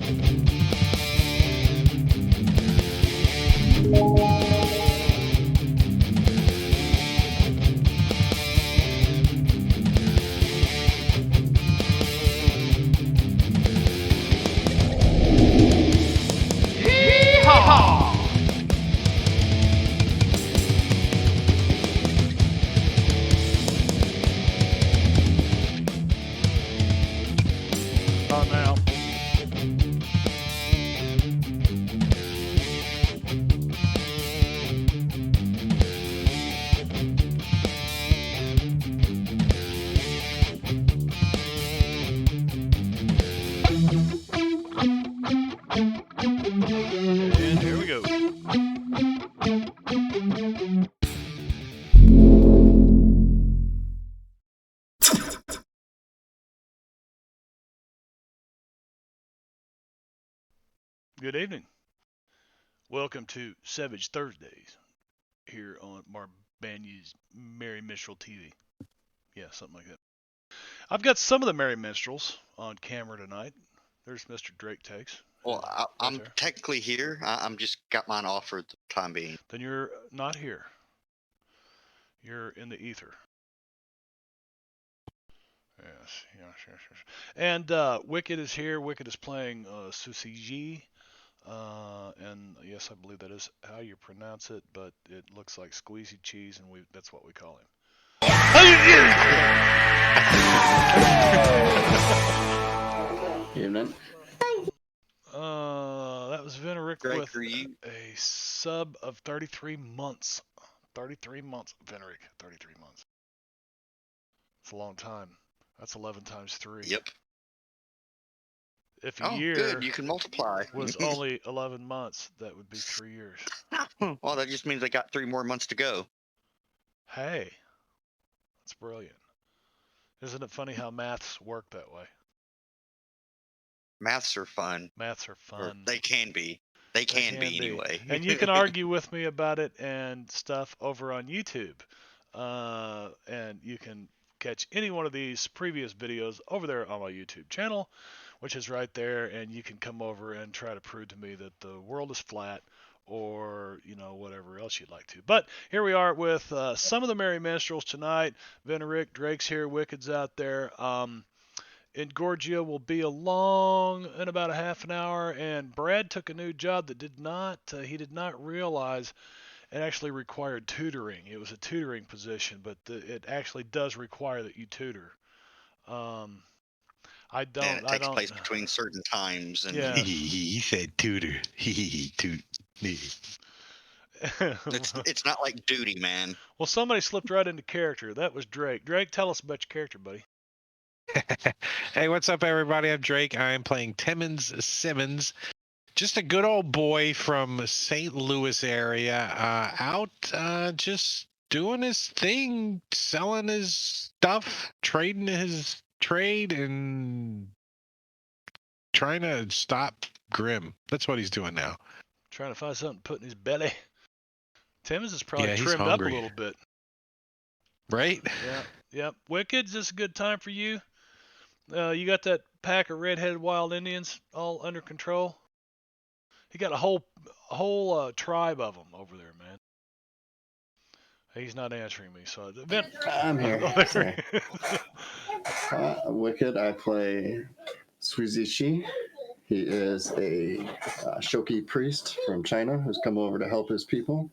And here we go. Good evening. Welcome to Savage Thursdays here on Marbany's Merry Minstrel TV. Yeah, something like that. I've got some of the Merry Minstrels on camera tonight. There's Mr. Drake Takes. Well, right I'm there. technically here. I'm just got mine off for the time being. Then you're not here. You're in the ether. Yes. And Wicked is here. Wicked is playing Susie. And yes, I believe that is how you pronounce it, but it looks like squeezy cheese, and that's what we call him. Evening. That was Venerick Drake, with a sub of 33 months. 33 months, Venerick. 33 months. It's a long time. That's 11 times 3. Yep. If a Oh, year good. You can multiply. was only 11 months, that would be 3 years. Well, that just means I got 3 more months to go. Hey, that's brilliant. Isn't it funny how maths work that way? Maths are fun. Maths are fun. Or they can be. They can be anyway. And you can argue with me about it and stuff over on YouTube. And you can catch any one of these previous videos over there on my YouTube channel, which is right there, and you can come over and try to prove to me that the world is flat, or whatever else you'd like to. But here we are with some of the Merry Minstrels tonight. Venerick, Drake's here, Wicked's out there. Engorgia will be along in about a half an hour, and Brad took a new job that he did not realize it actually required tutoring. It was a tutoring position, but it actually does require that you tutor. I don't. And it takes place between certain times. And yes. He said tutor. It's not like duty, man. Well, somebody slipped right into character. That was Drake. Drake, tell us about your character, buddy. Hey, what's up, everybody? I'm Drake. I'm playing Timmons Simmons. Just a good old boy from St. Louis area, out just doing his thing, selling his stuff, trading his trade, and trying to stop Grim. That's what he's doing now. Trying to find something to put in his belly. Timmons is probably he's trimmed up a hungry. little bit. Right? Yeah. Wicked, is this a good time for you? You got that pack of red-headed wild Indians all under control? He got a whole tribe of them over there, man. He's not answering me, so I'm here. Oh, Sorry. Wicked, I play Suizishi. He is a Shoki priest from China who's come over to help his people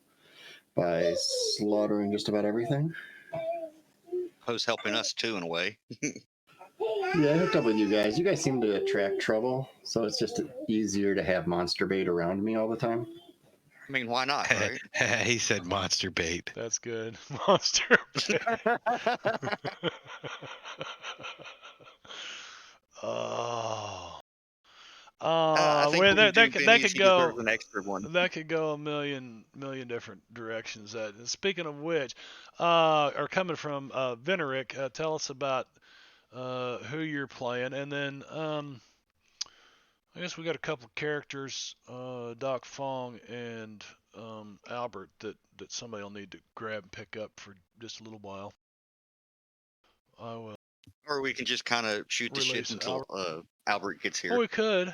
by slaughtering just about everything. Who's helping us too, in a way. Yeah, I hooked up with you guys. You guys seem to attract trouble, so it's just easier to have monster bait around me all the time. I mean, why not, right? He said monster bait. That's good. Monster bait. Oh. I think that could go an extra one. That could go a million different directions. Speaking of which, or coming from Venerick, tell us about who you're playing, and then I guess we got a couple of characters, Doc Fong and Albert, that somebody will need to grab and pick up for just a little while. I will. Or we can just kind of shoot the shit until Albert gets here. Well, we could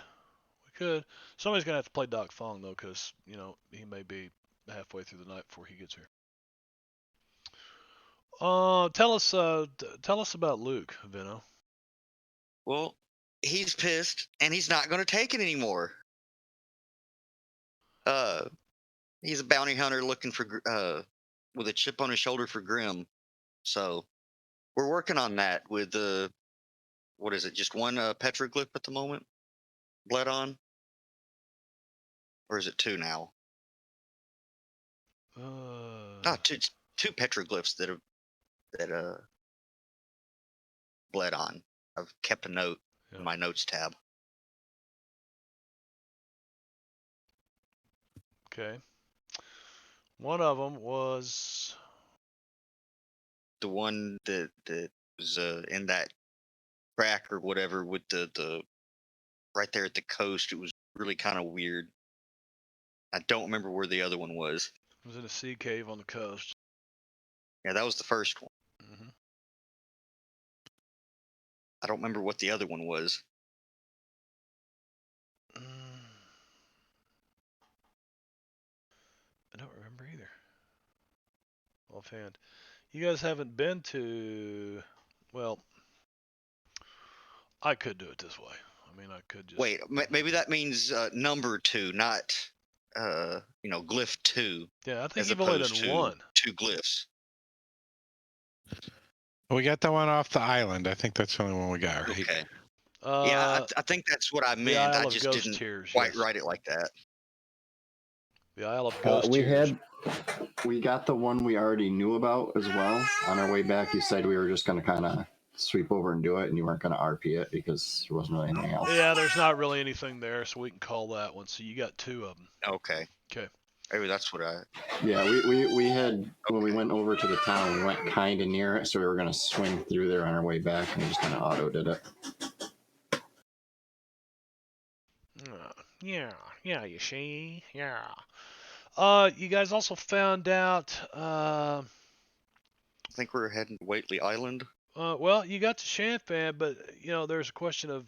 could. Somebody's gonna have to play Doc Fong though, because he may be halfway through the night before he gets here. Tell us about Luke, Vino. Well, he's pissed, and he's not going to take it anymore. He's a bounty hunter looking for with a chip on his shoulder for Grim. So we're working on that with what is it? Just one petroglyph at the moment, bled on, or is it two now? Two petroglyphs that bled on. I've kept a note in my notes tab. Okay. One of them was the one that was in that crack or whatever with the right there at the coast. It was really kind of weird. I don't remember where the other one was. It was in a sea cave on the coast. Yeah, that was the first one. Mm-hmm. I don't remember what the other one was. I don't remember either. Offhand. You guys haven't been to... Well, I could do it this way. I mean, I could just... Wait, maybe that means number 2, not, glyph 2. Yeah, I think you've only done one. 2 glyphs. We got the one off the island. I think that's the only one we got, right? Okay. Yeah, I think that's what I meant. I just didn't quite write it like that. The Isle of Ghost Tears. We got the one we already knew about as well. On our way back, you said we were just going to kind of sweep over and do it, and you weren't going to RP it because there wasn't really anything else. Yeah, there's not really anything there, so we can call that one. So you got 2 of them. Okay. Maybe that's what I... Yeah, we had, when we went over to the town, we went kind of near it, so we were going to swing through there on our way back, and we just kind of auto did it. Yeah, you see? Yeah. You guys also found out... I think we're heading to Whateley Island. Well, you got to Shanfan, but, there's a question of,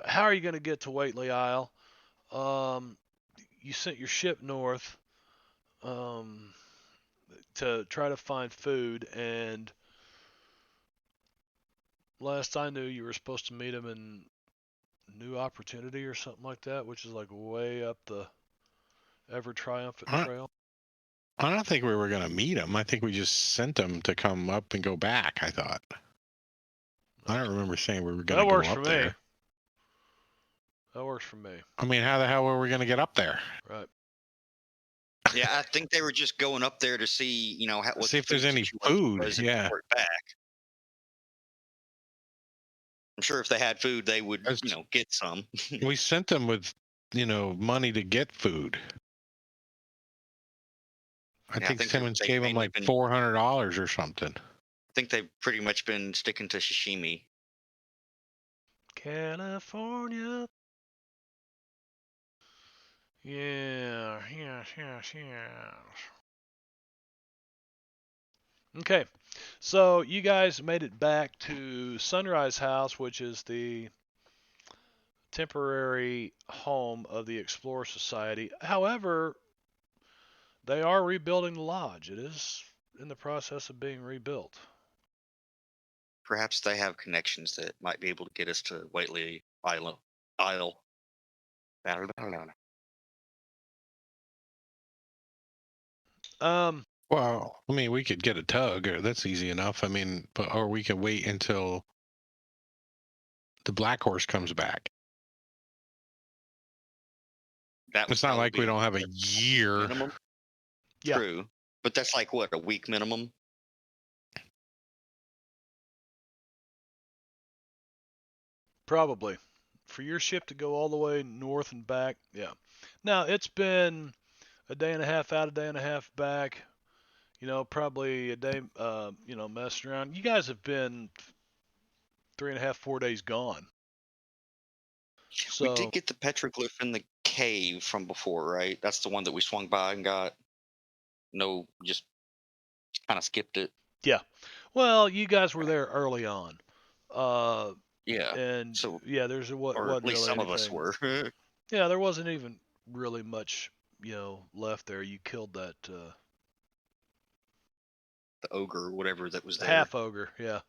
how are you going to get to Whateley Isle? You sent your ship north to try to find food, and last I knew, you were supposed to meet him in New Opportunity or something like that, which is like way up the Ever Triumphant Trail. I don't think we were going to meet him. I think we just sent him to come up and go back, I thought. I don't remember saying we were going to go up there. That works for me. I mean, how the hell were we going to get up there? Right. Yeah, I think they were just going up there to see, see if there's any food. Yeah. Back. I'm sure if they had food, they would, get some. We sent them with, money to get food. I think Simmons gave him like $400 or something. I think they've pretty much been sticking to sashimi. California. Yeah. Okay, so you guys made it back to Sunrise House, which is the temporary home of the Explorer Society. However, they are rebuilding the lodge. It is in the process of being rebuilt. Perhaps they have connections that might be able to get us to Whateley Isle. Well, I mean, we could get a tug, or that's easy enough. I mean, or we could wait until the Black Horse comes back. It's not like we don't have a year. Minimum. Yeah. True, but that's like what, a week minimum? Probably. For your ship to go all the way north and back, yeah. Now, it's been a day and a half out, a day and a half back. Probably a day, messing around. You guys have been 3.5, 4 days gone. So, we did get the petroglyph in the cave from before, right? That's the one that we swung by and got. No, just kind of skipped it. Yeah. Well, you guys were there early on. Yeah. And so, yeah, there's or at least some of us were. Yeah, there wasn't even really much, left there. You killed that The ogre or whatever that was there. half ogre. Yeah,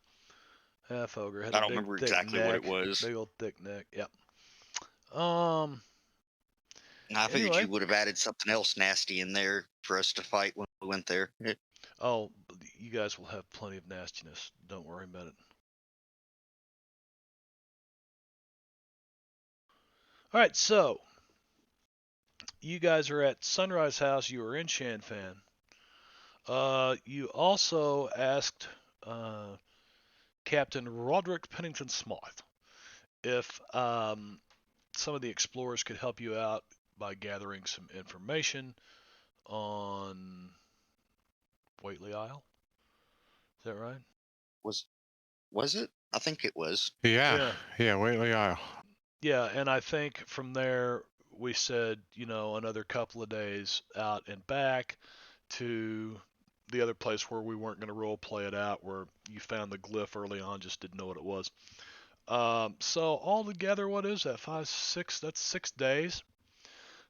half ogre had I a don't big remember thick exactly what it neck, was. big old thick neck. Yep. Um. And I figured Anyway, you would have added something else nasty in there for us to fight when we went there. oh, you guys will have plenty of nastiness. Don't worry about it. All right, so you guys are at Sunrise House. You are in Shanfan. You also asked uh, Captain Roderick Pennington Smythe if some of the explorers could help you out by gathering some information on Whateley Isle. Is that right? Was was it? I think it was. Yeah, Yeah. yeah, Whateley Isle. Yeah, and I think from there we said, another couple of days out and back to the other place where we weren't going to role play it out, where you found the glyph early on, just didn't know what it was. So altogether, what is that? 5, 6? That's 6 days.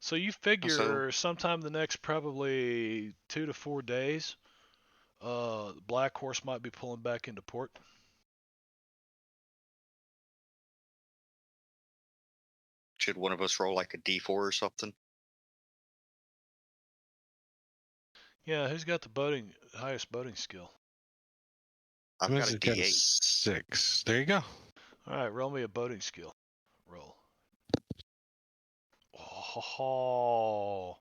So you So figure sometime the next probably 2 to 4 days, Black Horse might be pulling back into port. should one of us roll like a D4 or something? Yeah, who's got the highest boating skill? I've got This a has got a D8. 6. There you go. All right, roll me a boating skill. Roll. Oh,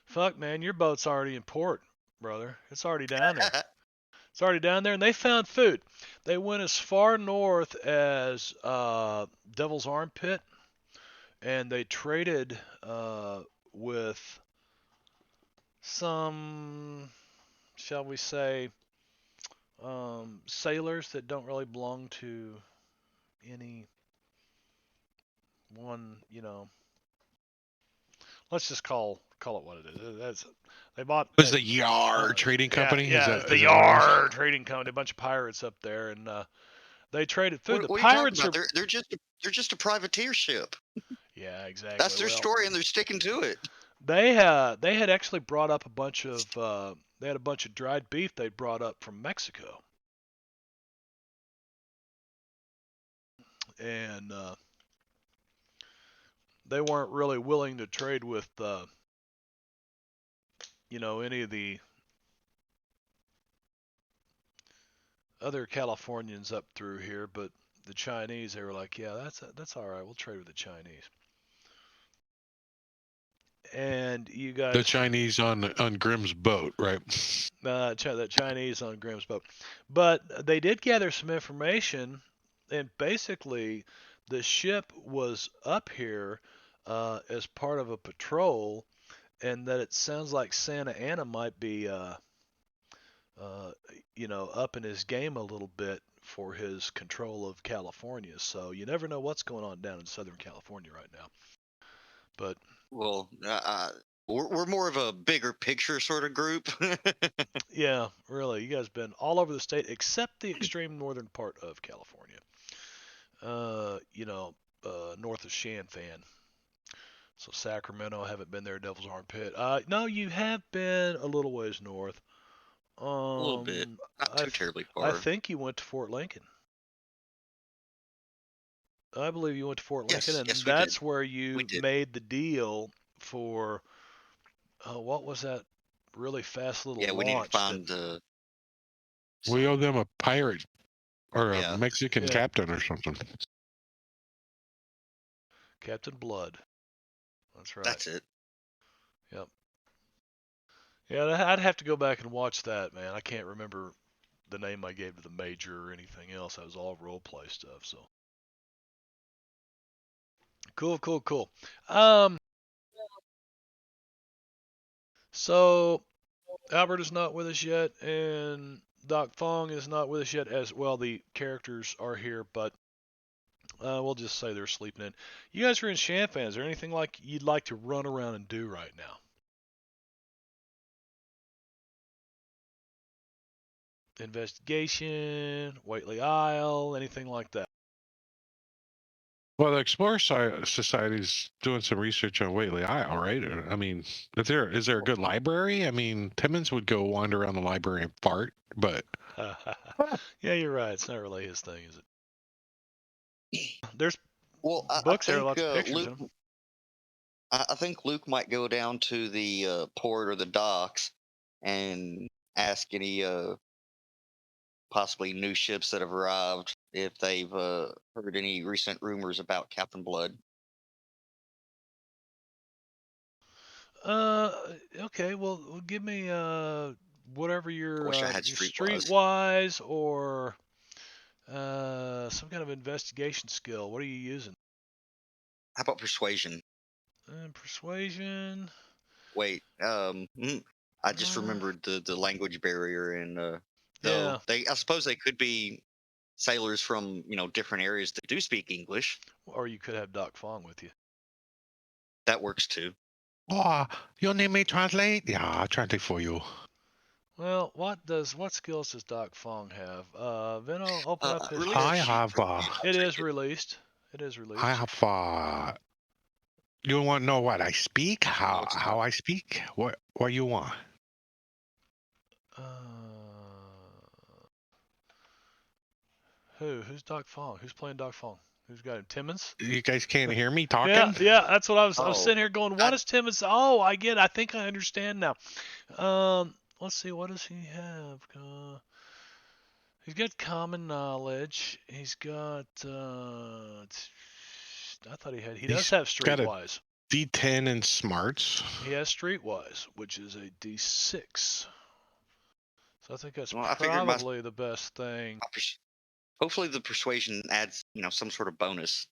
fuck, man, your boat's already in port, brother. It's already down there. It's already down there, and they found food. They went as far north as Devil's Armpit, and they traded with some, shall we say, sailors that don't really belong to any one, let's just call it what it is. They bought Was the Yar Trading yeah, Company? yeah, the Is that what it was? Yar Trading Company, a bunch of pirates up there, and they traded food. The What are you talking pirates about? are They're just a privateer ship. yeah, That's exactly. their Well, story, and they're sticking to it. they had actually brought up a bunch of they had a bunch of dried beef they brought up from Mexico, and they weren't really willing to trade with any of the other Californians up through here, but the Chinese, they were like, yeah, that's all right. We'll trade with the Chinese. And you The guys, Chinese on Grimm's boat, right? that Chinese on Grimm's boat, but they did gather some information, and basically, the ship was up here as part of a patrol, and that it sounds like Santa Ana might be uh, up in his game a little bit for his control of California. So you never know what's going on down in Southern California right now. But Well, we're more of a bigger picture sort of group. yeah, really, you guys been all over the state except the extreme northern part of California. North of Shanfan. So Sacramento, haven't been there. Devil's Armpit. No, you have been a little ways north. A little bit, not I too terribly I far. think you went to Fort Lincoln. I believe you went to Fort Lincoln, Yes, and yes, we did. that's where We you did. made the deal for what was that really fast little Yeah, we need to launch that? find the. We owe them a pirate or a Yeah, Mexican Yeah, captain or something. Captain Blood. That's right. that's it. Yep. Yeah, I'd have to go back and watch that, man. I can't remember the name I gave to the major or anything else. That was all role play stuff. So cool, cool, cool. So Albert is not with us yet, and Doc Fong is not with us yet. As well, the characters are here, but we'll just say they're sleeping in. You guys are in Shanfan. Is there anything like you'd like to run around and do right now? Investigation, Whateley Isle, anything like that? Well, the Explorer Society's doing some research on Whateley Isle, right? I mean, is there a good library? I mean, Timmons would go wander around the library and fart, but Yeah, you're right. It's not really his thing, is it? There's Well, I books there, think lots of pictures Luke. in them. I think Luke might go down to the port or the docks and ask any possibly new ships that have arrived if they've heard any recent rumors about Captain Blood. Okay. Well, give me whatever I your wish I had Streetwise. streetwise or some kind of investigation skill. What are you using? How about Persuasion? Persuasion. Wait, I just Uh, remembered the language barrier, and though yeah. I suppose they could be sailors from different areas that do speak English. Or you could have Doc Fong with you. That works too. oh, you need me translate? Yeah, I'll translate for you. Well, what skills does Doc Fong have? Veno, open up his Release a I character. sheet have for me. I'll It take is it. released. It is I released. have. You want to know what I speak? No, it's How not. I speak? What you want? Uh, Who's Doc Fong? Who's playing Doc Fong? Who's got him? Timmons? You guys can't hear me Yeah, talking? yeah, that's what I was. I was Oh, sitting here going, I, "What is Timmons?" Oh, I get. It. I think I understand now. Let's see. What does he have? He's got common knowledge. He's got. I thought he had. He does He's have got a streetwise. D10 in smarts. He has streetwise, which is a D6. So I think that's well, I figured my probably the best thing. hopefully the persuasion adds some sort of bonus.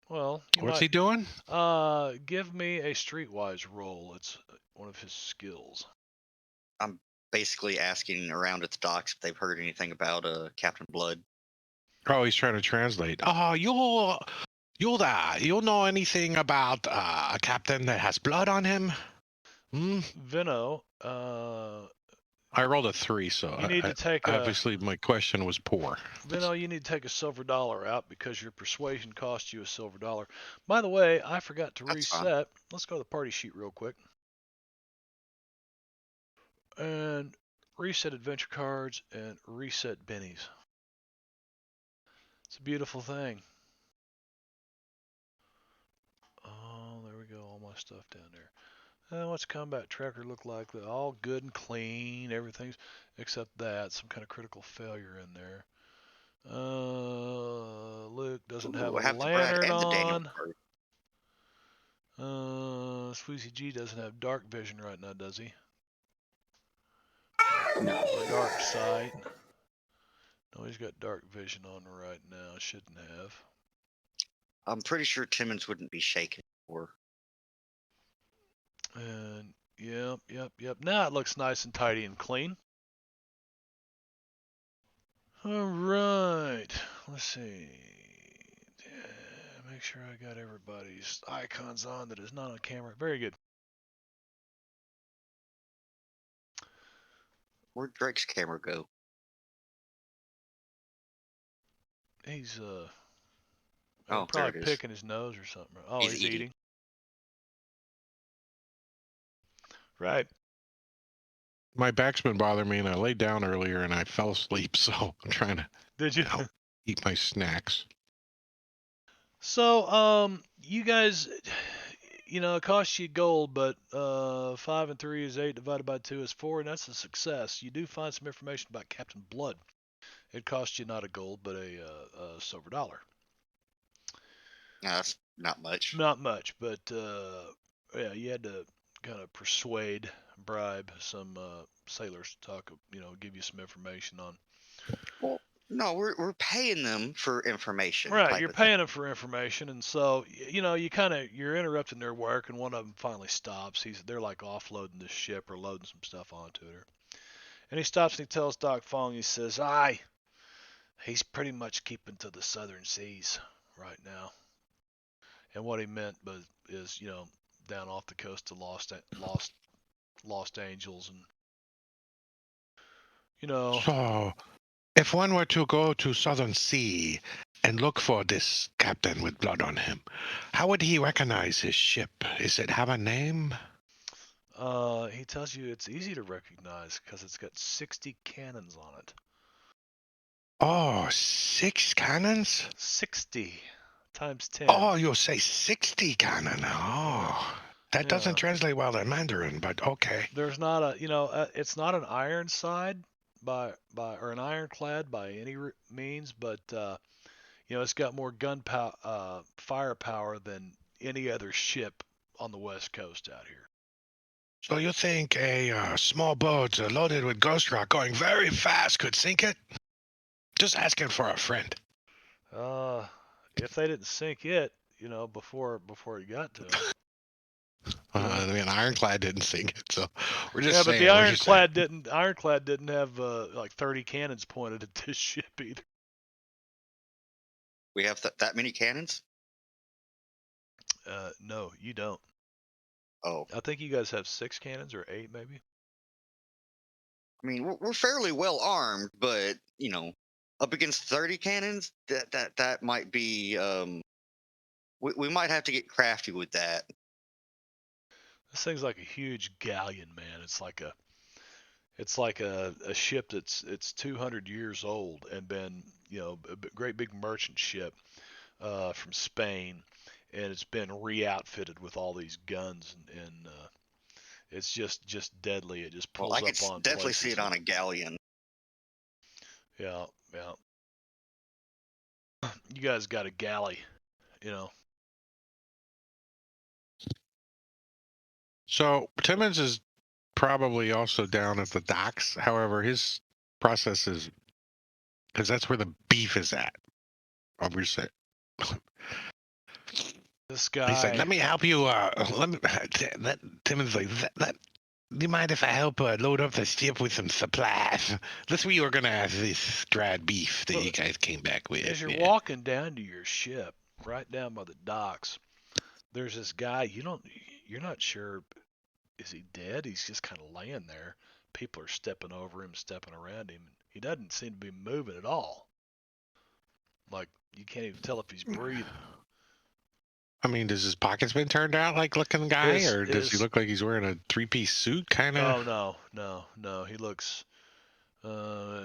Well, you What's might. he doing? Give me a streetwise roll. It's one of his skills. I'm basically asking around at the docks if they've heard anything about Captain Blood. Oh, he's trying to translate. Oh, you'll know anything about a captain that has blood on him? Hmm? Vino, I rolled a 3, so you need to take a obviously my question was poor. Vino. You need to take a silver dollar out because your persuasion cost you a silver dollar. By the way, I forgot to That's fine. reset. Let's go to the party sheet real quick and reset adventure cards and reset bennies. It's a beautiful thing. Oh, there we go. All my stuff down there. What's combat tracker look like? They're all good and clean. Everything's except that some kind of critical failure in there. Luke doesn't have Ooh, a I have the Brad lantern and the Daniel on. card. Swoozy G doesn't have dark vision right now, does he? No. Or dark sight. No, he's got dark vision on right now. Shouldn't have. I'm pretty sure Timmons wouldn't be shaken or. And yep. Now it looks nice and tidy and clean. All right. Let's see. Make sure I got everybody's icons on that is not on camera. Very good. Where'd Drake's camera go? He's Oh, there probably it is. picking his nose or something. Oh, He's he's eating. eating. Right. My back's been bothering me, and I laid down earlier and I fell asleep, so I'm trying to Did you? eat my snacks. So, you guys, it costs you gold, but 5 and 3 is 8 divided by 2 is 4, and that's a success. You do find some information about Captain Blood. It costs you not a gold, but a silver dollar. No, that's not much. Not much, but yeah, you had to kind of bribe some sailors to talk, give you some information on. Well, no, we're paying them for information. Right, type you're of thing. paying them for information, and so you're interrupting their work, and one of them finally stops. They're like offloading this ship or loading some stuff onto it, and he stops and he tells Doc Fong. He says, "Aye, he's pretty much keeping to the southern seas right now." And what he meant is down off the coast of Lost Angels, and So, if one were to go to Southern Sea and look for this captain with blood on him. How would he recognize his ship? Is it have a name? He tells you it's easy to recognize because it's got 60 cannons on it. Oh, 6 cannons? 60 times 10. Oh, you'll say 60 cannon. Oh, that doesn't Yeah. translate well in Mandarin, but okay. There's not a, it's not an Ironside or an ironclad by any means, but it's got more firepower than any other ship on the west coast out here. So you think a small boat loaded with ghost rock going very fast could sink it? Just asking for a friend. If they didn't sink it, before it got to it. I mean, ironclad didn't sink it, so we're just Yeah, saying. but the ironclad didn't have like 30 cannons pointed at this ship either. We have that many cannons? No, you don't. Oh, I think you guys have 6 cannons or 8 maybe. I mean, we're fairly well armed, but up against 30 cannons, that might be. We might have to get crafty with that. This thing's like a huge galleon, man. It's like a ship it's 200 years old and been a great big merchant ship from Spain, and it's been re-outfitted with all these guns and it's just deadly. It just Well, pulls I could up on definitely see places it on a galleon. yeah. You guys got a galley, So Timmons is probably also down at the docks. However, his process is because that's where the beef is at. Obviously. This He's like, guy. let me help you. Let me. Timmons like, do you mind if I help load up the ship with some supplies? This we were gonna have this dried beef that you guys came back with. As you're Yeah. walking down to your ship, right down by the docks, there's this guy. You're not sure, is he dead? He's just kind of laying there. People are stepping over him, stepping around him. He doesn't seem to be moving at all. Like you can't even tell if he's breathing. I mean, does his pockets been turned out like looking guy, or does he look like he's wearing a 3-piece suit kind of? Oh no. He looks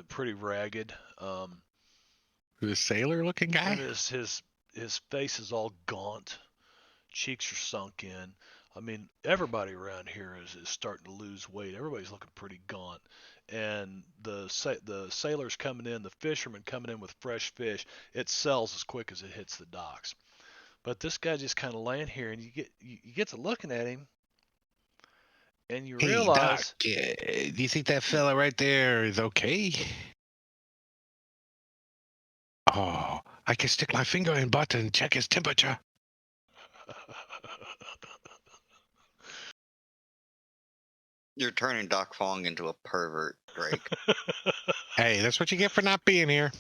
pretty ragged. The sailor looking guy? And his face is all gaunt. Cheeks are sunk in. I mean, everybody around here is starting to lose weight. Everybody's looking pretty gaunt. And the sailors coming in, the fishermen coming in with fresh fish, it sells as quick as it hits the docks. But this guy just kind of laying here, and you get to looking at him, and you Hey, realize. Doc, do you think that fella right there is okay? Oh, I can stick my finger in butt and check his temperature. You're turning Doc Fong into a pervert, Drake. Hey, that's what you get for not being here.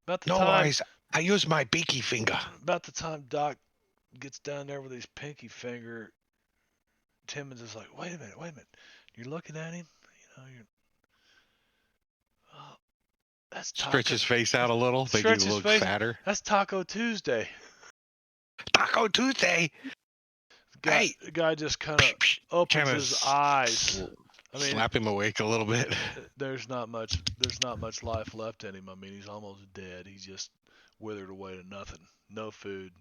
About the No time. worries. I use my beaky finger. About the time Doc gets down there with his pinky finger, Timmons is like, wait a minute. You're looking at him, oh, that's Taco. Stretch his face out a little, make it look fatter. That's Taco Tuesday. Taco Tuesday. The guy just kind of opens his eyes. I mean, slap him awake a little bit. There's not much life left in him. I mean, he's almost dead. He's just withered away to nothing. No food.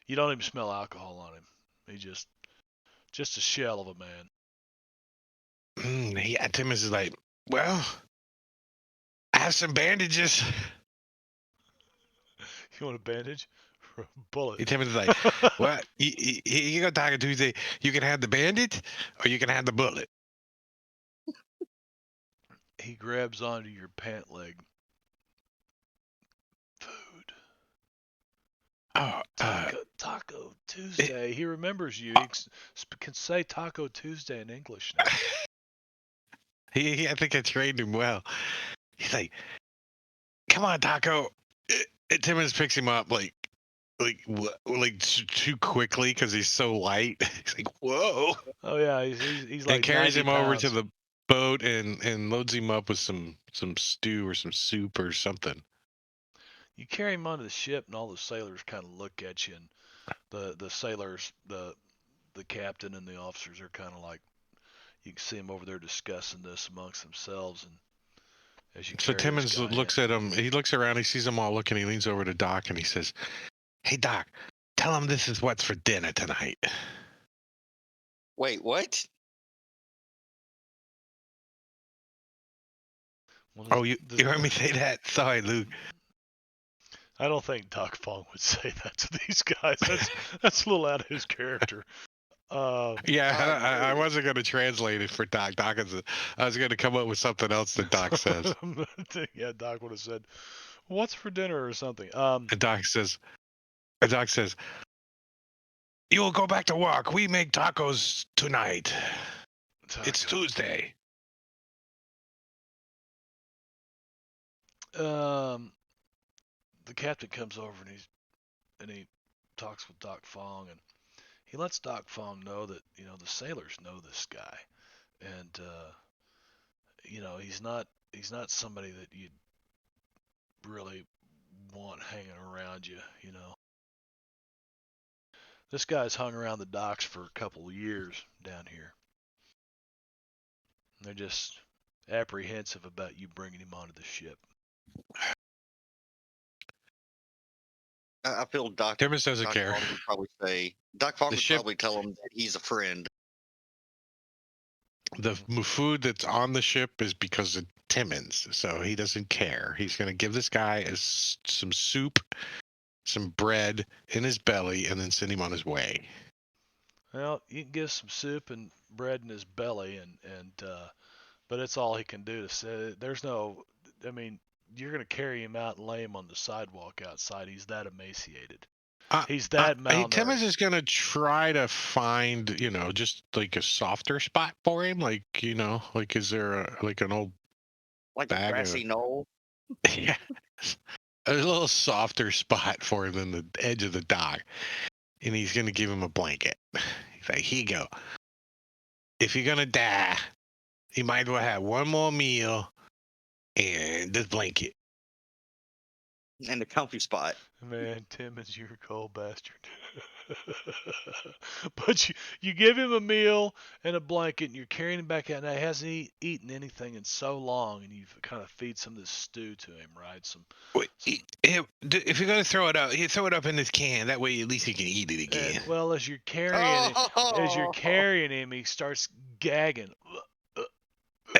You don't even smell alcohol on him. He's just a shell of a man. Yeah, Timmons is like, well, I have some bandages. You want a bandage? Or a bullet? Timmons is like, well, you go Taco Tuesday. You can have the bandage, or you can have the bullet. He grabs onto your pant leg. Food. Oh, Taco Tuesday. He remembers you. He can say Taco Tuesday in English now. I think I trained him well. He's like, come on, Taco. Timmons picks him up like too quickly because he's so light. He's like, whoa. Oh yeah, he's like. And carries him over pounds. to the boat and loads him up with some stew or some soup or something. You carry him onto the ship, and all the sailors kind of look at you, and the sailors, the captain and the officers are kind of like, you can see them over there discussing this amongst themselves, and as you So carry this Timmons guy looks in. at him. He looks around. He sees them all looking. He leans over to Doc and he says, "Hey Doc, tell him this is what's for dinner tonight." Wait, what? Well, Oh, you heard me say that? Sorry, Luke. I don't think Doc Fong would say that to these guys. That's a little out of his character. Yeah, I I agree. wasn't going to translate it for Doc. I was going to come up with something else that Doc says. Yeah, Doc would have said, "What's for dinner?" or something. And Doc says, "You will go back to work. We make tacos tonight. It's Taco. Tuesday." The captain comes over and he talks with Doc Fong, and he lets Doc Fong know that the sailors know this guy, and he's not somebody that you'd really want hanging around you. This guy's hung around the docks for a couple of years down here. They're just apprehensive about you bringing him onto the ship. I feel Timmons doesn't Doc care. Fong would probably say Doc Fong The would ship, probably tell him that he's a friend. the food that's on the ship is because of Timmons, so he doesn't care. He's going to give this guy some soup, some bread in his belly, and then send him on his way. Well, you can give some soup and bread in his belly, but it's all he can do to say. There's no, I mean, you're gonna carry him out and lay him on the sidewalk outside. He's that emaciated. He's that Hey, Timmons malnourished. is going to try to find, just like a softer spot for him. Like, like is there like an old Like a bag grassy knoll. yeah, a little softer spot for him than the edge of the dock, and he's going to give him a blanket. He's like, "Here you go. If you're going to die, you might as well have one more meal and this blanket." And a comfy spot. Man, Timmons, you're a cold bastard. But you give him a meal and a blanket, and you're carrying him back out. Now he hasn't eaten anything in so long, and you kind of feed some of this stew to him, right? Wait, if you're going to throw it up, you throw it up in this can. That way, at least he can eat it again. Well, as you're Oh, carrying him, he starts gagging.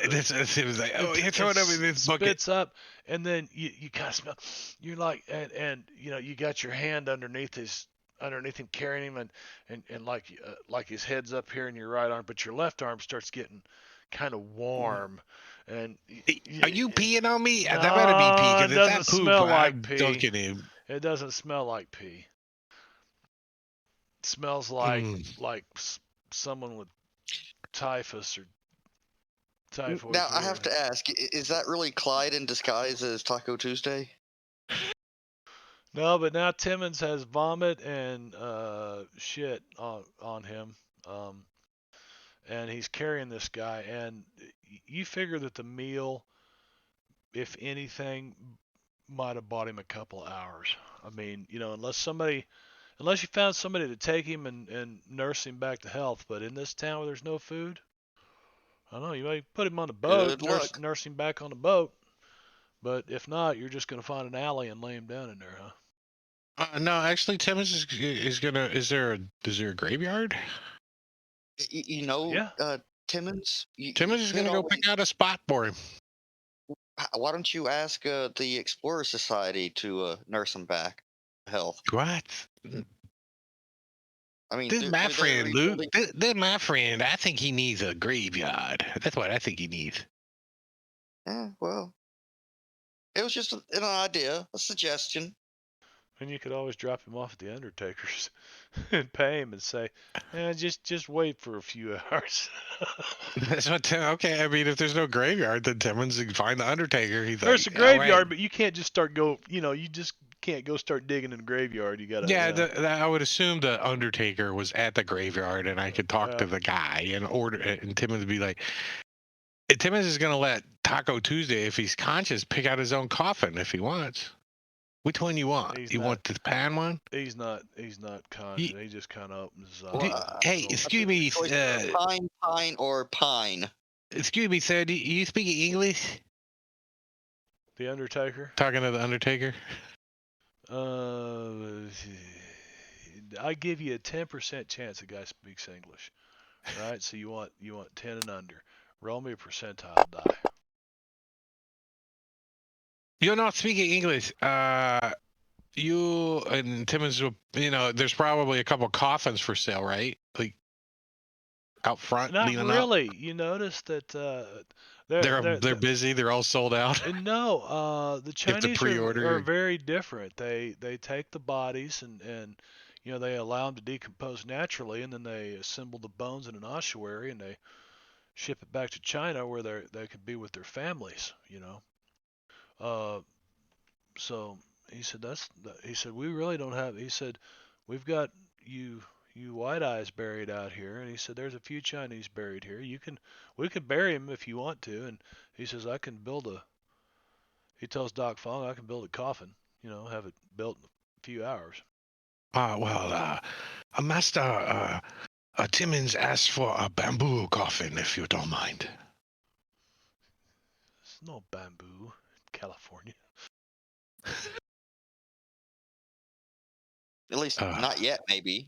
That's it was like, oh, you throw it up in this bucket. Spits up, and then you kind of smell. You're like, and you got your hand underneath him, carrying him, and like his head's up here in your right arm, but your left arm starts getting kind of warm. And Are you peeing on me? no, That better be pee, it because if that doesn't poop, smell like I'm pee. dunking him. It doesn't smell like pee. It smells like someone with typhus or typhoid now I fever. have to ask: is that really Clyde in disguise as Taco Tuesday? No, but now Timmons has vomit and shit on him, and he's carrying this guy. And you figure that the meal, if anything, might have bought him a couple hours. I mean, unless you found somebody to take him and nurse him back to health. But in this town where there's no food, I don't know. You may put him on a boat, Good luck. nurse him back on the boat. But if not, you're just gonna find an alley and lay him down in there, huh? No, actually, Timmons is gonna. Is there a graveyard? Yeah. Timmons. Timmons is gonna go pick out a spot for him. Why don't you ask the Explorer Society to nurse him back to health? What? I mean, This is my they're friend, Luke. rebuilding. This is my friend. I think he needs a graveyard. That's what I think he needs. Yeah, well, it was just an idea, a suggestion. And you could always drop him off at the Undertaker's and pay him and say, just wait for a few hours. That's what. Okay, I mean, if there's no graveyard, then Timmons can find the Undertaker. He's There's like, a graveyard, but you can't just you just can't go start digging in the graveyard. You gotta. Yeah, I would assume the Undertaker was at the graveyard, and I could talk to the guy and order it, and Timmons would be like, Timmons is going to let Taco Tuesday, if he's conscious, pick out his own coffin if he wants. Which one you want? He's You not- want the pan one? He's not conscious. He just kind of opens his Well, eyes. Hey, excuse me, Choice of pine, or pine. excuse me, sir. Do you speak English? The Undertaker. Talking to the Undertaker. I give you a 10% chance the guy speaks English. Right? So you want 10 and under. Roll me a percentile die. You're not speaking English. You and Timmons, there's probably a couple coffins for sale, right? Like out front, Not leaning really. up. You notice that They're busy. They're all sold out. no, the You have to Chinese pre-order. are very different. They take the bodies and they allow them to decompose naturally, and then they assemble the bones in an ossuary and they ship it back to China where they could be with their families. Uh, so he said he said we really don't have. He said we've got you white eyes buried out here, and he said there's a few Chinese buried here. We can bury them if you want to, and he says I can build a. He tells Doc Fong I can build a coffin, have it built in a few hours. Master Timmons asked for a bamboo coffin, if you don't mind. There's no bamboo in California. At least not yet, maybe.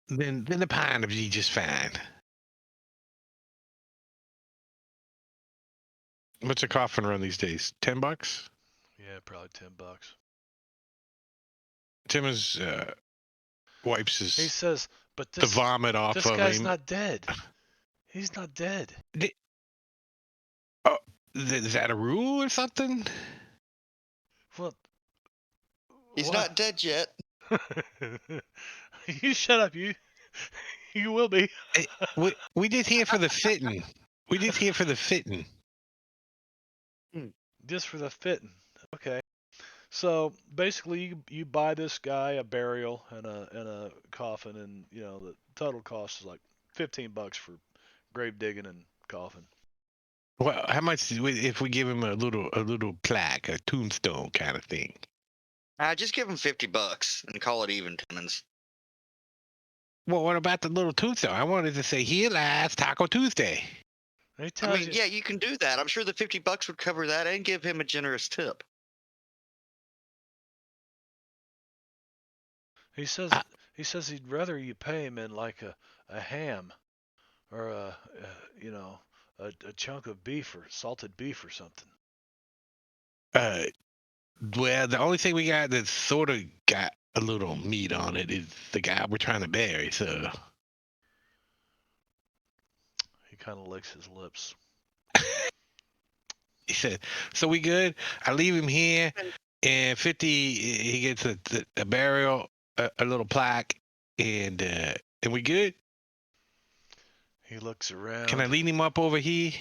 Then the pine would be just fine. What's a coffin run these days? $10? Yeah, probably $10. Timmons wipes He his says, but the vomit off this of guy's him. not dead. He's not dead. Is that a rule or something? Well, He's not dead yet. You shut up, you. You will be. We did here for the fitting. We did here for the fitting. Just for the fitting. Okay. So basically, you buy this guy a burial and a coffin, and the total cost is like $15 for grave digging and coffin. Well, how much if we give him a little plaque, a tombstone kind of thing? Just give him $50 and call it even, Timmons. Well, what about the little tombstone? I wanted to say, here lies Taco Tuesday. Yeah, you can do that. I'm sure the $50 would cover that and give him a generous tip. He says he'd rather you pay him in like a ham or a chunk of beef or salted beef or something. Well, the only thing we got that sort of got a little meat on it is the guy we're trying to bury. So He kind of licks his lips. he said, "So we good? I leave him here, and 50. He gets a burial, a little plaque, and we good." He looks around. Can I lean him up over here?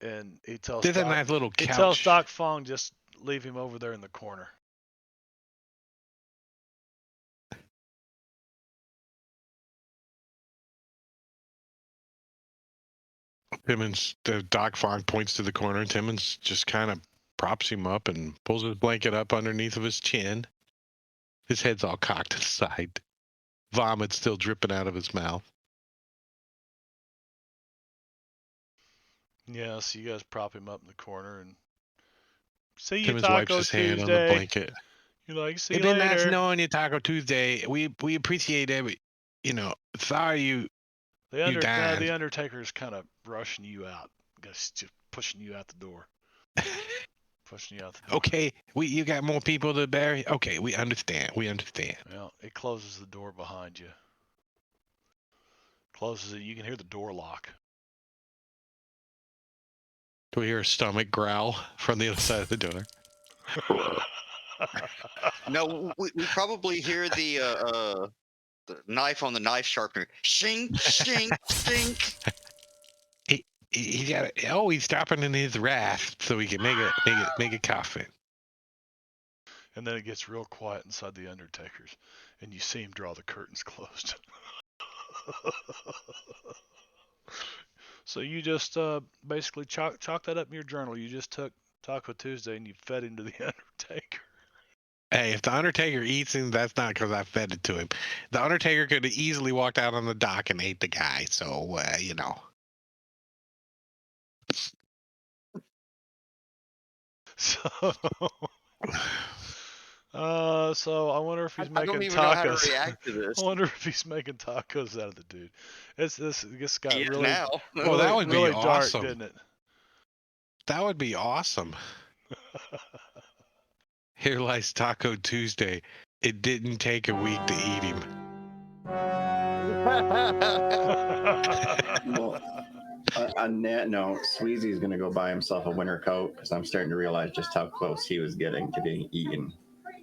And he tells There's a nice little couch. He tells Doc Fong just leave him over there in the corner. Timmons, Doc Fong points to the corner. Timmons just kind of props him up and pulls his blanket up underneath of his chin. His head's all cocked to the side. Vomit still dripping out of his mouth. Yeah, so you guys prop him up in the corner and see you Timmons Taco wipes his Tuesday. hand on the blanket. You're like, see It's you been later. nice knowing you, Taco Tuesday. We appreciate every. Sorry you. The died. Undertaker's kind of rushing you out. Just pushing you out the door. Pushing you out the door. Okay, you got more people to bury. Okay, we understand. Well, it closes the door behind you. Closes it. You can hear the door lock. Do we hear a stomach growl from the other side of the door? No, we probably hear the knife on the knife sharpener. Shink, shink, shink. He's stopping in his wrath so we can make a coffin. And then it gets real quiet inside the Undertaker's, and you see him draw the curtains closed. So you just basically chalk that up in your journal. You just took Taco Tuesday and you fed him to the Undertaker. Hey, if the Undertaker eats him, that's not because I fed it to him. The Undertaker could have easily walked out on the dock and ate the guy. So, you know. So, so I wonder if he's I don't making even know how to tacos. react to I this. wonder if he's making tacos out of the dude. This got He is really, now. Well, that would be really dark, awesome. didn't it? That would be awesome. Here lies Taco Tuesday. It didn't take a week to eat him. Well, on that note, Sweezy's going to go buy himself a winter coat because I'm starting to realize just how close he was getting to being eaten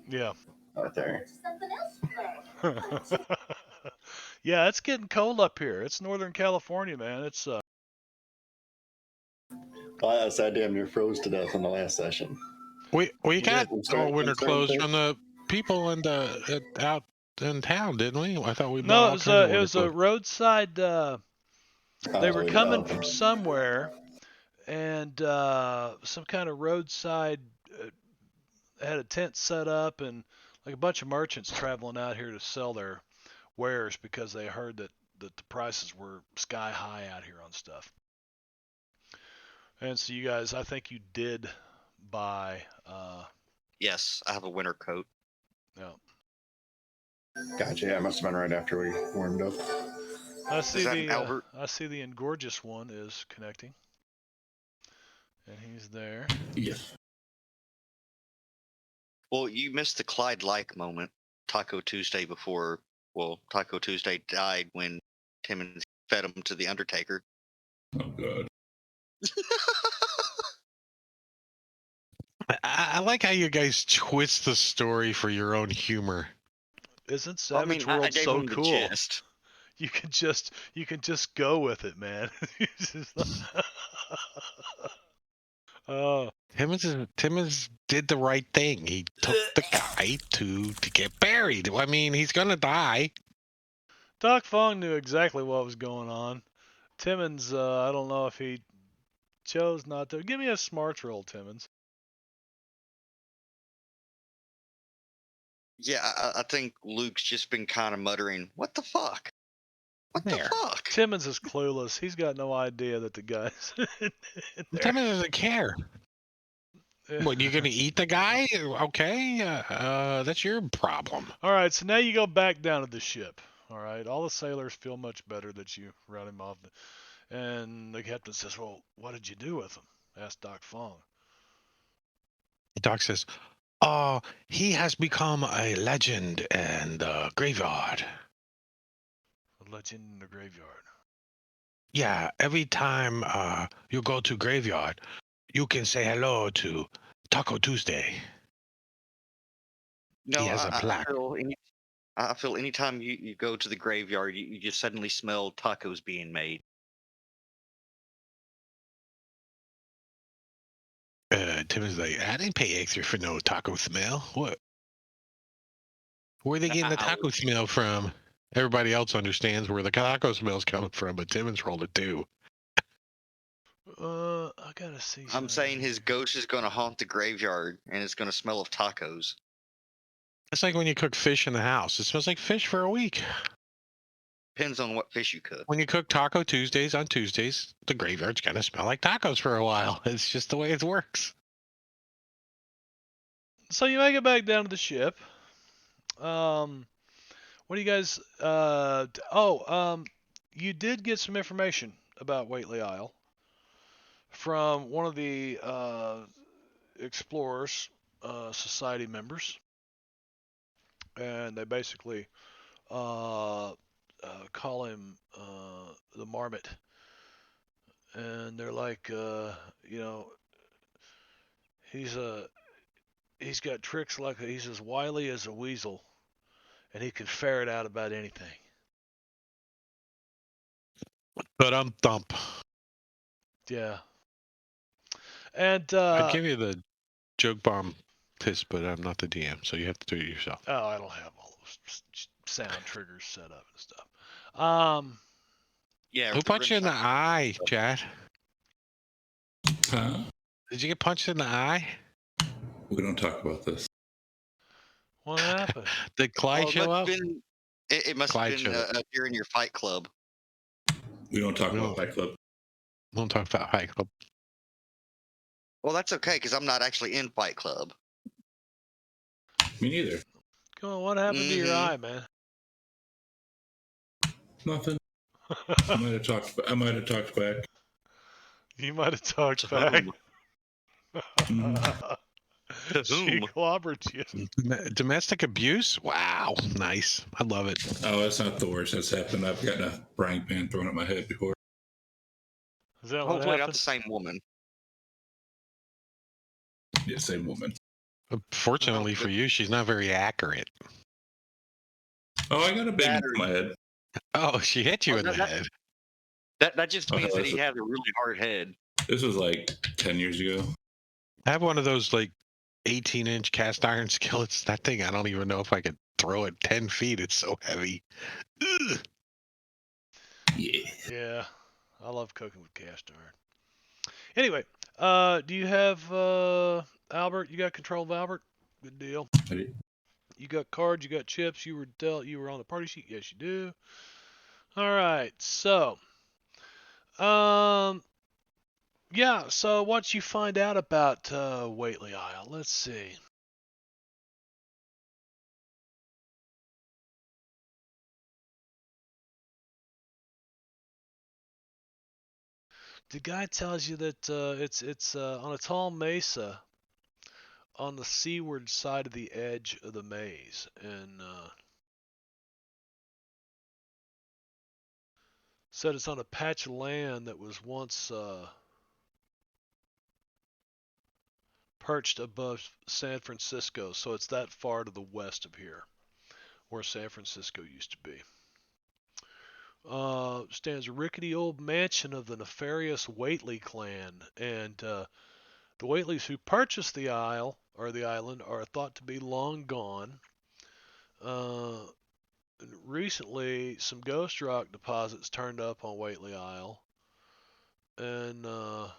Yeah. out there. Yeah, it's getting cold up here. It's Northern California, man. It's Well, I damn near froze to death in the last session. We got I'm starting winter clothes to from the people in the out in town, didn't we? I thought we bought no, all kinds of it winter was a clothes. roadside. They were coming Oh, from somewhere, and some kind of roadside had a tent set up, and like a bunch of merchants traveling out here to sell their wares because they heard that the prices were sky high out here on stuff. And so you guys, I think you did buy. Yes, I have a winter coat. No, gotcha. Yeah, it must have been right after we warmed up. I see that an the Albert? I see the Engorgeous one is connecting, and he's there. Yes. Well, you missed the Clyde like moment. Taco Tuesday before. Well, Taco Tuesday died when Timmons fed him to the Undertaker. Oh god. I like how you guys twist the story for your own humor. Isn't I Savage mean, I World gave so him the cool? gist. You can just go with it, man. Oh, Timmons did the right thing. He took the guy to get buried. I mean, he's gonna die. Doc Fong knew exactly what was going on. Timmons, I don't know if he chose not to. Give me a smarts roll, Timmons. Yeah, I think Luke's just been kind of muttering, "What the fuck? What the There. fuck?" Timmons is clueless. He's got no idea that the guy's in there. Timmons doesn't care. What, you gonna eat the guy? Okay, that's your problem. All right, so now you go back down to the ship. All right, all the sailors feel much better that you ran him off. And the captain says, "Well, what did you do with him?" asked Doc Fong. Doc says, "Oh, he has become a legend in the graveyard. A legend in the graveyard. Yeah, every time you go to graveyard, you can say hello to Taco Tuesday. No, He has a plaque." I feel anytime you go to the graveyard, you just suddenly smell tacos being made. Tim is like, "I didn't pay extra for no taco smell. What? Where are they getting the taco smell from?" Everybody else understands where the taco smell's coming from, but Timmons rolled it too. I gotta see. I'm saying his ghost is going to haunt the graveyard, and it's going to smell of tacos. It's like when you cook fish in the house. It smells like fish for a week. Depends on what fish you cook. When you cook Taco Tuesdays on Tuesdays, the graveyard's gonna smell like tacos for a while. It's just the way it works. So you make it back down to the ship. What do you guys? You did get some information about Whateley Isle from one of the explorers society members, and they basically call him the Marmot, and they're like, he's got tricks like he's as wily as a weasel, and he can ferret out about anything. But thump. Yeah. And I'd give you the joke bomb test, but I'm not the DM, so you have to do it yourself. oh, I don't have all those sound triggers set up and stuff. Yeah. Who for punched you in the Grimstock. eye, Chad? Huh? Did you get punched in the eye? We don't talk about this. What happened? Did Clyde Well, show up? it must have Clyde been showed up. during your fight club. We don't talk We about don't- Fight Club. We don't talk about Fight Club. Well, that's okay because I'm not actually in Fight Club. Me neither. Come on, what happened to your Mhm. eye, man? Nothing. I might have talked back. You might have talked To back. whom? She whom? clobbered you. Domestic abuse? Wow, nice. I love it. Oh, that's not the worst that's happened. I've gotten a frying pan thrown at my head before. Is that what Hopefully not happened? the same woman. Yeah, same woman. Fortunately Oh, for you, she's not very accurate. Oh, I got a big one Battery. in my head. Oh, she hit you Oh, in no, the that- head. That just Oh, means hell, that this he is- had a really hard head. This was like 10 years ago. I have one of those like 18-inch cast iron skillets. That thing, I don't even know if I could throw it 10 feet. It's so heavy. Ugh. Yeah. Yeah, I love cooking with cast iron. Anyway, do you have Albert? You got control of Albert? Good deal. You got cards. You got chips. You were on the party sheet. Yes, you do. All right. So, yeah. So, what you find out about Whateley Isle? Let's see. The guy tells you that it's on a tall mesa on the seaward side of the edge of the maze, and said it's on a patch of land that was once perched above San Francisco, so it's that far to the west of here, where San Francisco used to be. Stands a rickety old mansion of the nefarious Whateley clan, and the Whateleys who purchased the island are thought to be long gone. Uh, Recently, some ghost rock deposits turned up on Whateley Isle, and the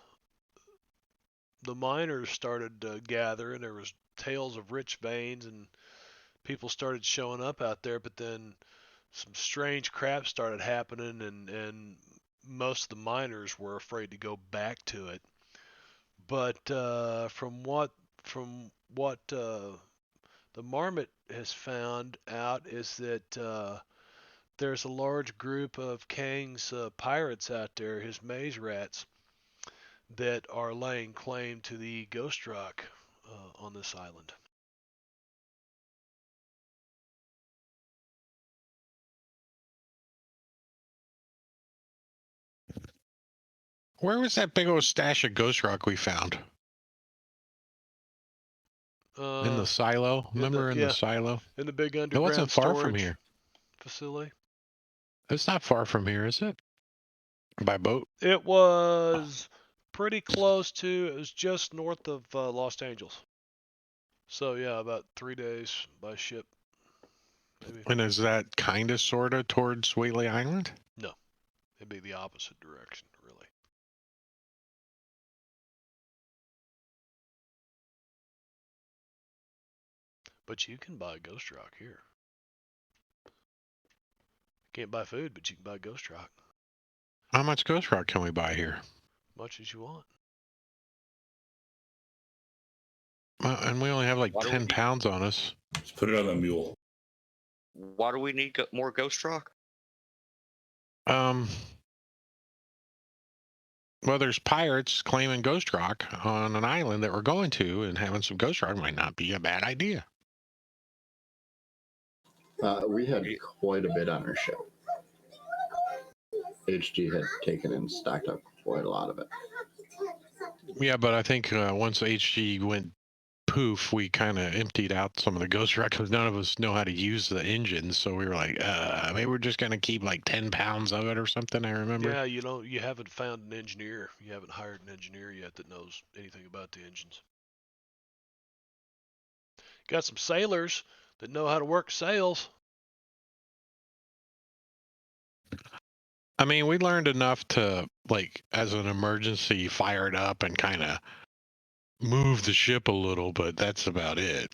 miners started gathering. There was tales of rich veins, and people started showing up out there. But then some strange crap started happening, and most of the miners were afraid to go back to it. But from what the Marmot has found out is that there's a large group of Kang's pirates out there, his maze rats, that are laying claim to the ghost rock on this island. Where was that big old stash of ghost rock we found? In the silo? Remember in the silo? in the big It underground wasn't far storage from here. facility. It's not far from here, is it? By boat? It was pretty close to. It was just north of Los Angeles. So yeah, about 3 days by ship, maybe. And is that kind of, sort of, towards Whaley Island? No, it'd be the opposite direction, really. But you can buy ghost rock here. Can't buy food, but you can buy ghost rock. How much ghost rock can we buy here? Much as you want. Well, and we only have like Why do we 10 need- pounds on us. Just put it on a mule. Why do we need more ghost rock? Well, there's pirates claiming ghost rock on an island that we're going to, and having some ghost rock might not be a bad idea. We had quite a bit on our ship. HG had taken and stacked up quite a lot of it. Yeah, but I think once HG went poof, we kind of emptied out some of the ghost rock because none of us know how to use the engines. So we were like, maybe we're just going to keep like 10 pounds of it or something, I remember. Yeah, you haven't found an engineer. You haven't hired an engineer yet that knows anything about the engines. Got some sailors that know how to work sails. I mean, we learned enough to, like, as an emergency, fire it up and kind of move the ship a little, but that's about it.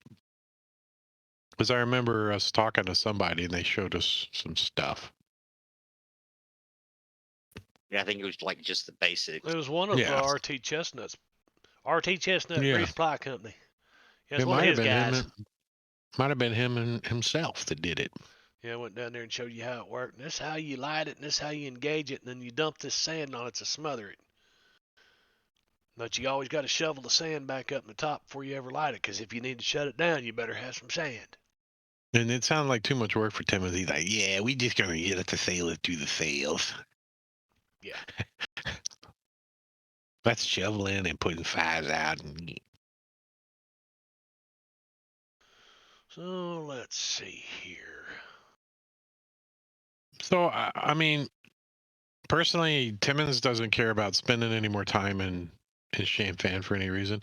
Because I remember us talking to somebody and they showed us some stuff. Yeah, I think it was like just the basics. It was one of Yeah. RT Chestnut's. RT Chestnut Yeah. Resupply Company. Yeah, it's It one of might have his been guys. him. Might have been him and himself that did it. Yeah, I went down there and showed you how it worked. And this is how you light it, and this is how you engage it, and then you dump this sand on it to smother it. But you always got to shovel the sand back up in the top before you ever light it, because if you need to shut it down, you better have some sand. And it sounded like too much work for Timothy. Like, yeah, we just gonna get it to sail it through the sails. Yeah. That's shoveling and putting fires out. And So let's see here. so, I mean, personally, Timmons doesn't care about spending any more time in Shanfan for any reason.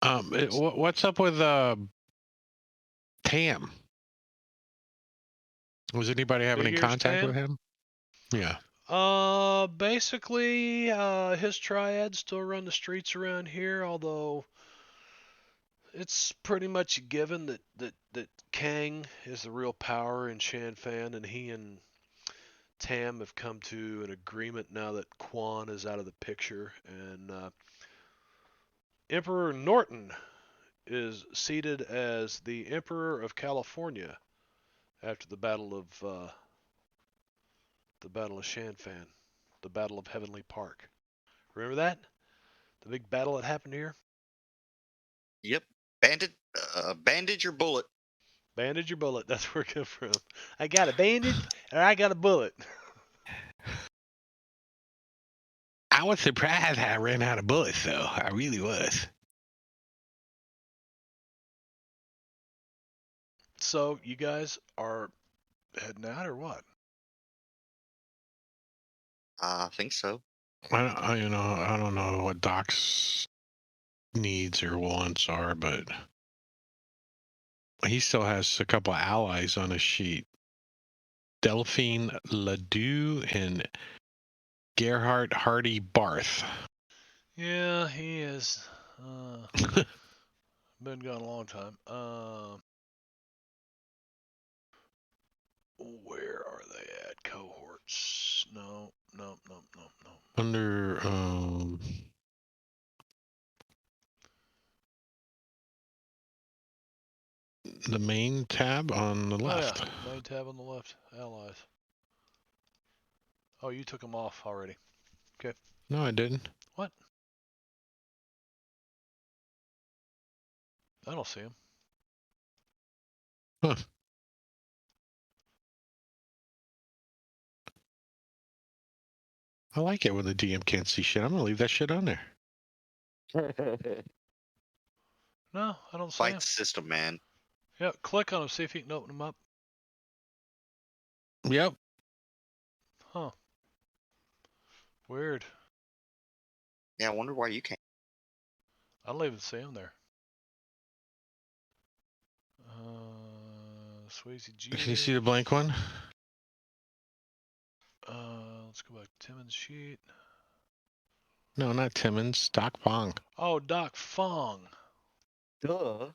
What's up with Tam? Was anybody having Big any Ears contact Tam? with him? Yeah. Basically, his triads still run the streets around here, although it's pretty much a given that Kang is the real power in Shanfan, and he and Tam have come to an agreement now that Quan is out of the picture, and Emperor Norton is seated as the Emperor of California after the Battle of Shanfan, the Battle of Heavenly Park. Remember that? The big battle that happened here? Yep. Bandage or bullet. Bandage your bullet. That's where it comes from. I got a bandage or I got a bullet. I was surprised how I ran out of bullets, though. I really was. So you guys are heading out or what? I think so. I don't know what Doc's needs or wants are, but he still has a couple of allies on his sheet. Delphine Ledoux and Gerhard Hardy Barth. Yeah, he is. Been gone a long time. Where are they at? Cohorts? No. Under the main tab on the left. Oh yeah, main tab on the left. Allies. Oh, you took them off already. Okay. No, I didn't. What? I don't see them. Huh. I like it when the DM can't see shit. I'm gonna leave that shit on there. No, I don't see Fight them. the system, man. Yeah, click on them. See if you can open them up. Yep. Huh. Weird. Yeah, I wonder why you can't. I don't even see them there. Swayze G. Can you see the blank one? Let's go back to Timmons' sheet. No, not Timmons. Doc Fong. Oh, Doc Fong. Duh.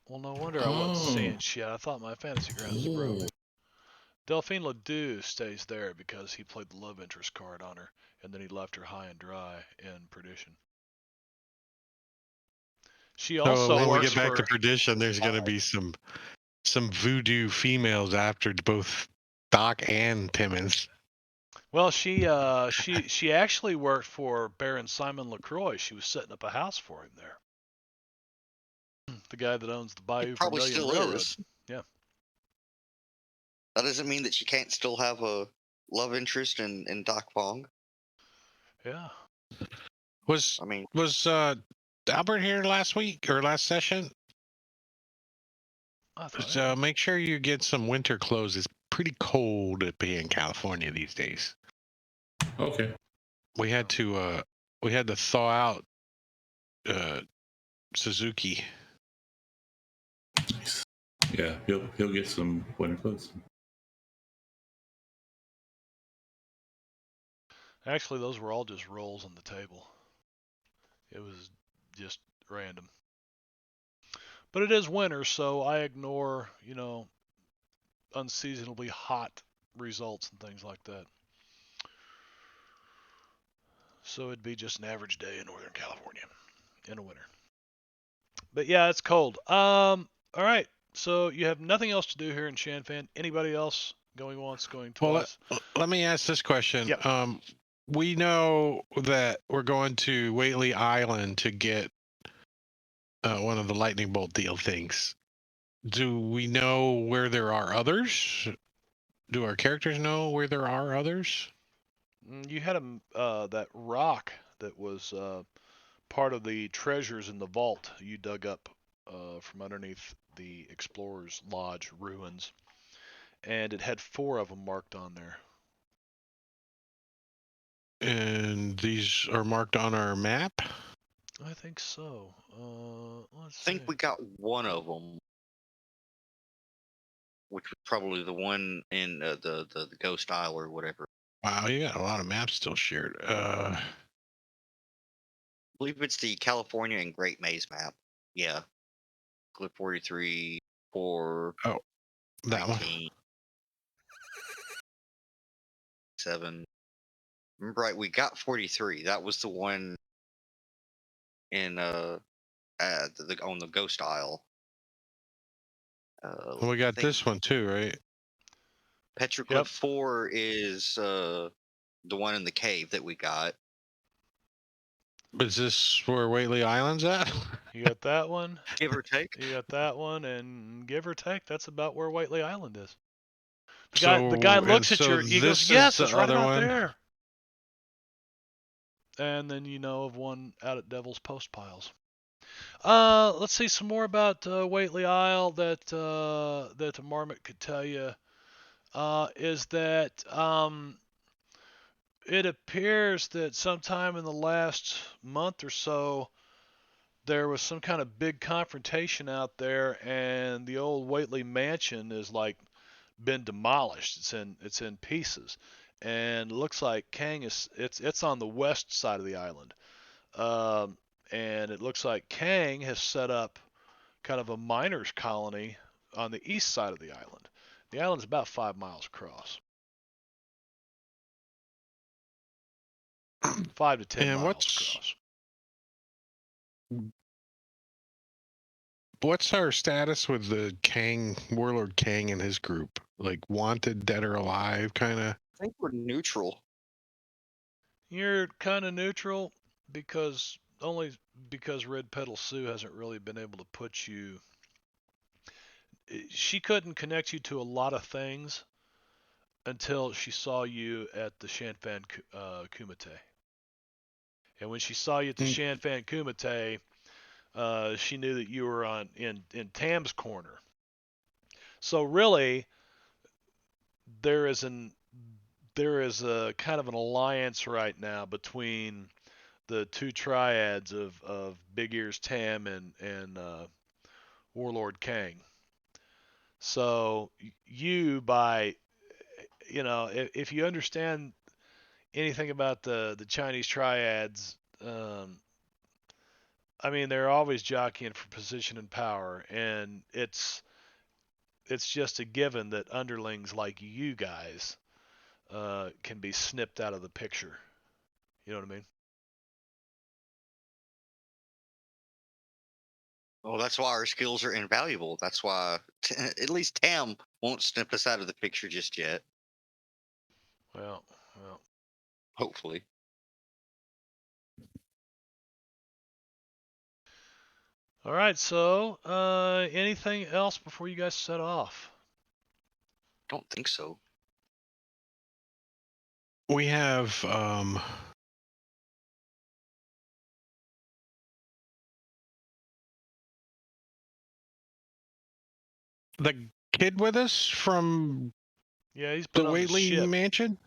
Well, no wonder I wasn't seeing shit. I thought my fantasy grounds was broke. Delphine Ledoux stays there because he played the love interest card on her, and then he left her high and dry in Perdition. She also So when we works get back for. to Perdition, there's gonna be some voodoo females after both Doc and Timmons. Well, she actually worked for Baron Simon LaCroix. She was setting up a house for him there. The guy that owns the Bayou It probably Vermilion still Railroad. is. Yeah. That doesn't mean that she can't still have a love interest in Doc Fong. Yeah. Was I mean, Albert here last week or last session? I thought So make sure you get some winter clothes. It's pretty cold to be in California these days. Okay. We had to thaw out Suzuki. Yeah, he'll get some winter clothes. Actually, those were all just rolls on the table. It was just random. But it is winter, so I ignore, unseasonably hot results and things like that. So it'd be just an average day in Northern California in the winter. But yeah, it's cold. All right. So you have nothing else to do here in Shanfan. Anybody else going once, going Well, twice? let me ask this question. Yep. We know that we're going to Whateley Island to get one of the lightning bolt deal things. Do we know where there are others? Do our characters know where there are others? You had that rock that was part of the treasures in the vault you dug up from underneath the Explorer's Lodge ruins, and it had 4 of them marked on there. And these are marked on our map? I think so. Let's I think see. we got one of them, which was probably the one in the Ghost Isle or whatever. Wow, you got a lot of maps still shared. I believe it's the California and Great Maze map. Yeah. Clip 43, 4, Oh, that one. 19, 7. Remember, right? We got 43. That was the one in on the Ghost Isle. Well, we I got think this one too, right? Petroglyph Yep. 4 is the one in the cave that we got. Is this where Whateley Island's at? You got that one. Give or take. You got that one, and give or take, that's about where Whateley Island is. The guy So looks at your. He goes, this is "Yes, the it's right other about one. there." And then you know of one out at Devil's Post Piles. Let's see some more about Whateley Isle that Marmot could tell you. Is that it appears that sometime in the last month or so there was some kind of big confrontation out there, and the old Whateley mansion is like been demolished. It's in pieces, and it looks like Kang is it's on the west side of the island, um, and it looks like Kang has set up kind of a miners' colony on the east side of the island. The island's about 5 miles across, 5 to 10 And miles across. what's our status with the Kang Warlord Kang and his group? Like wanted, dead or alive, kind of. I think we're neutral. You're kind of neutral because only because Red Petal Sue hasn't really been able to put you. She couldn't connect you to a lot of things until she saw you at the Shanfan Kumite. And when she saw you at the Shanfan Kumite, she knew that you were in Tam's corner. So really, there is a kind of an alliance right now between the two triads of Big Ears Tam and Warlord Kang. So you by if you understand anything about the Chinese triads, I mean they're always jockeying for position and power, and it's just a given that underlings like you guys can be snipped out of the picture. You know what I mean? Well, that's why our skills are invaluable. That's why at least Tam won't snip us out of the picture just yet. Well. Hopefully. All right. So, anything else before you guys set off? Don't think so. We have the kid with us from Yeah, he's the been on the Whateley ship. mansion.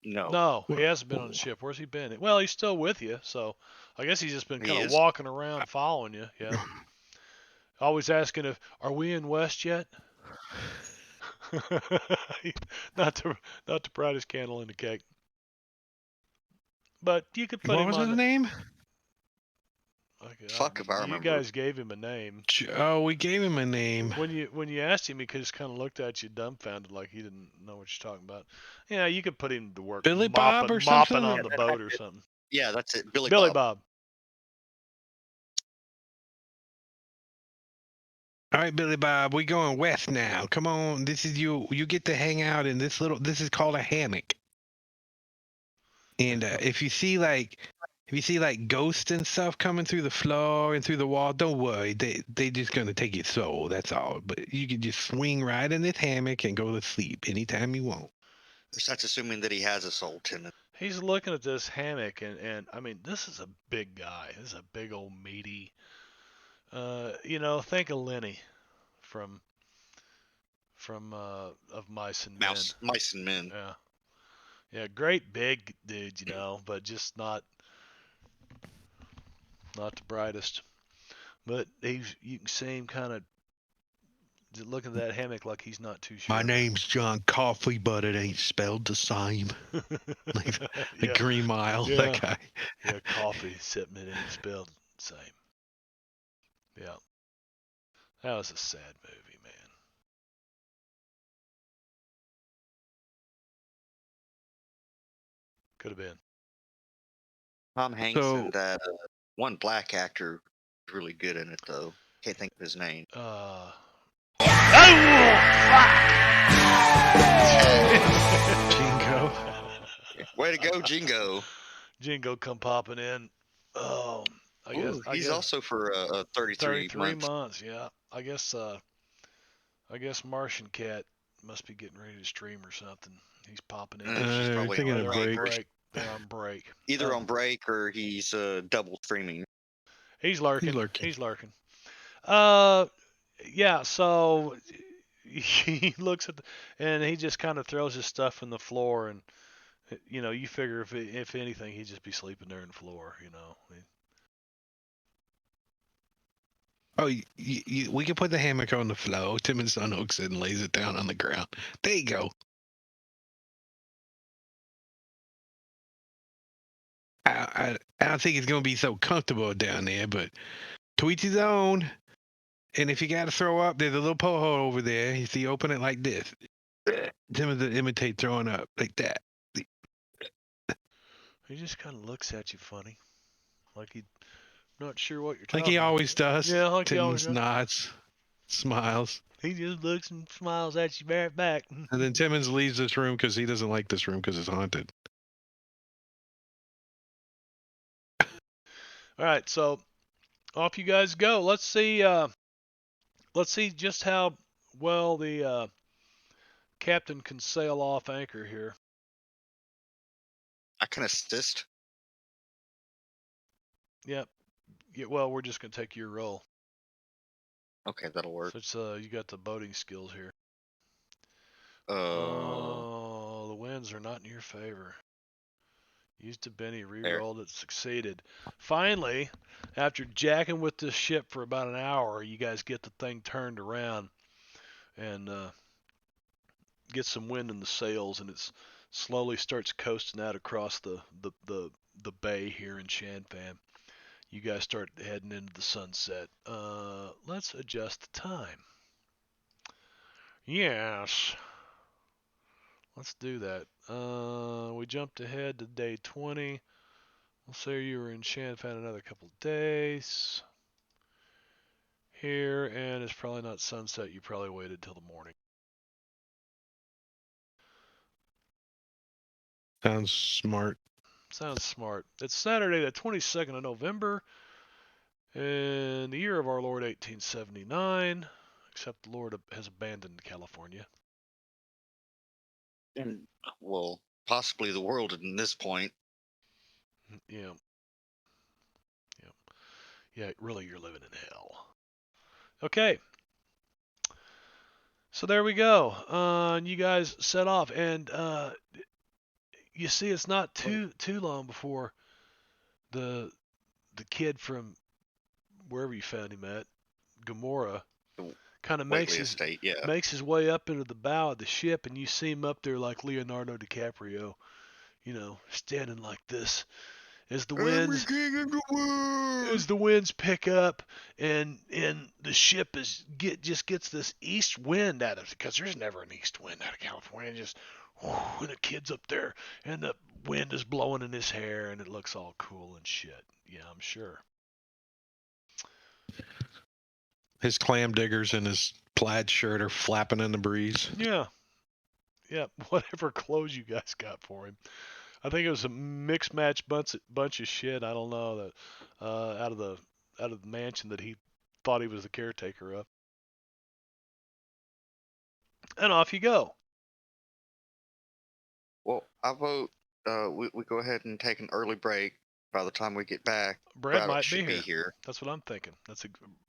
No. No, he hasn't been on the ship. Where's he been? Well, he's still with you, so I guess he's just been He kind of is. walking around following you. Yeah. Always asking if are we in West yet? not to not the brightest candle in the cake. But you could put What him was on. his name? Fuck if I You remember. guys gave him a name. Oh, we gave him a name. When you asked him, he just kind of looked at you dumbfounded, like he didn't know what you're talking about. Yeah, you could put him to work Billy Bob or something? mopping on Yeah, the that's boat or it. something. Yeah, that's it. Billy Billy Bob. Bob. All right, Billy Bob, we going west now. Come on, this is you. You get to hang out in this little. This is called a hammock. And if you see like ghosts and stuff coming through the floor and through the wall, don't worry. They just gonna take your soul. That's all. But you can just swing right in this hammock and go to sleep anytime you want. That's assuming that he has a soul, Tim. He's looking at this hammock, and I mean, this is a big guy. This is a big old meaty. Think of Lenny from of Mice and Men. Mice and Men. Yeah, yeah, great big dude, but just not the brightest. But you can see him kind of looking at that hammock like he's not too sure. My name's John Coffey, but it ain't spelled the same. Like the Yeah, Green Mile, Yeah. that guy. yeah, coffee, except it ain't spelled the same. Yeah, that was a sad movie, man. Could have been. Tom Hanks So- and that one black actor was really good in it, though. Can't think of his name. Jingo. Way to go, Jingo. Jingo come popping in. Oh, I guess Ooh, I he's guess also for 33 months. months. Yeah, I guess Martian Cat must be getting ready to stream or something. He's popping in. She's probably thinking on of break. break. They're on break. Either on break or he's double streaming. He's lurking. He's lurking. Yeah. So he looks at and he just kind of throws his stuff in the floor, and you figure if anything, he'd just be sleeping there in the floor. Oh, we can put the hammock on the floor. Tim and Son hooks it and lays it down on the ground. There you go. I don't think it's gonna be so comfortable down there, but to each his own. And if you gotta throw up, there's a little pole hole over there. You see, open it like this. Tim is to imitate throwing up like that. He just kind of looks at you funny, like he's not sure what you're talking Like he about. always does. Yeah, like he always Timmons does. nods, smiles. He just looks and smiles at you right back. And then Timmons leaves this room because he doesn't like this room because it's haunted. All right, so off you guys go. Let's see just how well the captain can sail off anchor here. I can assist. Yep. Yeah, well, we're just gonna take your role. Okay, that'll work. So it's you got the boating skills here. Uh, Oh, the winds are not in your favor. Used a Benny, re-rolled it, succeeded. Finally, after jacking with this ship for about an hour, you guys get the thing turned around and get some wind in the sails, and it slowly starts coasting out across the bay here in Shanfan. You guys start heading into the sunset. Let's adjust the time. Yes. Let's do that. We jumped ahead to day 20. We'll say you were in Shanfan another couple days. Here, and it's probably not sunset. You probably waited till the morning. Sounds smart. Sounds smart. It's Saturday, the 22nd of November, in the year of our Lord 1879, except the Lord has abandoned California. and well, possibly the world at this point. Yeah. Yeah, really, you're living in hell. Okay. So there we go. And you guys set off, and you see, it's not too long before the kid from wherever you found him at, Gamora, kind of makes Estate, his way up into the bow of the ship, and you see him up there like Leonardo DiCaprio, standing like this as the I'm winds the king of the world. as the winds pick up and the ship just gets this east wind out of it, because there's never an east wind out of California. Just and the kid's up there and the wind is blowing in his hair and it looks all cool and shit. Yeah, I'm sure. His clam diggers and his plaid shirt are flapping in the breeze. Yeah. Whatever clothes you guys got for him. I think it was a mixed match bunch of shit. I don't know that out of the mansion that he thought he was the caretaker of. And off you go. Well, I vote we go ahead and take an early break. By the time we get back, Brad might should be be here. That's what I'm thinking.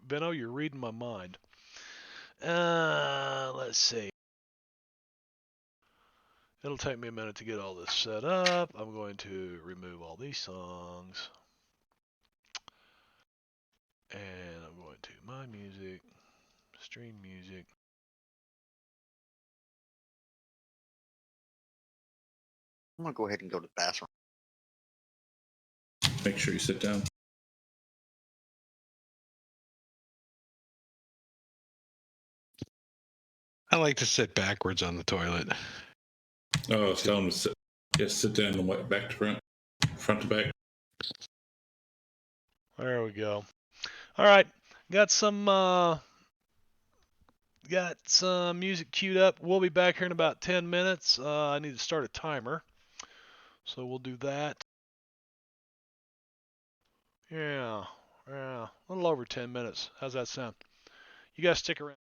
Benno, you're reading my mind. Let's see. It'll take me a minute to get all this set up. I'm going to remove all these songs. And I'm going to my music, stream music. I'm gonna go ahead and go to the bathroom. Make sure you sit down. I like to sit backwards on the toilet. Oh, tell them to sit. Yes, sit down and back to front, front to back. There we go. All right, got some music queued up. We'll be back here in about 10 minutes. I need to start a timer, so we'll do that. Yeah, a little over 10 minutes. How's that sound? You guys stick around.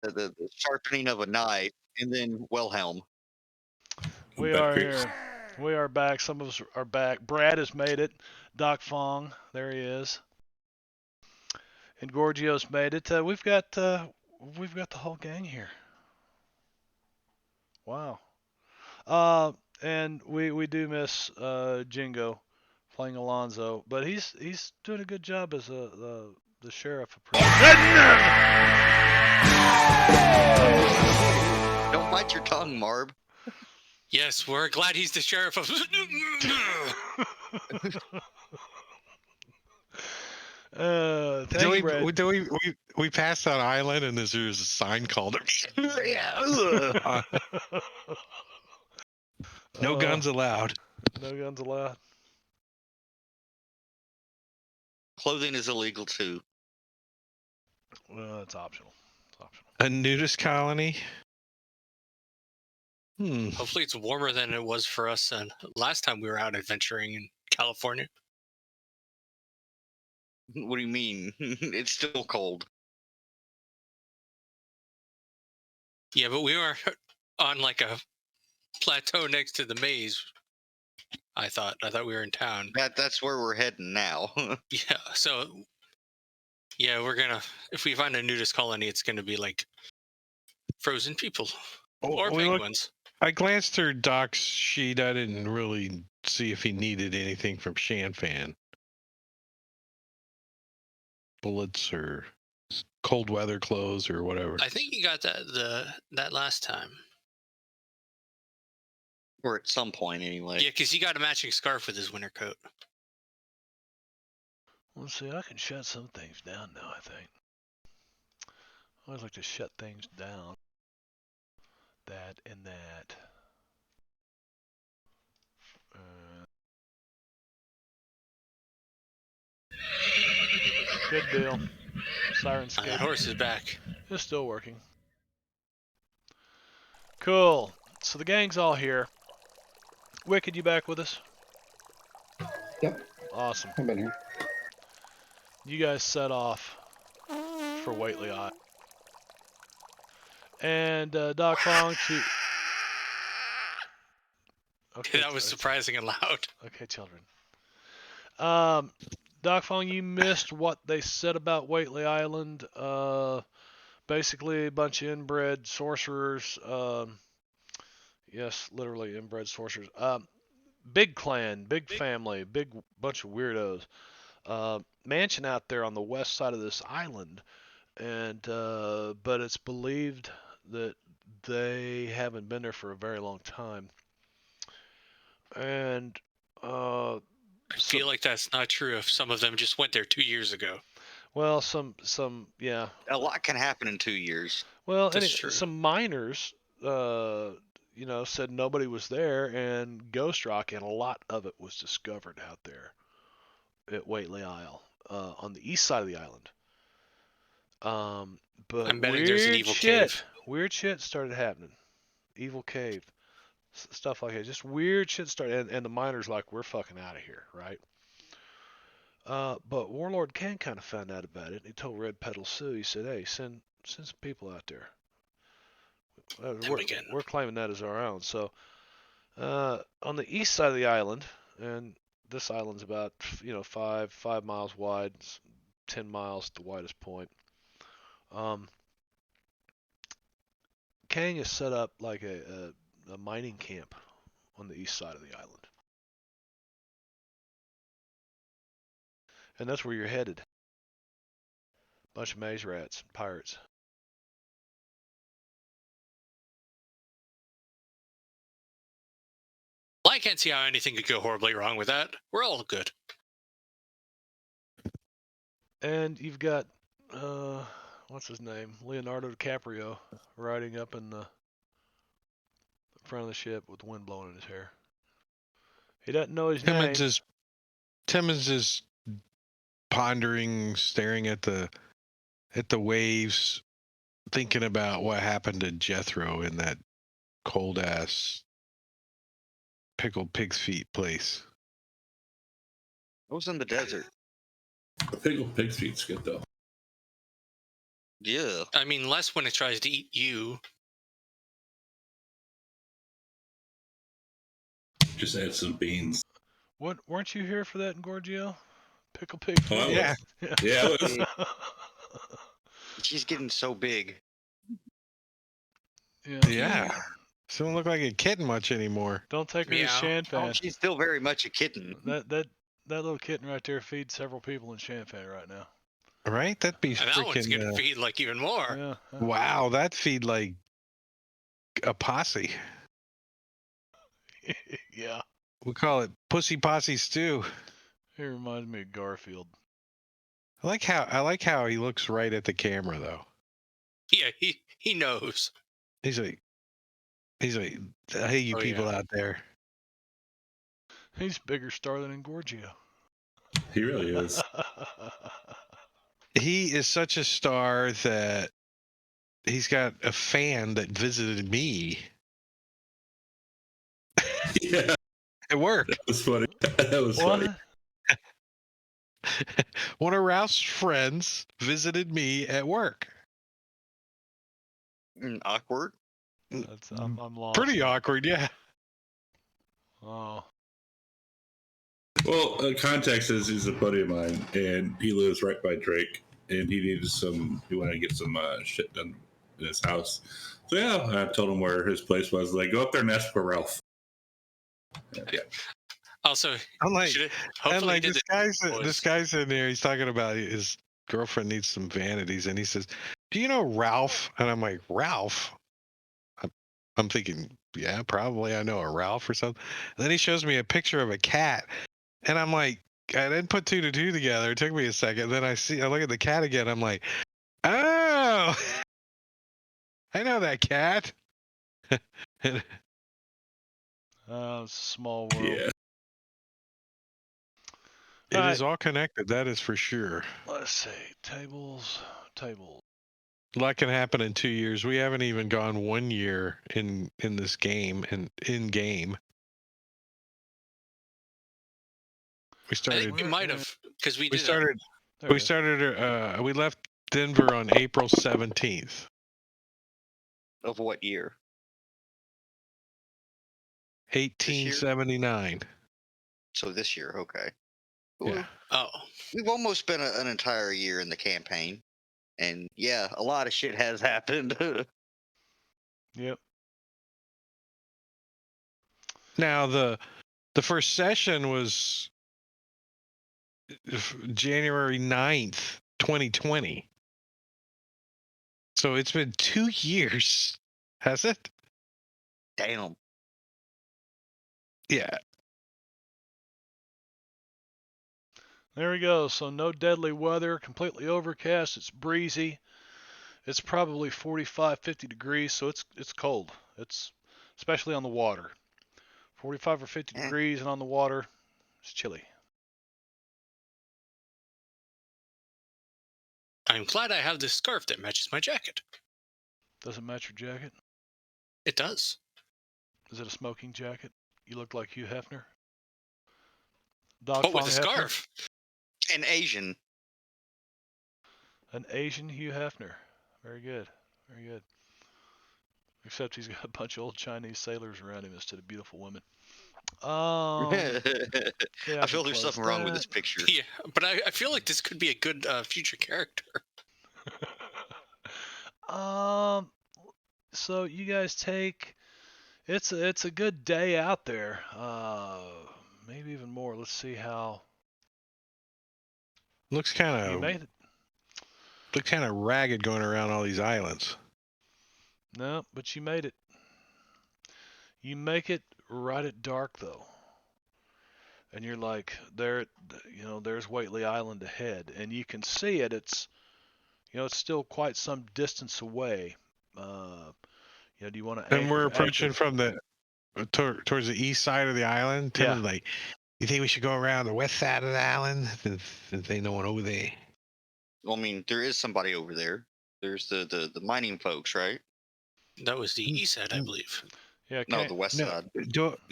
the sharpening of a knife, and then Wilhelm. We Back are creeks. here. We are back. Some of us are back. Brad has made it. Doc Fong, there he is. And Gorgio's made it. We've got the whole gang here. Wow. And we do miss Jingo playing Alonzo, but he's doing a good job as the sheriff. Don't bite your tongue, Marb. Yes, we're glad he's the sheriff of. Thank you, Brad. We passed that island and there's a sign called no guns allowed. No guns allowed. Clothing is illegal too. Well, it's optional. It's optional. A nudist colony. Hopefully, it's warmer than it was for us last time we were out adventuring in California. What do you mean? It's still cold. Yeah, but we were on like a plateau next to the maze. I thought we were in town. That's where we're heading now. Yeah, so yeah, we're gonna, if we find a nudist colony, it's gonna be like frozen people or penguins. I glanced through Doc's sheet. I didn't really see if he needed anything from Shanfan. Bullets or cold weather clothes or whatever. I think he got that last time. Or at some point, anyway. Yeah, because he got a matching scarf with his winter coat. Let's see, I can shut some things down now, I think. I always like to shut things down. That and that. Good deal. Sirenscape. That horse is back. It's still working. Cool. So the gang's all here. Wicked, you back with us? Yep, Awesome. I've been here. You guys set off for Whateley Isle. And Doc Fong to... Okay, That was surprising and loud. Okay, children. Doc Fong, you missed what they said about Whateley Island. Basically, a bunch of inbred sorcerers. Yes, literally inbred sorcerers. Big clan, big family, big bunch of weirdos. Mansion out there on the west side of this island, and but it's believed that they haven't been there for a very long time. And I feel like that's not true if some of them just went there 2 years ago. well, some yeah. A lot can happen in 2 years. Well, That's true. some miners, said nobody was there, and Ghost Rock, and a lot of it was discovered out there at Whateley Isle, on the east side of the island. But I'm betting there's an evil cave. Weird shit started happening. Evil cave, stuff like that. Just weird shit started, and the miners like, we're fucking out of here, right? But Warlord Ken kind of found out about it. He told Red Petal Sue, he said, hey, send some people out there. We're claiming that as our own. So on the east side of the island, and this island's about 5 miles wide, 10 miles at the widest point. Kang has set up like a mining camp on the east side of the island. And that's where you're headed. Bunch of maze rats and pirates. Well, I can't see how anything could go horribly wrong with that. We're all good. And you've got, what's his name? Leonardo DiCaprio riding up in the front of the ship with the wind blowing in his hair. He doesn't know his name. Timmons is pondering, staring at the waves, thinking about what happened to Jethro in that cold ass pickled pig's feet place. I was in the desert. The pickled pig's feet's good though. Yeah. I mean, less when it tries to eat you. Just add some beans. What weren't you here for that in Gorgio? Pickle pig Oh, I food? Yeah. was. Yeah, I was. She's getting so big. Yeah. Yeah. She don't look like a kitten much anymore. Don't take her to Meow. Oh, Shanfan. she's still very much a kitten. That little kitten right there feeds several people in Shanfan right now. Right? That'd be And that one's gonna freaking. feed like even more. Yeah. Wow, that'd feed like a posse. Yeah. We call it pussy posse stew. It reminds me of Garfield. I like how he looks right at the camera though. Yeah, he knows. He's like, hey, you Oh, people yeah. out there. He's bigger star than Gorgio. He really is. He is such a star that he's got a fan that visited me Yeah, at work. that was funny. That was funny. What? One of Ralph's friends visited me at work. Awkward. That's I'm lost. Pretty awkward, yeah. Oh. Well, context is he's a buddy of mine, and he lives right by Drake, and he wanted to get some shit done in his house. So yeah, I told him where his place was. Like, go up there and ask for Ralph. Yeah. Also, I'm like, hopefully and like he did this guy's in there. He's talking about his girlfriend needs some vanities, and he says, "Do you know Ralph?" And I'm like, "Ralph." I'm thinking, yeah, probably I know a Ralph or something. And then he shows me a picture of a cat, and I'm like, I didn't put two to two together. It took me a second. Then I look at the cat again. I'm like, oh, I know that cat. It's a small world. Yeah. It All is all connected. That is for sure. Let's see. Tables. A lot can happen in 2 years. We haven't even gone 1 year in this game and in game. We I started. think we might have because we We did. started. There We started. We left Denver on April 17th. Of what year? 1879. So this year, okay. Yeah. Oh, We've almost spent an entire year in the campaign. And yeah, a lot of shit has happened. Yep. Now the first session was January 9th, 2020. So it's been 2 years, has it? Damn. Yeah. There we go. So no deadly weather, completely overcast. It's breezy. It's probably 45, 50 degrees, so it's cold. It's especially on the water. 45 or 50 Eh. degrees and on the water, it's chilly. I'm glad I have this scarf that matches my jacket. Does it match your jacket? It does. Is it a smoking jacket? You look like Hugh Hefner. Dog Oh, with Fong a Hefner? scarf. An Asian. An Asian Hugh Hefner. Very good. Very good. Except he's got a bunch of old Chinese sailors around him instead of beautiful women. I Yeah, feel there's something wrong with this picture. Yeah, but I feel like this could be a good future character. So you guys take. It's a good day out there. Maybe even more. Let's see how Looks you kind made it. of ragged going around all these islands. No, but you made it. You make it right at dark though, and you're like there. There's Whateley Island ahead, and you can see it. It's it's still quite some distance away. Do you want to? And we're approaching from the towards the east side of the island. Yeah. Tim's like, you think we should go around the west side of the island since ain't no one over there? Well, I mean, there is somebody over there. There's the mining folks, right? That was the east side, I believe. Yeah. No, the west No, side.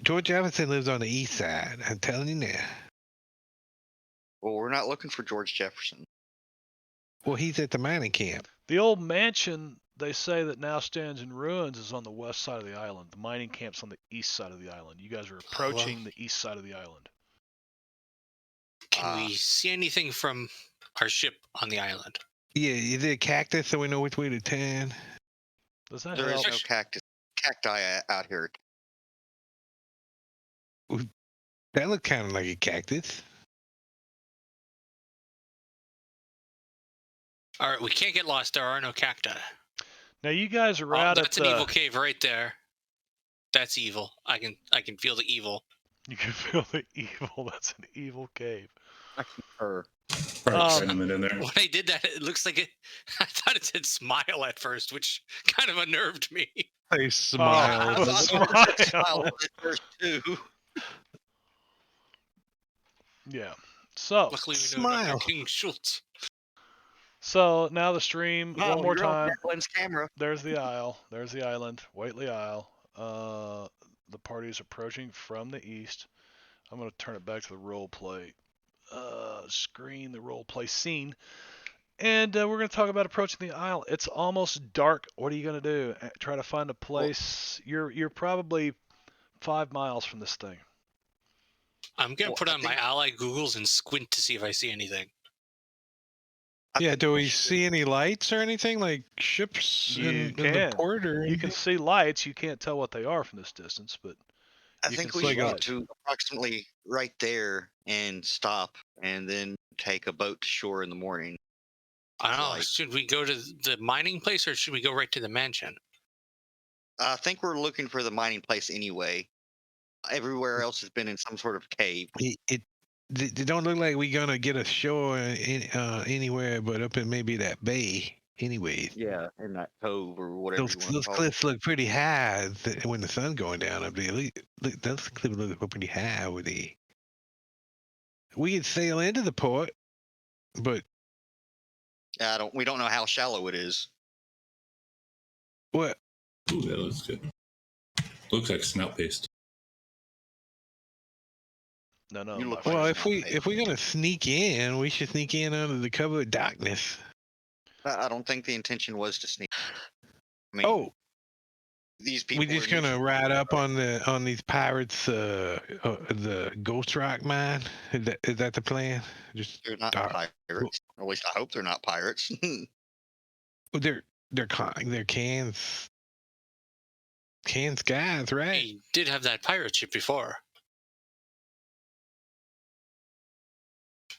George Jefferson lives on the east side. I'm telling you now. Well, we're not looking for George Jefferson. Well, he's at the mining camp. The old mansion they say that now stands in ruins is on the west side of the island. The mining camp's on the east side of the island. You guys are approaching the east side of the island. Can we see anything from our ship on the island? Yeah, is there a cactus so we know which way to turn? Does that There help? is no cacti out here. That looked kind of like a cactus. All right, we can't get lost. There are no cacti. Now you guys are out That's at an evil cave right there. That's evil. I can feel the evil. You can feel the evil. That's an evil cave. I concur. Probably sentiment in there. When I did that, it looks like it. I thought it said smile at first, which kind of unnerved me. They smiled. Oh, Smile at first too. Yeah. So, Luckily, we know Smile. Dr. King Schultz. so now the stream Oh, one more you're on time. Deadlands camera. There's the isle. There's the island. Whateley Isle. The party is approaching from the east. I'm going to turn it back to the role play screen, the role play scene. And we're going to talk about approaching the isle. It's almost dark. What are you going to do? Try to find a place. You're probably 5 miles from this thing. I'm gonna put on my ally googles and squint to see if I see anything. Yeah, do we see any lights or anything like ships in the port? Or you can see lights. You can't tell what they are from this distance, but I think we should go to approximately right there and stop, and then take a boat to shore in the morning. I don't know. Should we go to the mining place or should we go right to the mansion? I think we're looking for the mining place anyway. Everywhere else has been in some sort of cave. It don't look like we're gonna get ashore anywhere but up in maybe that bay. Anyways. Yeah, in that cove or whatever. Those cliffs look pretty high when the sun's going down up there. Look, those cliffs look pretty high over there. We could sail into the port, but we don't know how shallow it is. What? Ooh, that looks good. Looks like snout paste. No. Well, if we're gonna sneak in, we should sneak in under the cover of darkness. I don't think the intention was to sneak. I mean, these people. We're just gonna ride up on these pirates, the Ghost Rock mine. Is that the plan? They're not pirates. Or at least I hope they're not pirates. They're cans guys, right? He did have that pirate ship before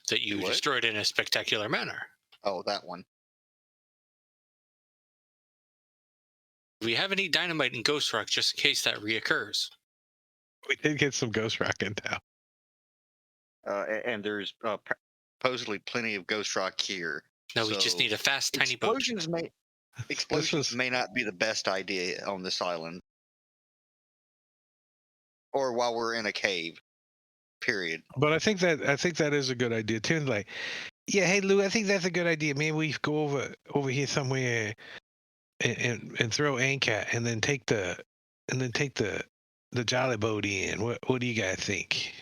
that you destroyed in a spectacular manner. Oh, that one. We have any dynamite in Ghost Rock just in case that reoccurs. We did get some Ghost Rock intel. And there's supposedly plenty of Ghost Rock here. No, we just need a fast, tiny boat. Explosions may not be the best idea on this island. Or while we're in a cave. Period. But I think that is a good idea too. Like, yeah, hey Lou, I think that's a good idea. Maybe we go over here somewhere and throw anchor and then take the jolly boat in. What do you guys think?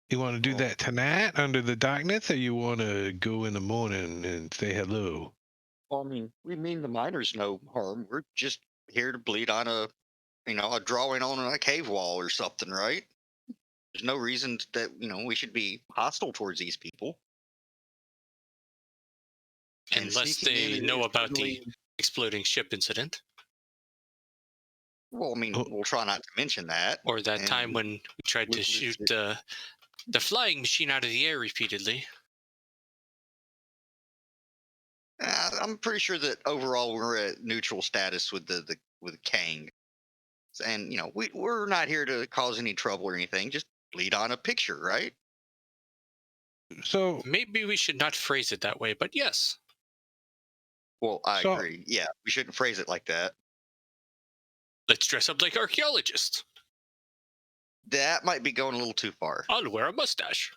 You want to do that tonight under the darkness, or you want to go in the morning and say hello? Well, I mean, we mean the miners no harm. We're just here to bleed on a drawing on a cave wall or something, right? There's no reason that, we should be hostile towards these people. Unless they know about the exploding ship incident. Well, I mean, we'll try not to mention that. Or that time when we tried to shoot the flying machine out of the air repeatedly. I'm pretty sure that overall we're at neutral status with with Kang. And, we're not here to cause any trouble or anything. Just lead on a picture, right? So maybe we should not phrase it that way, but yes. Well, I agree. Yeah, we shouldn't phrase it like that. Let's dress up like archaeologists. That might be going a little too far. I'll wear a mustache.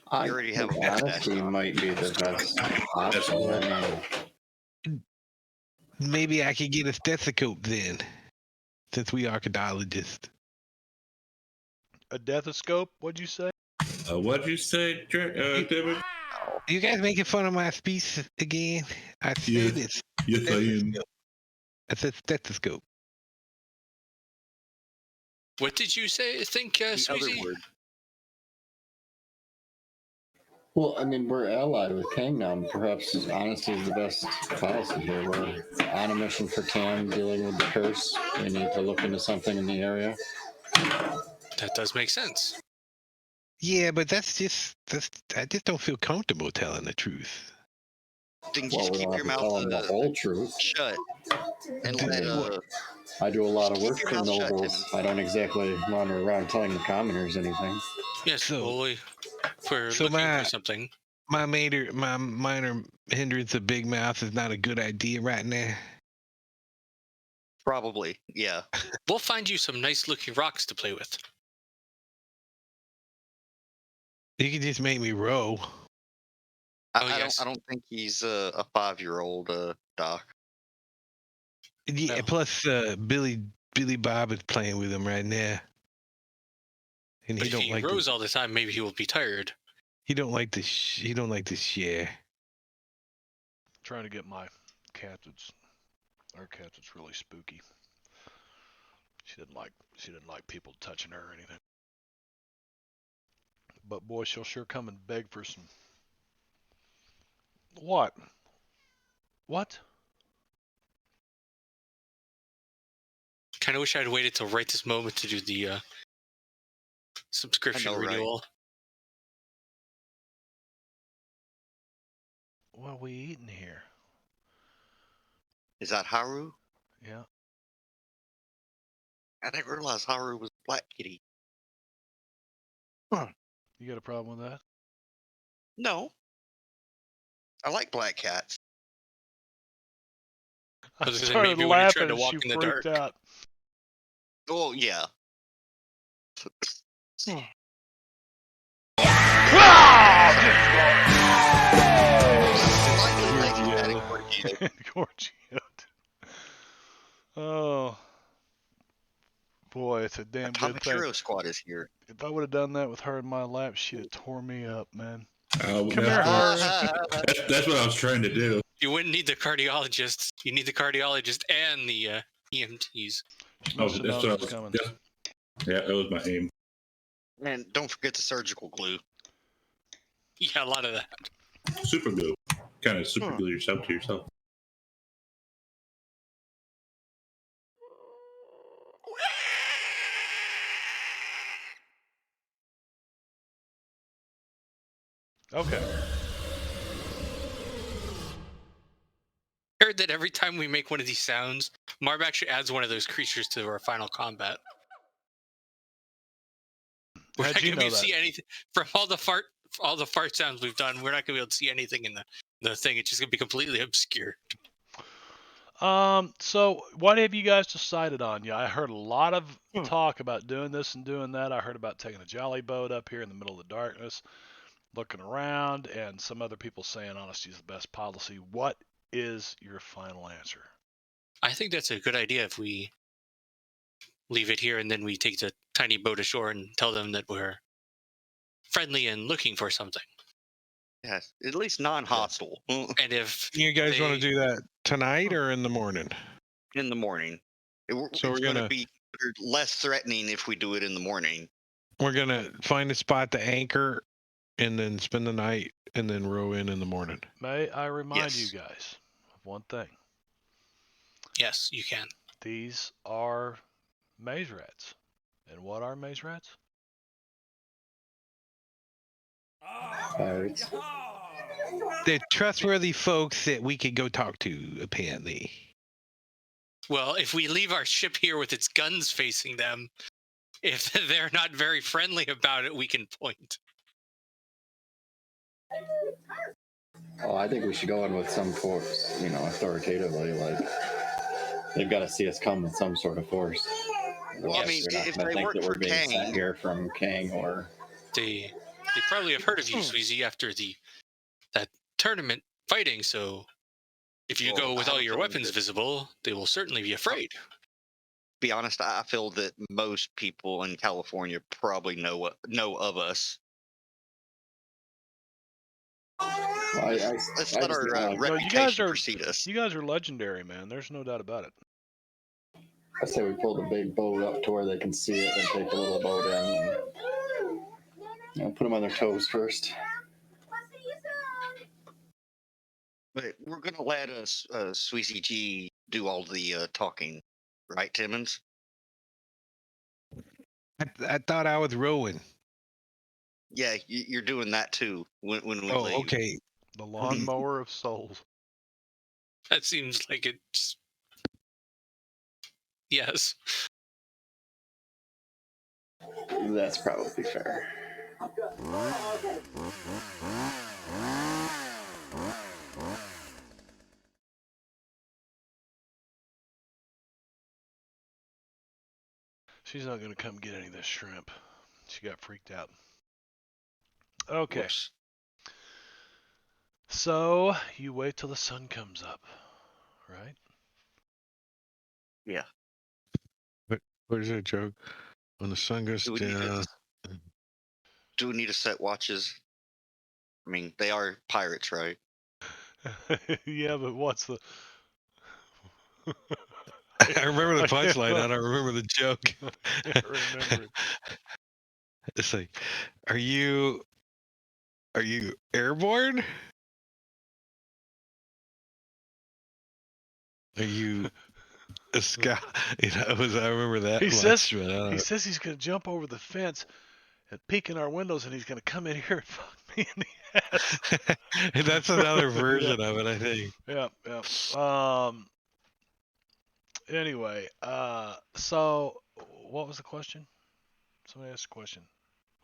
I already have a mustache. Might be the best option right now. Maybe I could get a stethoscope then, since we archaeologists. A stethoscope? What'd you say? What'd you say, David? You guys making fun of my speech again? I said it's Yes, I am. I said stethoscope. What did you say? Think, The other Sweezy? word. Well, I mean, we're allied with Kang now. And perhaps honesty is the best policy here. We're on a mission for Kang, dealing with the curse. We need to look into something in the area. That does make sense. Yeah, but I just don't feel comfortable telling the truth. Then Well, just we keep don't have your to mouth tell them the whole truth. shut and I let mean, I do a lot of keep work your for mouth shut, nobles. Timmons. I don't exactly wander around telling the commoners anything. Yes, So- well, if we're so looking my- for something. My minor hindrance of big mouth is not a good idea right now. Probably, yeah. We'll find you some nice looking rocks to play with. You can just make me row. I yes. don't think he's a 5-year-old, Doc. Yeah, No. plus Billy Bob is playing with him right now. And But he if don't he like rows all the time, maybe he will be tired. he don't like to share. Trying to get my cat our cat that's really spooky. She didn't like people touching her or anything. But boy, she'll sure come and beg for some. What? What? Kind of wish I'd waited till right this moment to do the subscription I know, right? renewal. What are we eating here? Is that Haru? Yeah. I didn't realize Haru was Black Kitty. You got a problem with that? No. I like black cats. I was gonna say, started maybe when you're laughing trying to and walk she in the freaked dark. out. Oh, yeah. Gorgioed. Oh. Boy, it's a damn good Atomic thing. Hero Squad is here. If I would have done that with her in my lap, she'd have tore me up, man. Come here, Haru. That's what I was trying to do. You wouldn't need the cardiologist. You need the cardiologist and the EMTs. She Oh, must have that's known what I it was was. coming. Yeah, that was my aim. And don't forget the surgical glue. Yeah, a lot of that. Super glue. Kind of super glue yourself to yourself. Okay. I heard that every time we make one of these sounds, Marv actually adds one of those creatures to our final combat. We're How'd not you gonna be know able to that? see anything from all the fart sounds we've done. We're not gonna be able to see anything in the thing. It's just gonna be completely obscure. So what have you guys decided on? Yeah, I heard a lot of talk about doing this and doing that. I heard about taking a jolly boat up here in the middle of the darkness, looking around, and some other people saying honesty is the best policy. What is your final answer? I think that's a good idea if we leave it here and then we take the tiny boat ashore and tell them that we're friendly and looking for something. Yes, at least non-hostile. And if You guys want to they- do that tonight or in the morning? In the morning. So It's we're going to gonna- be less threatening if we do it in the morning. We're gonna find a spot to anchor and then spend the night and then row in the morning. May I remind Yes. you guys of one thing? yes, you can. These are maze rats. And what are maze rats? Pirates. They're trustworthy folks that we could go talk to, apparently. Well, if we leave our ship here with its guns facing them, if they're not very friendly about it, we can point. Oh, I think we should go in with some force, authoritatively. Like, they've got to see us come with some sort of force. Well, I mean, they're not if gonna they think work that for we're being sent Kang, here from Kang or. They probably have heard of you, Sweezy, after that tournament fighting. So if you Well, go I with have all a your feeling weapons that- visible, they will certainly be afraid. be honest, I feel that most people in California probably know of us. Let's let our No, you reputation guys are precede us. you guys are legendary, man. There's no doubt about it. I say we pull the big boat up to where they can see it, and take the little boat in, and put them on their toes first. But we're gonna let Sweezy G do all the talking, right, Timmons? I thought I was rowing. Yeah, you're doing that too when we Oh, leave. okay. The lawnmower of souls. That seems like it's. Yes. That's probably fair. She's not gonna come get any of this shrimp. She got freaked out. Okay. Whoops. So you wait till the sun comes up, right? Yeah. What is that joke? When the sun goes Do we need down. to, do we need to set watches? I mean, they are pirates, right? Yeah, but what's the? I remember the punchline. I don't remember the joke. I can't remember it. It's like, are you airborne? Are you a scout? I remember that He much. says But I don't he says he's gonna jump over the fence and peek in our windows, and he's gonna come in here and fuck me in the ass. That's another version of it, I think. Yeah. Anyway, so what was the question? Somebody asked a question.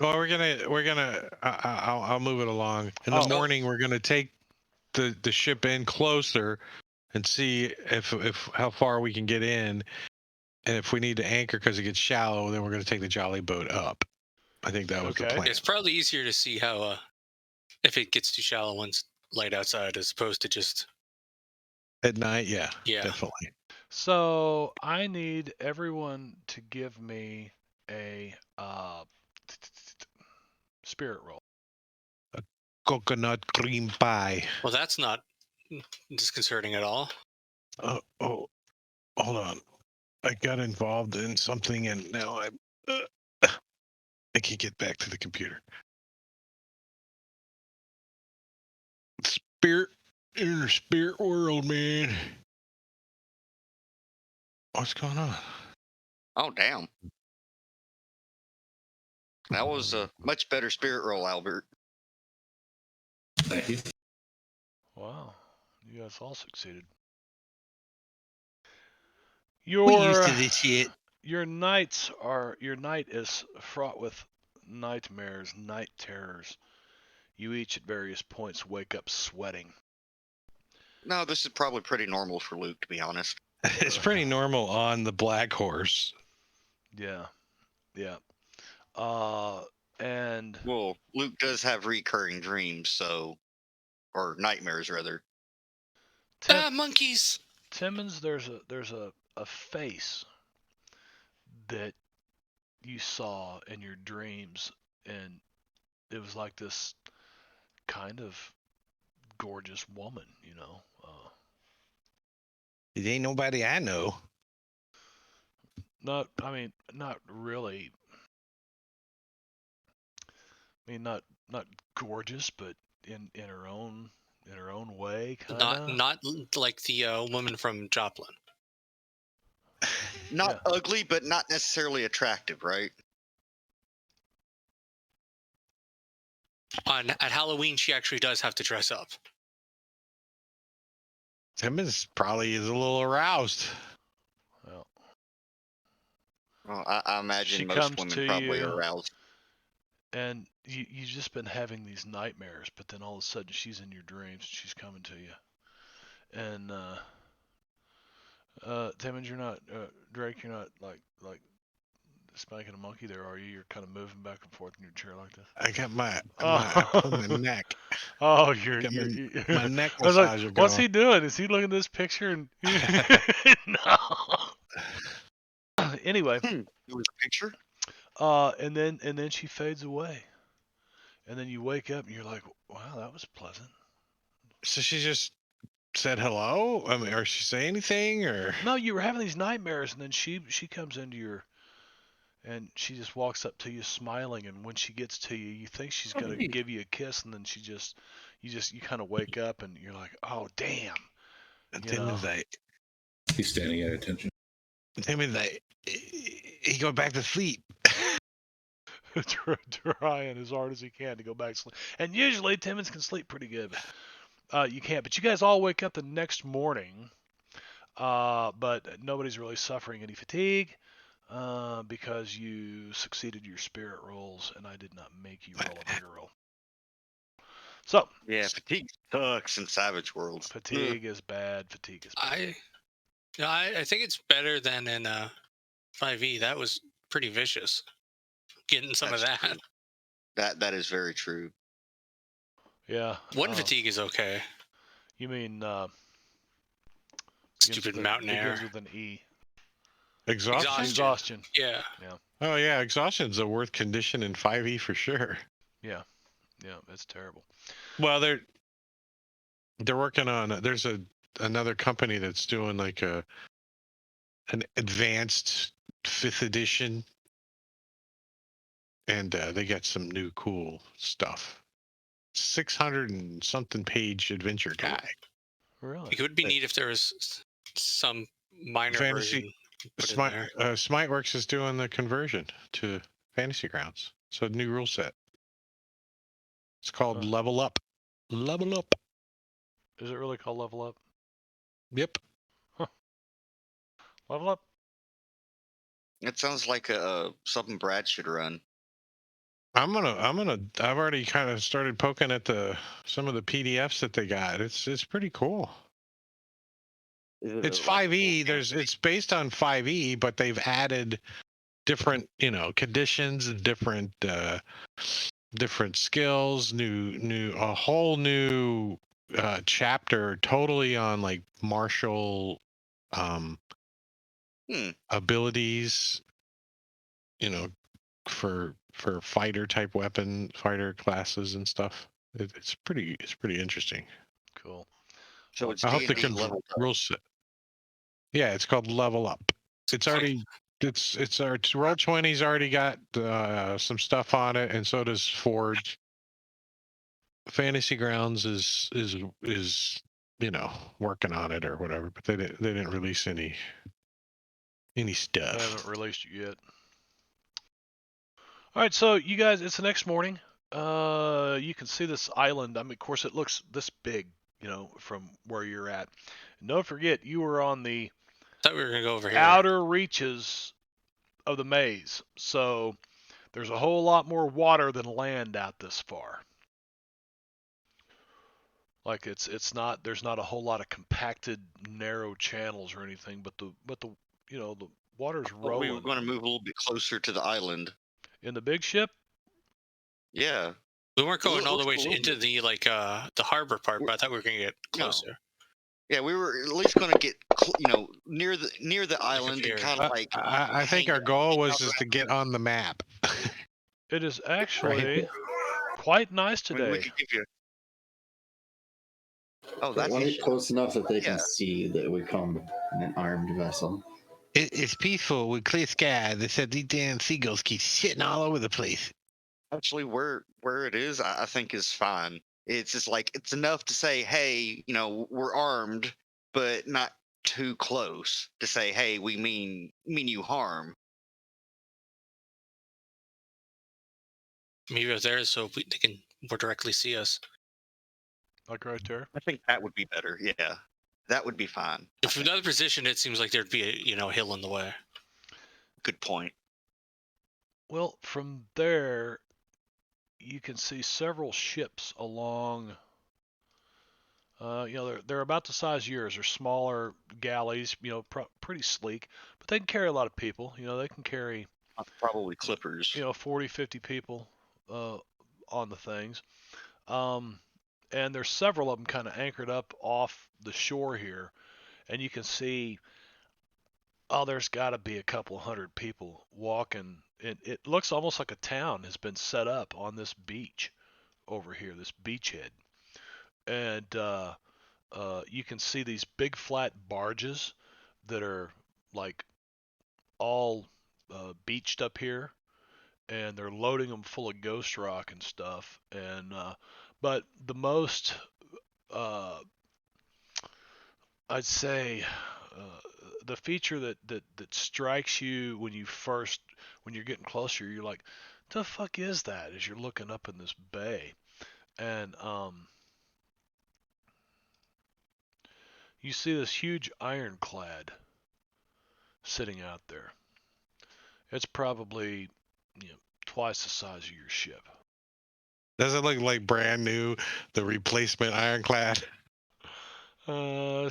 Well, we're gonna. I'll move it along. In the Oh. morning, we're gonna take the ship in closer and see if how far we can get in, and if we need to anchor because it gets shallow, then we're gonna take the jolly boat up. I think that was the Okay. plan. It's probably easier to see how if it gets too shallow when it's light outside as opposed to just At night, yeah, Yeah. definitely. So I need everyone to give me a spirit roll. Coconut cream pie. Well, that's not disconcerting at all. Oh, hold on. I got involved in something, and now I can't get back to the computer. Spirit in the spirit world, man. What's going on? Oh, damn. That was a much better spirit roll, Albert. Thank you. Wow, you guys all succeeded. We used to this shit. Your night is fraught with nightmares, night terrors. You each at various points wake up sweating. No, this is probably pretty normal for Luke, to be honest. It's pretty normal on the Black Horse. Yeah. And Well, Luke does have recurring dreams, so, or nightmares rather. Monkeys! Timmons, there's a face that you saw in your dreams, and it was like this kind of gorgeous woman, you know. It ain't nobody I know. Not really. I mean, not gorgeous, but in her own way, kind of. Not like the woman from Joplin. Not ugly, but not necessarily attractive, right? At Halloween, she actually does have to dress up. Timmons probably is a little aroused. Well, I imagine She most comes women to probably you, are aroused. and you've just been having these nightmares, but then all of a sudden she's in your dreams. She's coming to you, and Timmons, you're not Drake. You're not like spanking a monkey there, are you? You're kind of moving back and forth in your chair like this. I got I pulled my neck. Oh, my neck I was like, massager what's going. he doing? Is he looking at this picture? And no. Anyway, It was a picture. and then she fades away, and then you wake up and you're like, wow, that was pleasant. So she just said hello? I mean, or she say anything? Or No, you were having these nightmares, and then she comes into your, and she just walks up to you smiling, and when she gets to you, you think she's gonna give you a kiss, and then you kind of wake up, and you're like, oh damn, you know. He's standing at attention. he go back to sleep. Trying as hard as he can to go back to sleep, and usually Timmons can sleep pretty good, but you can't. But you guys all wake up the next morning, but nobody's really suffering any fatigue. Because you succeeded your spirit rolls, and I did not make you roll a vigor roll. So Yeah, fatigue sucks in Savage Worlds. fatigue is bad. Fatigue is bad. I think it's better than in 5e. That was pretty vicious. Getting some That's of that. true. That is very true. Yeah. One fatigue is okay. You mean Stupid mountain air. Begins with an E. Exhaustion. Yeah. Oh yeah, exhaustion's a worth condition in 5e for sure. Yeah, it's terrible. Well, they're working on. There's another company that's doing like an advanced 5th edition, and they got some new cool stuff. 600 and something page adventure guide. Really? It would be neat if there was some minor Fantasy. version. Smiteworks is doing the conversion to Fantasy Grounds. So new rule set. It's called Level Up. Level Up. Is it really called Level Up? Yep. Huh. Level Up. It sounds like something Brad should run. I've already kind of started poking at some of the PDFs that they got. It's pretty cool. It's 5e. It's based on 5e, but they've added different, conditions and different skills, a whole new chapter totally on like martial abilities, for fighter classes and stuff. It's pretty interesting. Cool. So it's I hope D&D level rule set. Yeah, it's called Level Up. It's already it's our Roll20's already got some stuff on it, and so does Forge. Fantasy Grounds is working on it or whatever, but they didn't release any stuff. They haven't released it yet. All right, so you guys, it's the next morning. You can see this island. I mean, of course, it looks this big, from where you're at. And don't forget, you were on the Thought we were gonna go over here. outer reaches of the maze, so there's a whole lot more water than land out this far. Like it's not there's not a whole lot of compacted narrow channels or anything, but the the water's rolling. We were going to move a little bit closer to the island. In the big ship? Yeah. We weren't going all the way into the the harbor part, but I thought we were gonna get closer. No. Yeah, we were at least going to get near the island and kind of like. I think our goal was just to get on the map. It is actually quite nice today. We could give you. Oh, But that's when it's close enough that they can see that we come in an armed vessel. It's peaceful with clear sky. They said these damn seagulls keep shitting all over the place. Actually, where it is, I think is fine. It's just like it's enough to say, hey, we're armed, but not too close to say, hey, we mean you harm. Maybe up there so they can more directly see us. Like right there? I think that would be better. Yeah, that would be fine. If another position, it seems like there'd be a hill in the way. Good point. Well, from there, you can see several ships along. They're about the size of yours. They're smaller galleys, pretty sleek, but they can carry a lot of people. They can carry probably clippers. 40, 50 people on the things. And there's several of them kind of anchored up off the shore here, and you can see, there's got to be a couple hundred people walking. It looks almost like a town has been set up on this beach. over here, this beachhead, and you can see these big flat barges that are like all beached up here, and they're loading them full of ghost rock and stuff. And but the most I'd say the feature that strikes you when you're getting closer, you're like, the fuck is that? As you're looking up in this bay, and you see this huge ironclad sitting out there. It's probably twice the size of your ship. Does it look like brand new, the replacement ironclad? So,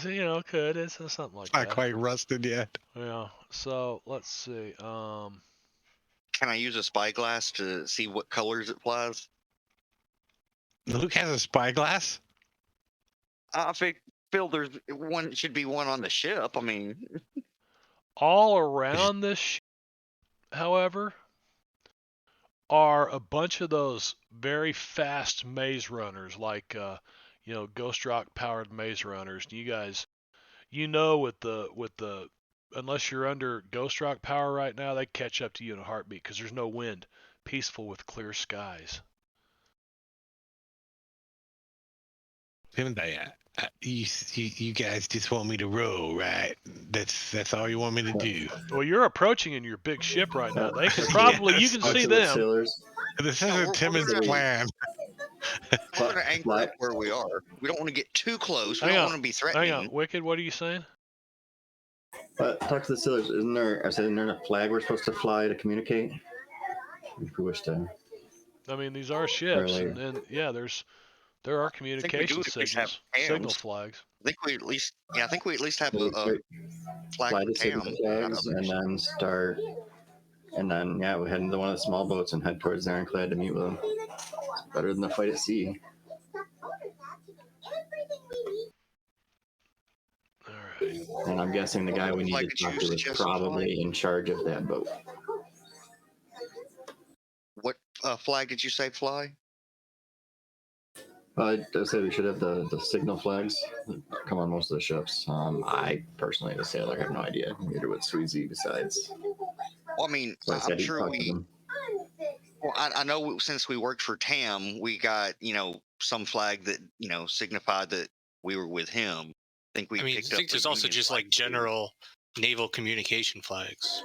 could it's something like Not that. quite rusted yet. Yeah. So let's see. Can I use a spyglass to see what colors it flies? Luke has a spyglass. I feel there's one should be one on the ship. I mean, all around this ship, however, are a bunch of those very fast maze runners, like Ghost Rock powered maze runners. And you guys, with the unless you're under Ghost Rock power right now, they catch up to you in a heartbeat because there's no wind. Peaceful with clear skies. You guys just want me to row, right? That's all you want me to do. Well, you're approaching in your big ship right now. They can probably you can Talk see to the them. sailors. This No, isn't we're Timmons' gonna- plan. we're going to anchor up where we are. We don't want to get too close. We Hang don't on. want to be Hang threatening. on, Wicked. What are you saying? Talk to the sailors. Isn't there a flag we're supposed to fly to communicate? If we wish to. I mean, these are ships, Earlier. and yeah, there are I think we do communication at least have signal cams. flags. I think we at least have We- a we flag fly for the signal Tam. flags and then start. And then, yeah, we head into one of the small boats and head towards the ironclad to meet with them. It's better than a fight at sea. All right. And I'm guessing the guy we need Flag to that talk you to is suggest we fly? probably in charge of that boat. What flag did you say fly? I'd say we should have the signal flags that come on most of the ships. I personally, as a sailor, have no idea. Neither would Sweezy besides. Well, I mean, So I I'm said he'd sure talk to we. them. Well, I know since we worked for Tam, we got some flag that signified that we were with him. I think we. I mean, I picked up think there's a also Union just flag, like too. general naval communication flags.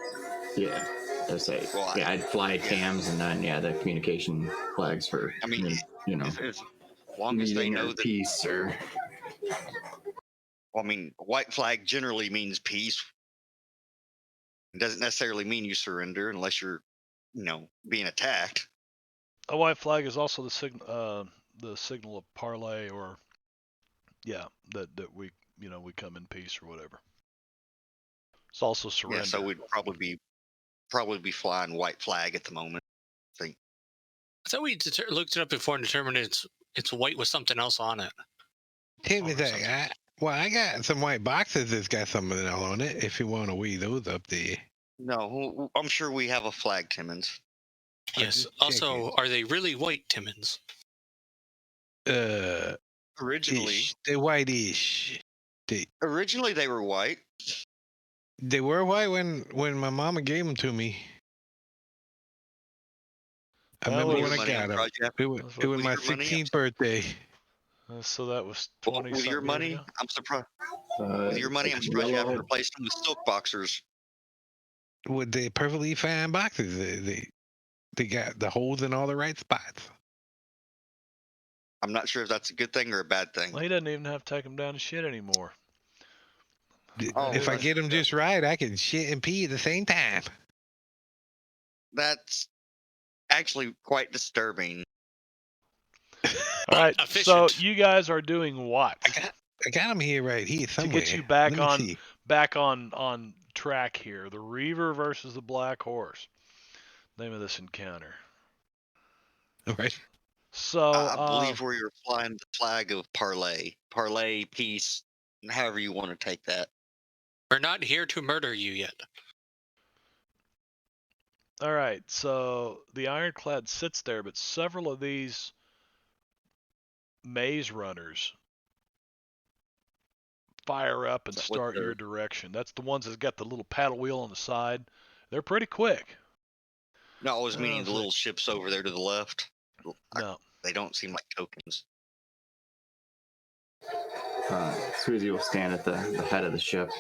Yeah, I say. Well, Yeah, I'd fly TAMs and then the communication flags for. I mean, as long as they meeting know or that. peace or. Well, I mean, white flag generally means peace. It doesn't necessarily mean you surrender unless you're, being attacked. A white flag is also the signal of parley, or that we we come in peace or whatever. It's also surrender. Yeah, so we'd probably be flying white flag at the moment. I think. I thought we looked it up before and determined it's white with something else on it. Tim, Or something. I got some white boxes that's got something else on it. If you want to weigh those up there. No, I'm sure we have a flag, Timmons. Yes. just Also, are they really white, Timmons? Originally, They're whitish. originally they were white. They were white when my mama gave them to me. I That remember was- when I got them. It was With my your money? 16th birthday. So that was Well, 20 with your something money, years ago. I'm surprised. With your money, I'm surprised you haven't replaced them with silk boxers. With the perfectly fine boxes. They got the holes in all the right spots. I'm not sure if that's a good thing or a bad thing. Well, he doesn't even have to take them down to shit anymore. Oh, If I that's- get them just right, I can shit and pee at the same time. That's actually quite disturbing. All right, so efficient. you guys are doing what I got them here right here to somewhere. get you back Let me on on track here? The Reaver versus the Black Horse. Name of this encounter. see. All right. So I believe where you're flying the flag of parlay, peace, however you want to take that. We're not here to murder you yet. all right, so the ironclad sits there, but several of these maze runners fire up and Is that what start the- your direction. That's the ones that's got the little paddle wheel on the side. They're pretty quick. No, I was meaning let's the see. little ships over there to the left. No. They don't seem like tokens. Swayze will stand at the head of the ship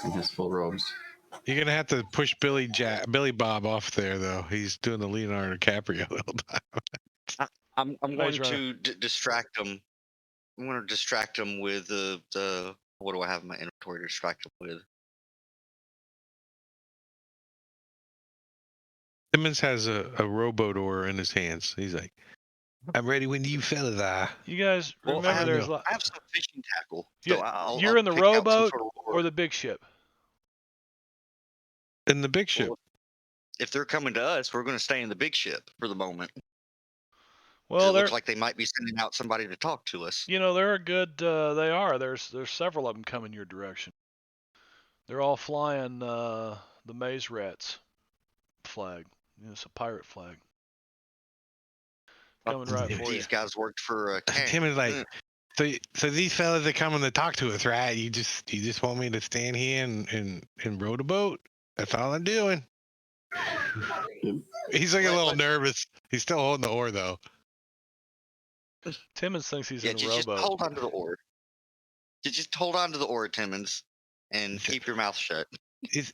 in his full robes. You're gonna have to push Billy Bob off there, though. He's doing the Leonardo DiCaprio the whole time. I'm Maze going Runner. to distract them. I'm going to distract them with the what do I have in my inventory to distract them with? Simmons has a rowboat oar in his hands. He's like, "I'm ready when you fellas are." You guys Well, remember I there's know. I have some fishing tackle, You- so I'll you're in the pick out some rowboat sort of lure. or the big ship? In the big ship. Well, if they're coming to us, we're going to stay in the big ship for the moment. 'Cause Well, it they're looks like they might be sending out somebody to talk to us. they're a good. They are. There's several of them coming your direction. They're all flying the Maze Rats flag. It's a pirate flag. Coming right If for you. these guys worked for Kang. Tim is like, so these fellas are coming to talk to us, right? You just want me to stand here and row the boat? That's all I'm doing. He's like a little nervous. He's still holding the oar though. Timmons thinks he's Yeah, in a just rowboat. hold on to the oar. Just hold on to the oar, Timmons, and keep your mouth shut. It's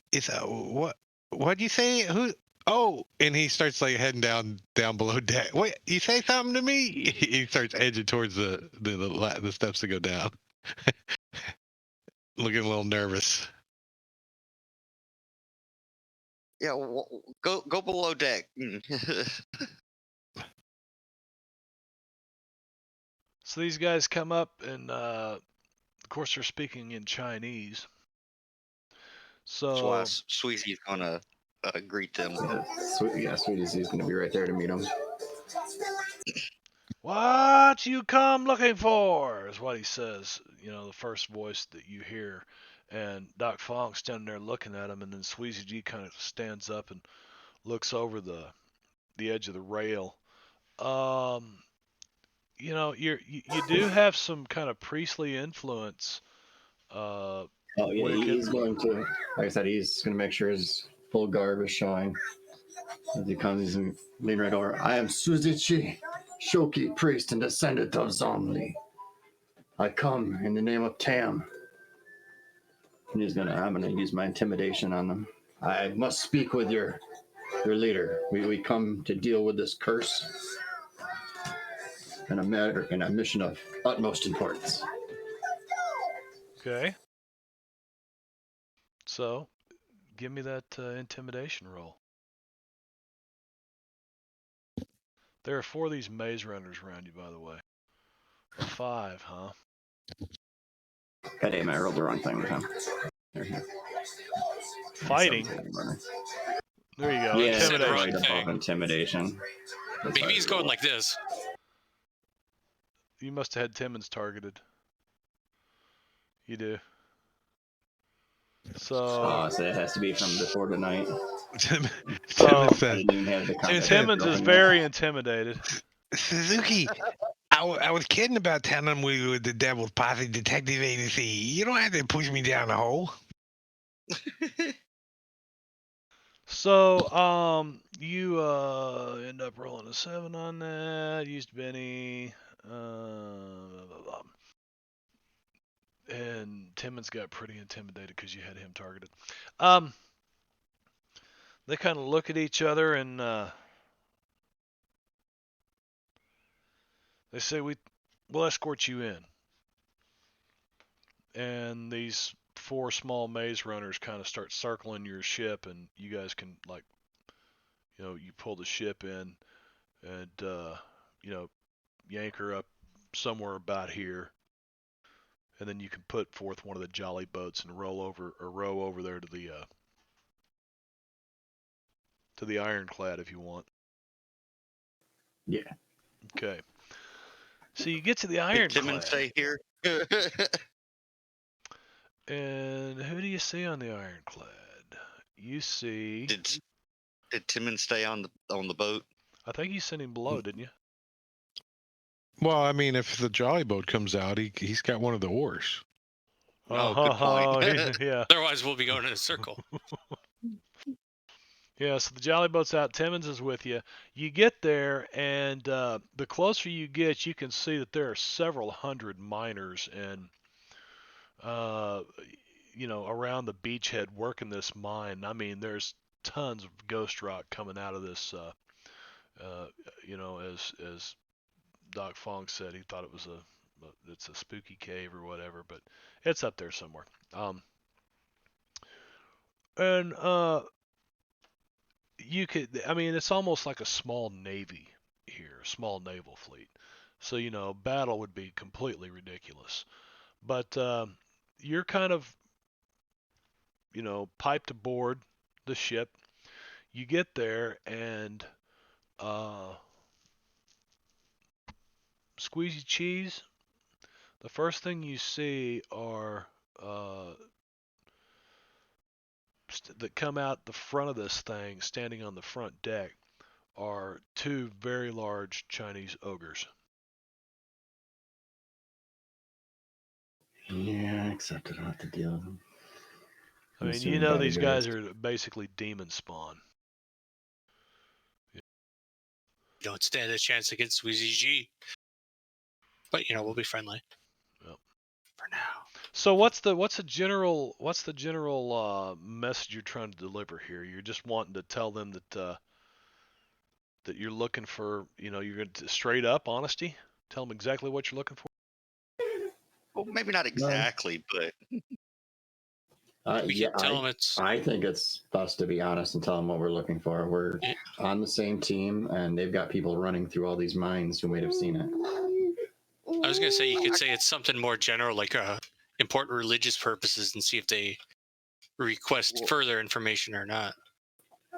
what'd you say? Who? Oh, and he starts like heading down below deck. Wait, you say something to me? He starts edging towards the steps to go down, looking a little nervous. Yeah, go below deck. So these guys come up, and of course they're speaking in Chinese. That's why So Sweezy's gonna greet them. Swayze's going to be right there to meet him. what you come looking for is what he says. The first voice that you hear, and Doc Fong's standing there looking at him, and then Sweezy G kind of stands up and looks over the edge of the rail. You do have some kind of priestly influence. Oh yeah, Wicked. he's going to, like I said, he's going to make sure his full garb is showing. As he comes, he's going to lean right over. I am Suzichi, Shoki priest and descendant of Zomli. I come in the name of Tam. And I'm gonna use my intimidation on them. I must speak with your leader. We come to deal with this curse and a mission of utmost importance. Okay. So, give me that intimidation roll. There are 4 of these maze runners around you, by the way. 5, huh? God damn it, I rolled the wrong thing. Huh? Here. Fighting. There you go. Yeah, Intimidation. right above intimidation. Maybe he's going like this. You must have had Timmons targeted. You do. So So it has to be from before tonight. Timmons I says, didn't even have the contact Timmons is open yet. very intimidated. Suzuki, I was kidding about telling him we were the Devil's Posse Detective Agency. You don't have to push me down the hole. So, you end up rolling a 7 on that. Used Benny. Blah, blah, blah. And Timmons got pretty intimidated because you had him targeted. They kind of look at each other and they say, we'll escort you in. And these 4 small maze runners kind of start circling your ship, and you guys can, like, you pull the ship in and, you anchor up somewhere about here. And then you can put forth one of the jolly boats and row over there to the ironclad if you want. Yeah. Okay. So you get to the Did Timmons ironclad. stay here? And who do you see on the ironclad? You see. Did Timmons stay on the boat? I think you sent him below, didn't you? Well, I mean, if the jolly boat comes out, he's got one of the oars. Oh, good point. Yeah. Otherwise, we'll be going in a circle. Yeah, so the jolly boat's out. Timmons is with you. You get there, and the closer you get, you can see that there are several hundred miners and around the beachhead working this mine. I mean, there's tons of ghost rock coming out of this. As Doc Fong said, he thought it's a spooky cave or whatever, but it's up there somewhere. And it's almost like a small navy here, small naval fleet. So, battle would be completely ridiculous. But you're kind of, piped aboard the ship. You get there and squeezy cheese. The first thing you see are that come out the front of this thing, standing on the front deck, are two very large Chinese ogres. Yeah, except I don't have to deal with them. I mean, Assuming these guys bodyguards. are basically demon spawn. You don't stand a chance against Wheezy G. But we'll be friendly. Yep. For now. So what's the general message you're trying to deliver here? You're just wanting to tell them that you're looking for, you're going to straight up honesty. Tell them exactly what you're looking for. Well, maybe not exactly, but We can tell them it's. I think it's best to be honest and tell them what we're looking for. We're on the same team, and they've got people running through all these mines who might have seen it. I was gonna say you could say it's something more general, like important religious purposes, and see if they request further information or not.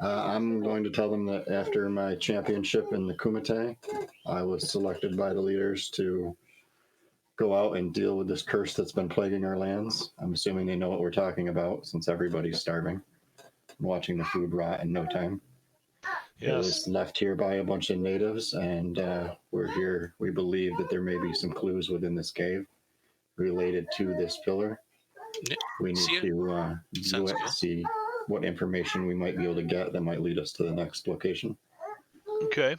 I'm going to tell them that after my championship in the Kumite, I was selected by the leaders to go out and deal with this curse that's been plaguing our lands. I'm assuming they know what we're talking about since everybody's starving. I'm watching the food rot in no time. It was left here by a bunch of natives, and we're here. We believe that there may be some clues within this cave related to this pillar. We need to do it, see what information we might be able to get that might lead us to the next location. Okay.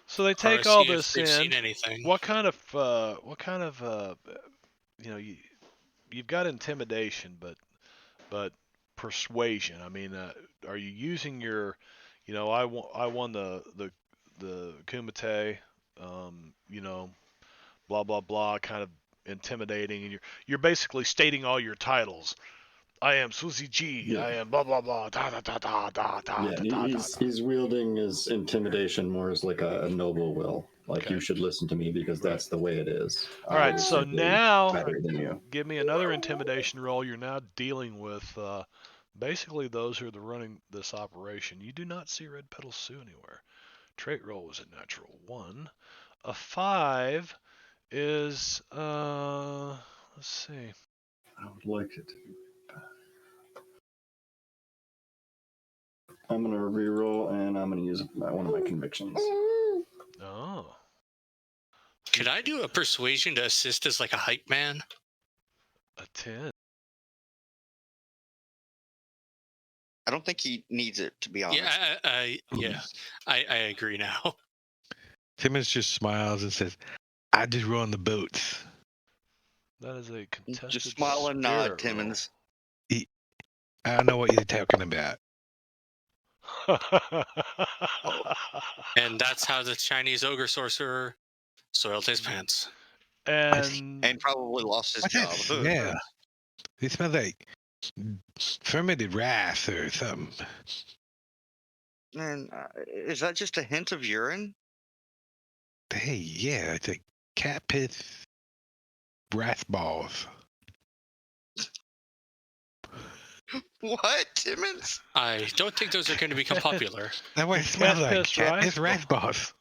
So they take all this in. Seen anything. What kind of you've got intimidation, but persuasion. I mean, are you using your, I won the Kumite, blah blah blah, kind of intimidating, and you're basically stating all your titles. I am Susie G. Yeah. I am blah blah blah. Da da da da da da. Yeah, da, he's wielding his intimidation more as like a noble will. Like, you should listen to me because that's the way it is. All right, so now better than you. Give me another intimidation roll. You're now dealing with basically those who are running this operation. You do not see Red Petal Sue anywhere. Trait roll was a natural 1. A 5 is let's see. I would like it to be bad. I'm gonna reroll and I'm gonna use one of my convictions. Oh. Could I do a persuasion to assist as like a hype man? A 10. I don't think he needs it, to be honest. Yeah, I agree now. Timmons just smiles and says, "I just run the boats." That is a contested. Just smile and nod, Timmons. I don't know what you're talking about. And that's how the Chinese ogre sorcerer soiled his pants. And probably lost his job. Yeah. It smells like fermented rice or something. And is that just a hint of urine? Hey, yeah, it's a cat piss rice balls. What, Timmons? I don't think those are going to become popular. That's what it smells like. Cat piss rice balls.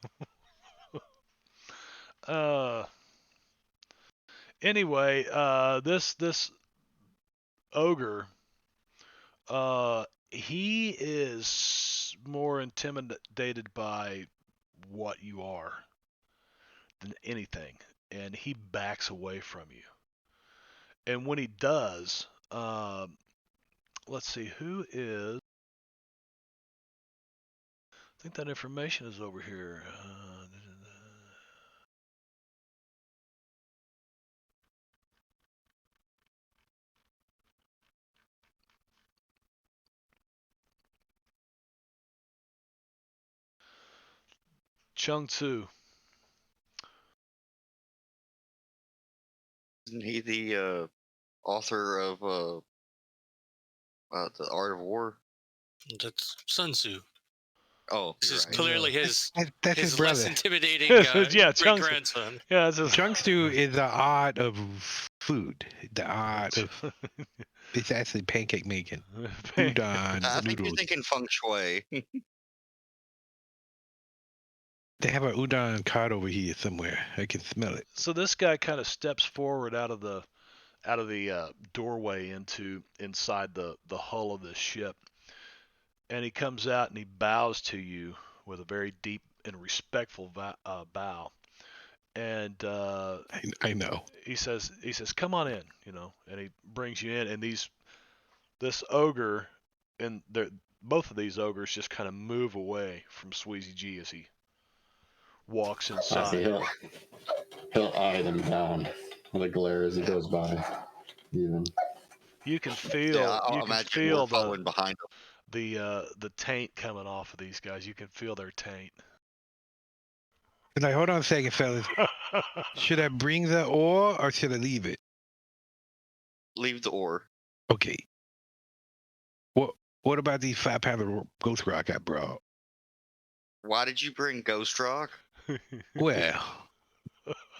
Anyway, this ogre, he is more intimidated by what you are. than anything, and he backs away from you. And when he does, let's see, who is. I think that information is over here. Chung Tzu. Isn't he the author of the Art of War? That's Sun Tzu. Oh, This you're is right. clearly his That's his less brother. intimidating Yeah, great Chung Tzu. grandson. Yeah, it's just, Chung Tzu is the art of food. The art of it's actually pancake making. Udon I think you're noodles. thinking feng shui. They have an udon cart over here somewhere. I can smell it. So this guy kind of steps forward out of the doorway inside the hull of this ship, and he comes out and he bows to you with a very deep and respectful bow, and I know. he says, "Come on in," and he brings you in, and this ogre and both of these ogres just kind of move away from Sweezy G as he walks I see inside. he'll eye them down with a glare as he goes by. Even You can Yeah, feel I'll imagine we're the following behind the taint coming off of these guys. You can feel their taint. And hold on a second, fellas. Should I bring the ore or should I leave it? them. Leave the ore. Okay. What about these 5 pounds of ghost rock I brought? Why did you bring Ghost Rock? Well,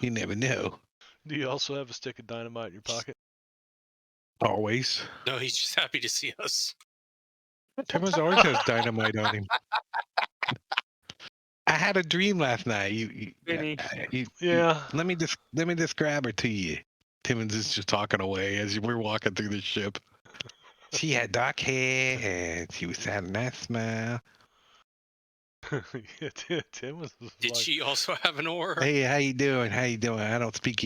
you never know. Do you also have a stick of dynamite in your pocket? Always. No, he's just happy to see us. Thomas always has dynamite on him. I had a dream last night. Yeah. Let me describe her to you. Timmons is just talking away as we're walking through the ship. She had dark hair and she had a nice smile. Yeah, Tim was Did she also have an oar? Hey, how you doing? How you doing? I don't speak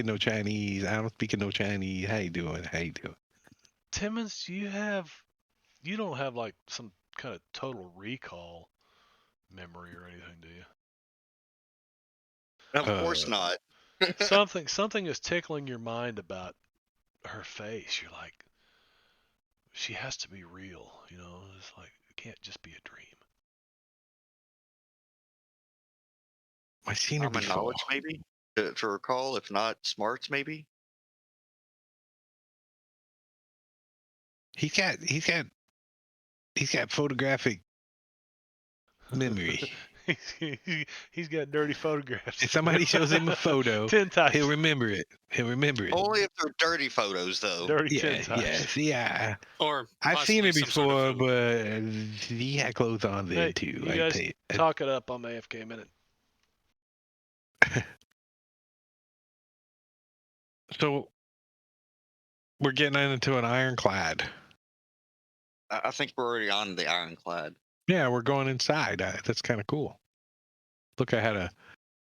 no Chinese. How you doing? Timmons, you don't have like some kind of total recall memory or anything, do you? Of course not. Something is tickling your mind about her face. You're like, she has to be real, It's like it can't just be a dream. I've seen her Common before. knowledge, maybe to recall. If not, smarts, maybe. He's got photographic memory. He's got dirty photographs. If somebody shows him a photo, 10 times. he'll remember it. Only if they're dirty photos, though. Dirty 10 times. Yeah. Or I've seen her possibly some sort before, of but he had clothes on then Hey, too. you guys talk it up on AFK a minute. So we're getting into an ironclad. I think we're already on the ironclad. Yeah, we're going inside. That's kind of cool. Look, I had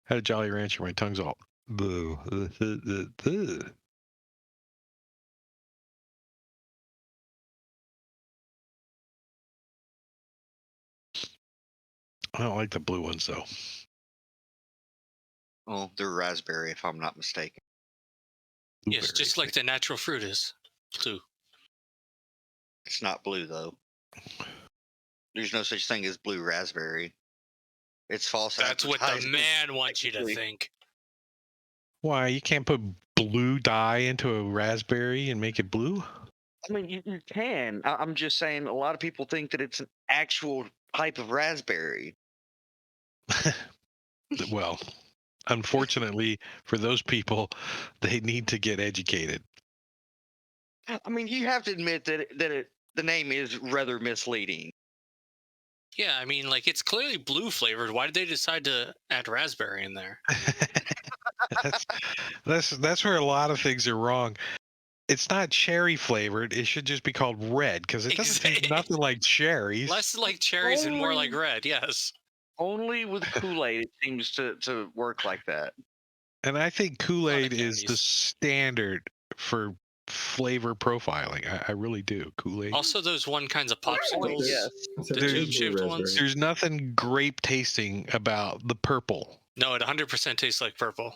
a Jolly Rancher. My tongue's all boo. I don't like the blue ones though. Oh, they're raspberry, if I'm not mistaken. yes, just like the natural fruit is blue. It's not blue, though. There's no such thing as blue raspberry. It's false That's what the advertising. man wants you to think. Why you can't put blue dye into a raspberry and make it blue? I mean, you can. I'm just saying a lot of people think that it's an actual type of raspberry. Well, unfortunately for those people, they need to get educated. I mean, you have to admit that the name is rather misleading. Yeah, I mean, like it's clearly blue flavored. Why did they decide to add raspberry in there? That's where a lot of things are wrong. It's not cherry flavored. It should just be called red because it doesn't taste nothing like cherries. Less like cherries and more like red. Yes. Only with Kool-Aid it seems to work like that. And I think Kool-Aid is the candies. standard for flavor profiling. I really do. Kool-Aid. Also, those one kinds of popsicles. Yes. The tube-shaped ones? There's nothing grape tasting about the purple. No, it 100% tastes like purple.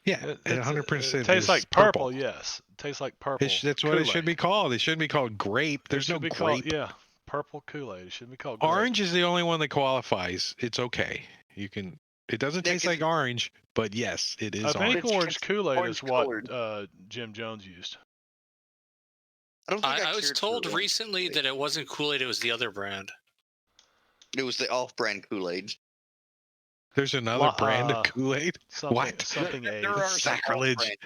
Yeah, It, it 100% it tastes is like purple. Yes, it tastes like purple. That's what it should Kool-Aid. be called. It shouldn't be called grape. It There's no should be grape. called, yeah, purple Kool-Aid. It shouldn't be called grape. Orange is the only one that qualifies. It's okay. You can. It doesn't taste like orange, but yes, it is I think orange. orange Kool-Aid is orange what colored. Jim Jones used. I don't think I was cared for told orange recently Kool-Aid. that it wasn't Kool-Aid, it was the other brand. It was the off-brand Kool-Aid. There's another brand of Kool-Aid. Something, What? something There Aid. are some Sacrilege. off-brand-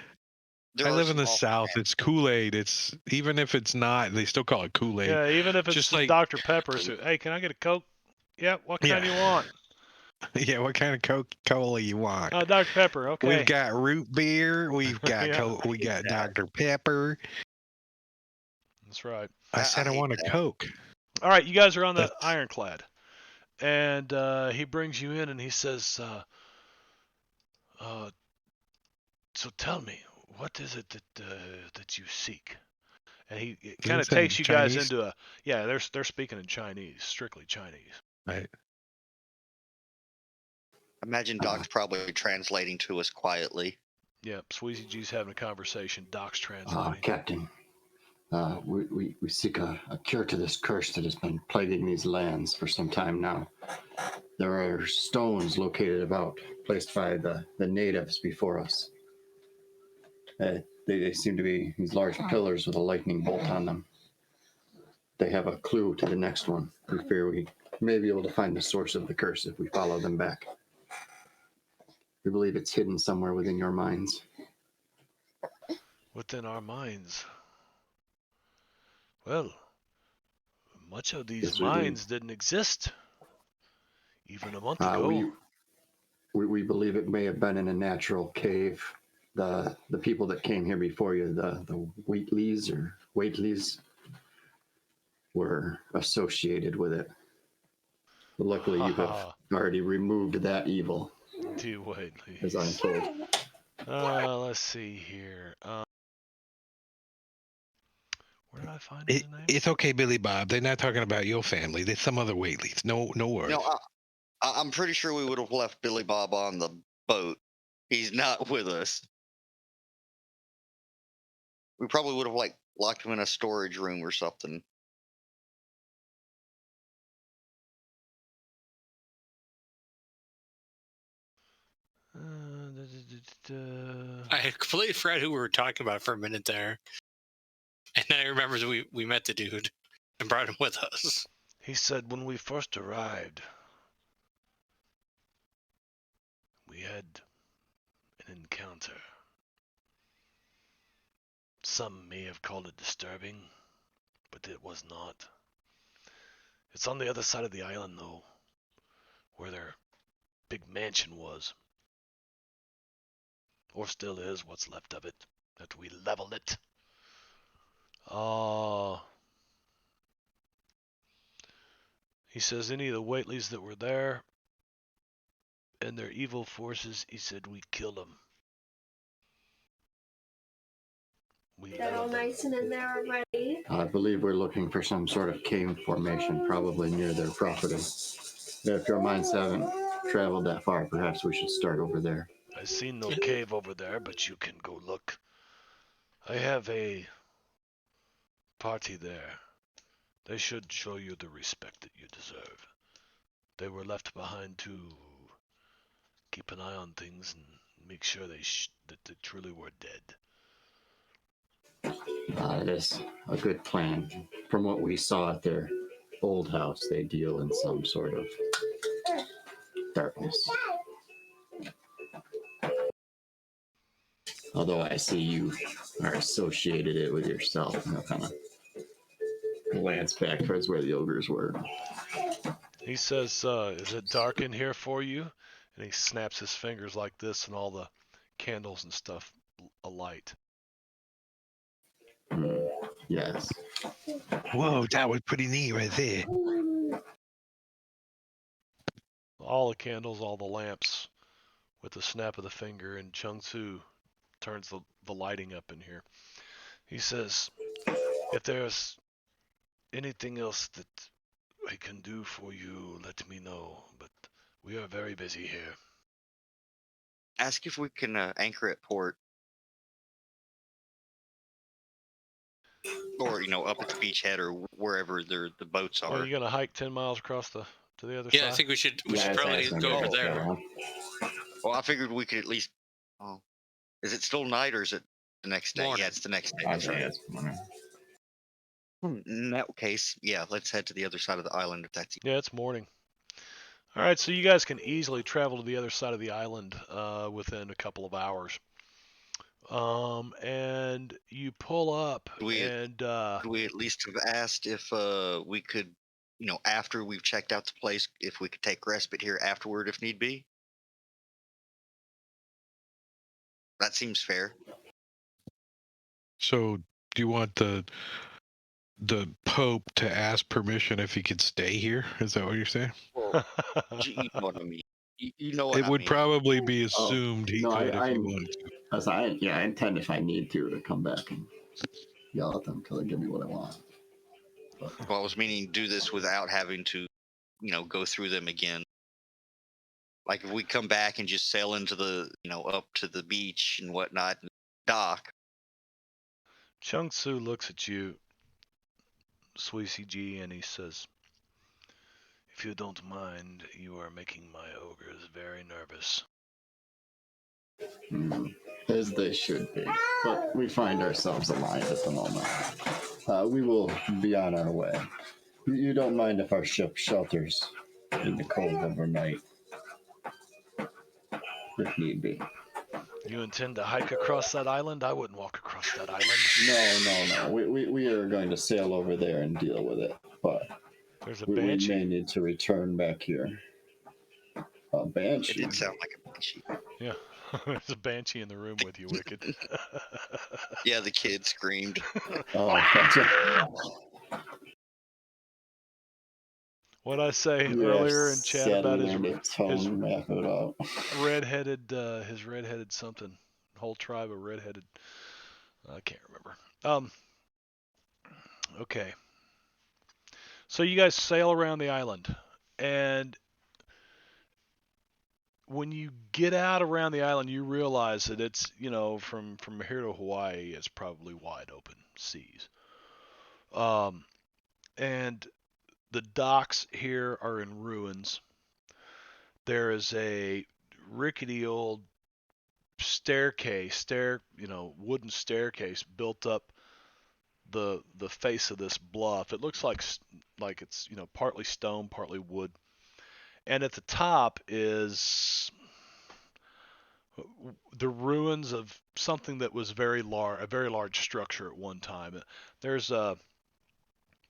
there I are live in some the off-brand. South. It's Kool-Aid. It's even if it's not, they still call it Kool-Aid. Yeah, even if it's Just just like- Dr. Pepper. So, hey, can I get a Coke? Yeah, what kind do you want? Yeah, what kind of Coca-Cola you want? Dr. Pepper, okay. We've got root beer. We've got Yeah. we got Exactly. Dr. Pepper. That's right. I said I hate want a that. Coke. All right, you guys are on the That's- Ironclad. And he brings you in and he says, so tell me, what is it that you seek? And he kind of this in takes you guys Chinese? into they're speaking in Chinese, strictly Chinese. Right. Imagine Doc's probably translating to us quietly. Yep, Sweezy G's having a conversation. Doc's translating. Captain, we seek a cure to this curse that has been plaguing these lands for some time now. There are stones located about, placed by the natives before us. They seem to be these large pillars with a lightning bolt on them. They have a clue to the next one. We fear we may be able to find the source of the curse if we follow them back. We believe it's hidden somewhere within your minds. Within our minds. Well, much of these Yes, we do. minds didn't exist even a month ago. We believe it may have been in a natural cave. The people that came here before you, the Whateleys, were associated with it. But luckily, you have already removed that evil, Do Whateley. as I'm told. Let's see here. Where did I find his name? It's okay, Billy Bob. They're not talking about your family. There's some other Whateleys. No worries. No, I'm pretty sure we would have left Billy Bob on the boat. He's not with us. We probably would have locked him in a storage room or something. I completely forgot who we were talking about for a minute there. And then I remember that we met the dude and brought him with us. He said when we first arrived, we had an encounter. Some may have called it disturbing, but it was not. It's on the other side of the island, though, where their big mansion was. Or still is what's left of it, that we leveled it. He says any of the Whateleys that were there and their evil forces, he said we killed them. Is that all nice and in there already? I believe we're looking for some sort of cave formation, probably near their property. If your minds haven't traveled that far, perhaps we should start over there. I seen no cave over there, but you can go look. I have a party there. They should show you the respect that you deserve. They were left behind to keep an eye on things and make sure that they truly were dead. It is a good plan. From what we saw at their old house, they deal in some sort of darkness. Although I see you are associated it with yourself, kind of glance back towards where the ogres were. He says, is it dark in here for you? And he snaps his fingers like this and all the candles and stuff alight. Yes. Whoa, that was pretty neat right there. all the candles, all the lamps, with the snap of the finger, and Chung Tzu turns the lighting up in here. He says, if there's anything else that I can do for you, let me know, but we are very busy here. Ask if we can anchor at port, or up at the beachhead, or wherever the boats Oh, are. you gonna hike 10 miles across to the other Yeah, I side? think we should Yeah, it's probably asking go me over to there. go. Well, I figured we could at least. Oh, is it still night or is it the next day? Morning. Yeah, it's the next day. I That's think right. it's morning. In that case, yeah, let's head to the other side of the island if that's. Yeah, it's morning. All right, so you guys can easily travel to the other side of the island within a couple of hours. And you pull up, We and Could we at least have asked if we could, after we've checked out the place, if we could take respite here afterward if need be? That seems fair. So, do you want the Pope to ask permission if he could stay here? Is that what you're saying? Well, you know what I mean. You know what It I would mean. probably be Oh, assumed he no, could if I he wanted to. as I intend if I need to come back and yell at them until they give me what I want. But Well, I was meaning do this without having to, go through them again. Like if we come back and just sail into the, up to the beach and whatnot, and dock. Chung Tzu looks at you, Sweezy G, and he says, if you don't mind, you are making my ogres very nervous. as they should be. But we find ourselves aligned at the moment. We will be on our way. You don't mind if our ship shelters in the cold overnight, if need be. You intend to hike across that island? I wouldn't walk across that island. No. We are going to sail over there and deal with it. But There's a we may banshee. need to return back here. A It banshee. did sound like a banshee. Yeah, there's a banshee in the room with you, Wicked. Yeah, the kid screamed. Oh, gotcha. What I say You earlier in chat about his learned a tone map it up. his redheaded something, whole tribe of redheaded. I can't remember. Okay. So you guys sail around the island, and when you get out around the island, you realize that it's, from here to Hawaii, it's probably wide open seas. And the docks here are in ruins. There is a rickety old wooden staircase built up the face of this bluff. It looks like it's, partly stone, partly wood. And at the top is the ruins of something that was a very large structure at one time. There's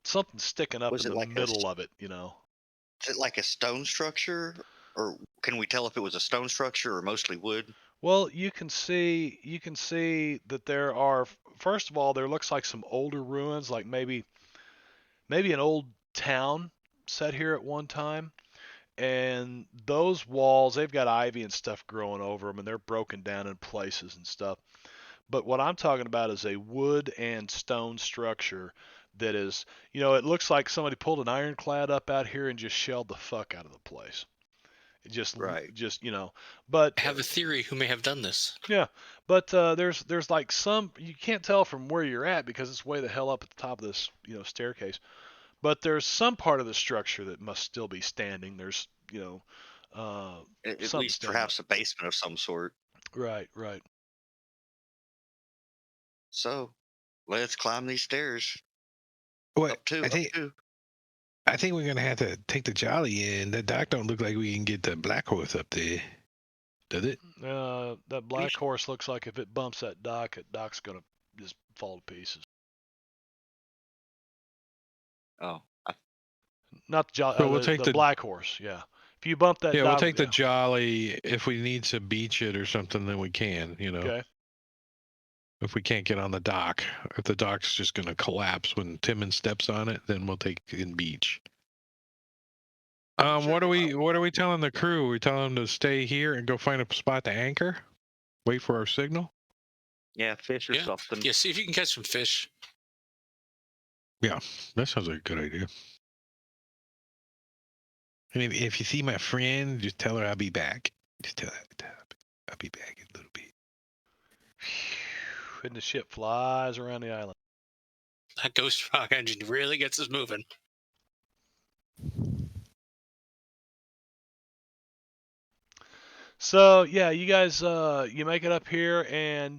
something sticking up Was in it the like middle of it, is it like a stone structure, or can we tell if it was a stone structure or mostly wood? Well, you can see that there are, first of all, there looks like some older ruins, like maybe an old town set here at one time. And those walls, they've got ivy and stuff growing over them, and they're broken down in places and stuff. But what I'm talking about is a wood and stone structure that is, it looks like somebody pulled an ironclad up out here and just shelled the fuck out of the place. It Right. but I have a theory who may have done this. yeah, but there's like some, you can't tell from where you're at because it's way the hell up at the top of this, staircase. But there's some part of the structure that must still be standing. There's, At something least standing up. perhaps a basement of some sort. Right. So let's climb these stairs. What? Up two. I think we're gonna have to take the Jolly in. The dock don't look like we can get the Black Horse up there, does it? That black horse looks like if it bumps that dock's gonna just fall to pieces. Oh, Not the Jolly, So we'll take the the black horse. Yeah. If you bump that yeah, dock, we'll take the Jolly. If we need to beach it or something, then we can. Okay. If we can't get on the dock, if the dock's just gonna collapse when Timmons steps on it, then we'll take in beach. What are we telling the crew? We telling them to stay here and go find a spot to anchor? Wait for our signal? Yeah, fish or Yeah. something. Yeah, see if you can catch some fish. Yeah, that sounds like a good idea. And if you see my friend, just tell her I'll be back. Just tell her I'll be back in a little bit. And the ship flies around the island. That ghost rock engine really gets us moving. So yeah, you guys, you make it up here, and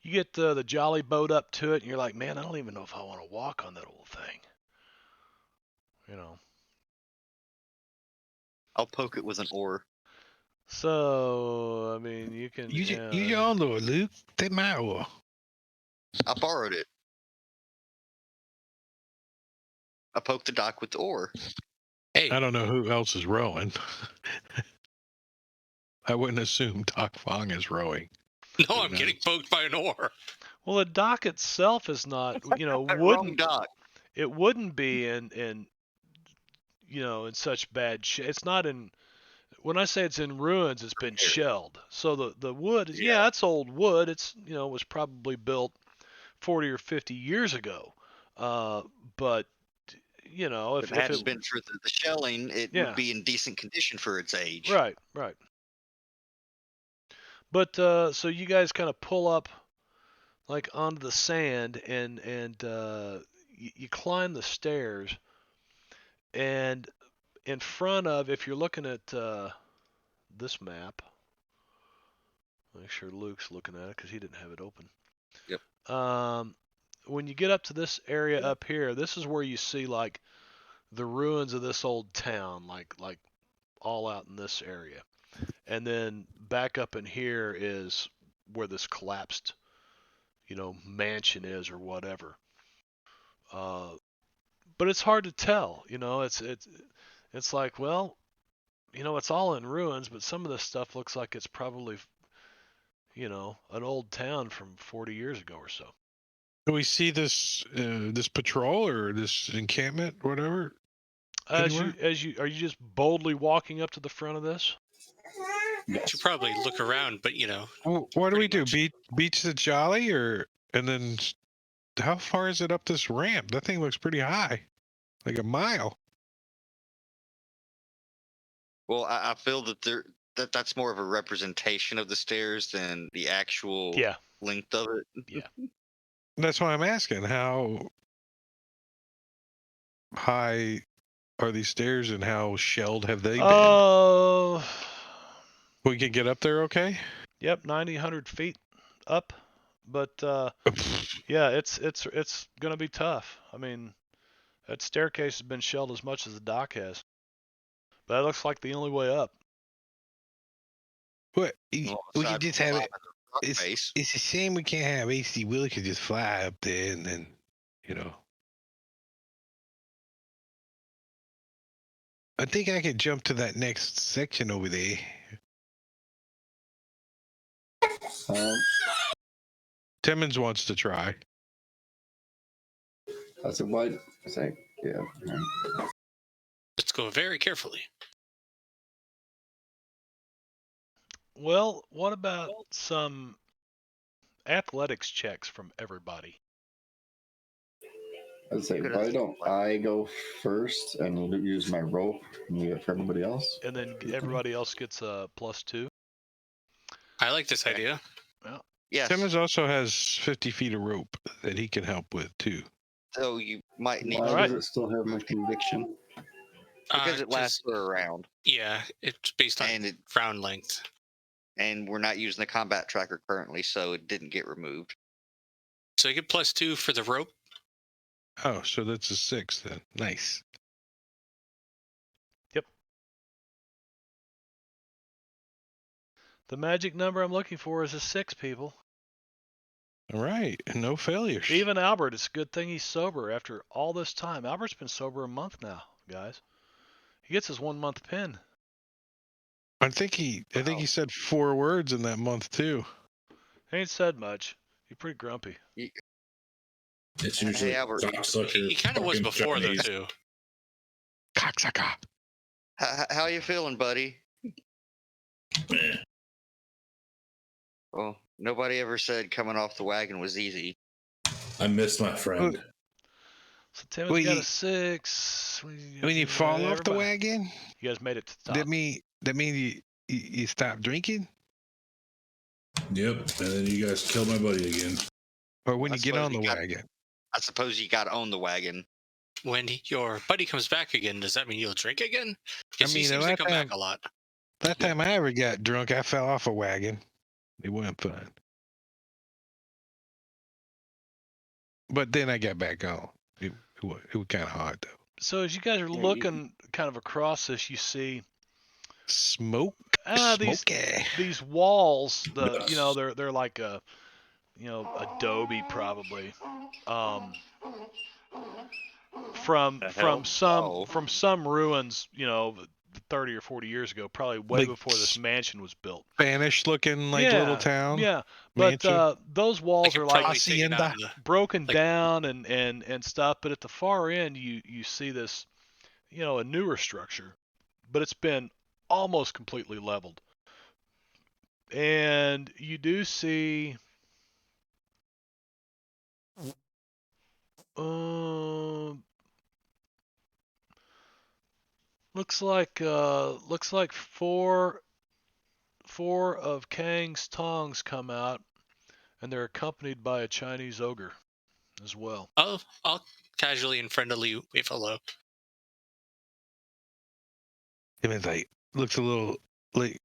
you get the jolly boat up to it, and you're like, man, I don't even know if I want to walk on that old thing. You know. I'll poke it with an oar. So I mean, you can. Use your own Lord, Luke. Take my oar. I borrowed it. I poked the dock with the oar. Hey, I don't know who else is rowing. I wouldn't assume Doc Fong is rowing. no, Who I'm getting knows? poked by an oar. Well, the dock itself is not, Wrong wouldn't dock. it wouldn't be in in such bad shape. It's not in. When I say it's in ruins, it's been shelled. So the wood, yeah, it's old wood. It's was probably built 40 or 50 years ago. But If it hadn't been for the shelling, it Yeah. would be in decent condition for its age. Right. But so you guys kind of pull up like onto the sand, and you climb the stairs, and in front of, if you're looking at this map, make sure Luke's looking at it because he didn't have it open. Yep. When you get up to this area up here, this is where you see like the ruins of this old town, like all out in this area. And then back up in here is where this collapsed, mansion is or whatever. But it's hard to tell, it's like, well, it's all in ruins, but some of this stuff looks like it's probably, an old town from 40 years ago or so. Do we see this this patrol or this encampment, whatever? Are you just boldly walking up to the front of this? Should probably look around, but What do we do? much. Beach the Jolly, and then how far is it up this ramp? That thing looks pretty high, like a mile. Well, I feel that that's more of a representation of the stairs than the actual length of it. Yeah. That's why I'm asking, how high are these stairs and how shelled have they been? Oh. We can get up there okay? Yep, 90, 100 feet up. But yeah, it's going to be tough. I mean, that staircase has been shelled as much as the dock has. But that looks like the only way up. What? We can just have it. It's a shame we can't have AC Willie could just fly up there and then, I think I could jump to that next section over there. Timmons wants to try. I said, why? I say, yeah. Let's go very carefully. Well, what about some athletics checks from everybody? I'd say, why don't I go first and use my rope and leave it for everybody else? And then everybody else gets a +2. I like this idea. Well, yes. Timmons also has 50 feet of rope that he can help with too. So you might need. Why does it still have my conviction? Because it lasts for a round. Yeah, it's based on round length. And we're not using the combat tracker currently, so it didn't get removed. So I get +2 for the rope. Oh, so that's a 6 then. Nice. Yep. The magic number I'm looking for is a 6, people. All right, no failures. Even Albert, it's a good thing he's sober after all this time. Albert's been sober a month now, guys. He gets his 1 month pin. I think he said 4 words in that month too. He ain't said much. He's pretty grumpy. It's usually Albert. cocksucker. He kind of was before though too. Cocksucker. How you feeling, buddy? Eh. Well, nobody ever said coming off the wagon was easy. I miss my friend. So Timmons Wait, got a 6. When you fall off the Everybody- wagon, You guys made it to the top. that mean you stop drinking, Yep. And then you guys killed my buddy again. or when I you get suppose on the you got- wagon. I suppose you got on the wagon. When your buddy comes back again, does that mean you'll drink again? Because he mean, seems to that come time- back a lot. Last time I ever got drunk, I fell off a wagon. It wasn't fun. But then I got back on. It was kind of hard though. So as you guys are looking kind of across this, you see Smoke, these smoky. walls. They're like adobe probably. From The hell? some ruins, 30 or 40 years ago, probably way Like before this mansion was built. Spanish looking like Yeah, little town. Yeah, but mansion. Those I walls could are like probably take it out Hacienda. of the- broken like- down and stuff. But at the far end, you see this, a newer structure, but it's been almost completely leveled. And you do see looks like four of Kang's tongs come out, and they're accompanied by a Chinese ogre as well. I'll casually and friendly wave hello. It was like looks a little like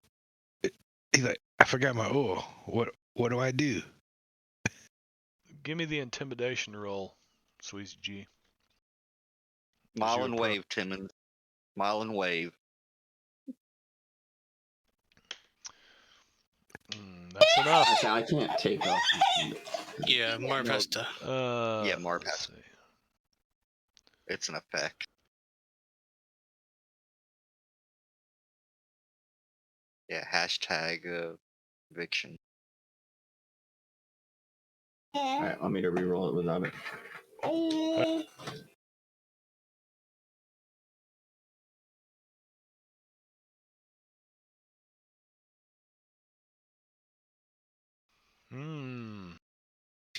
he's like, I forgot my oil. What do I do? Give me the intimidation roll, Sweezy G. Smile You're and pro- wave, Timmons. Smile and wave. That's enough. I can't take off. Yeah, Marv No. has to. Yeah, Marv let's has- see. It's an effect. Yeah, hashtag eviction. All right, want me to re-roll it without it?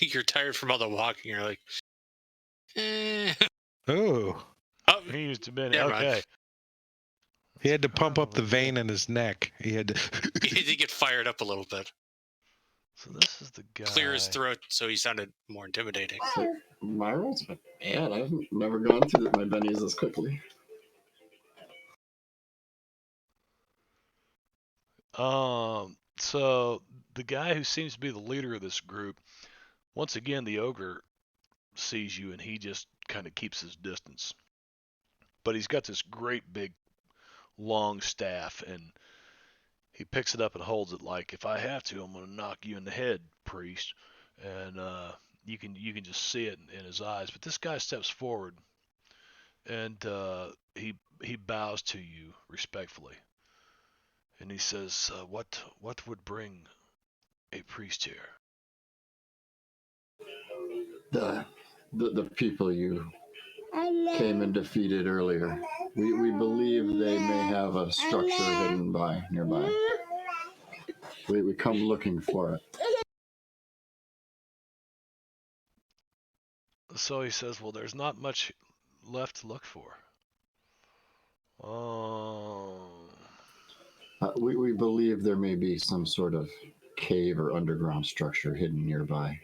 You're tired from all the walking. You're like, Oh, oh, He used to be Never mind. okay. he had to pump up the Probably vein in his neck. He had to. he had to get fired up a little bit. So this is the guy. Clear his throat so he sounded more intimidating. My roll's been bad. I've never gone through my bennies this quickly. So the guy who seems to be the leader of this group, once again, the ogre sees you and he just kind of keeps his distance. But he's got this great big long staff and he picks it up and holds it like, if I have to, I'm going to knock you in the head, priest. And you can just see it in his eyes. But this guy steps forward and he bows to you respectfully. And he says, what would bring a priest here? The people you came and defeated earlier. We believe they may have a structure hidden nearby. We come looking for it. So he says, well, there's not much left to look for. We believe there may be some sort of cave or underground structure hidden nearby.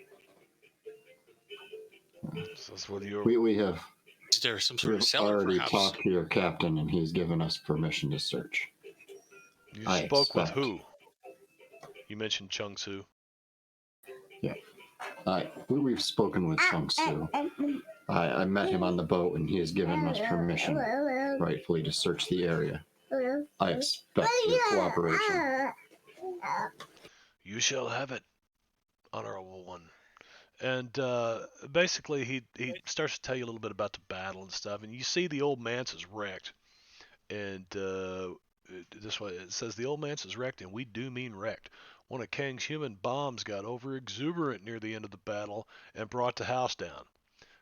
That's what you're... We have Is there some sort of we've cellar, already perhaps? talked to your captain, and he's given us permission to search. You I spoke with expect. who? You mentioned Chung Su. We've spoken with Chung Su. I met him on the boat, and he has given us permission, rightfully, to search the area. I expect your cooperation. You shall have it, honorable one. And basically, he starts to tell you a little bit about the battle and stuff. And you see the old manse is wrecked. And this way it says the old manse is wrecked, and we do mean wrecked. One of Kang's human bombs got over exuberant near the end of the battle and brought the house down.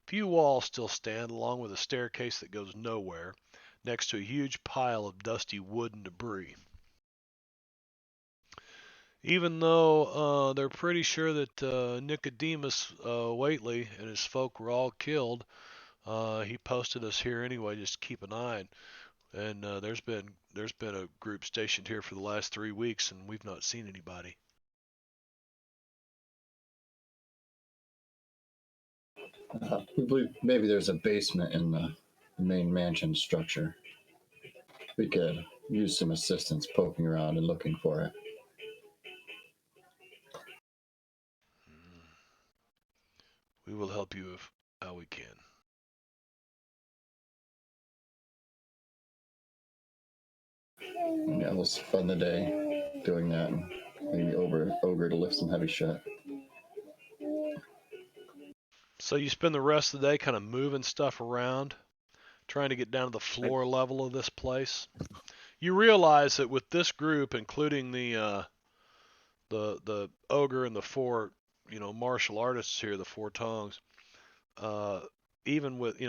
Few walls still stand, along with a staircase that goes nowhere. next to a huge pile of dusty wood and debris. Even though they're pretty sure that Nicodemus Whateley and his folk were all killed, he posted us here anyway. Just keep an eye. And there's been a group stationed here for the last 3 weeks, and we've not seen anybody. We believe maybe there's a basement in the main mansion structure. We could use some assistance poking around and looking for it. We will help you how we can. Yeah, we'll spend the day doing that, and maybe ogre to lift some heavy shit. So you spend the rest of the day kind of moving stuff around, trying to get down to the floor level of this place. You realize that with this group, including the ogre and the 4 martial artists here, the 4 tongues, even with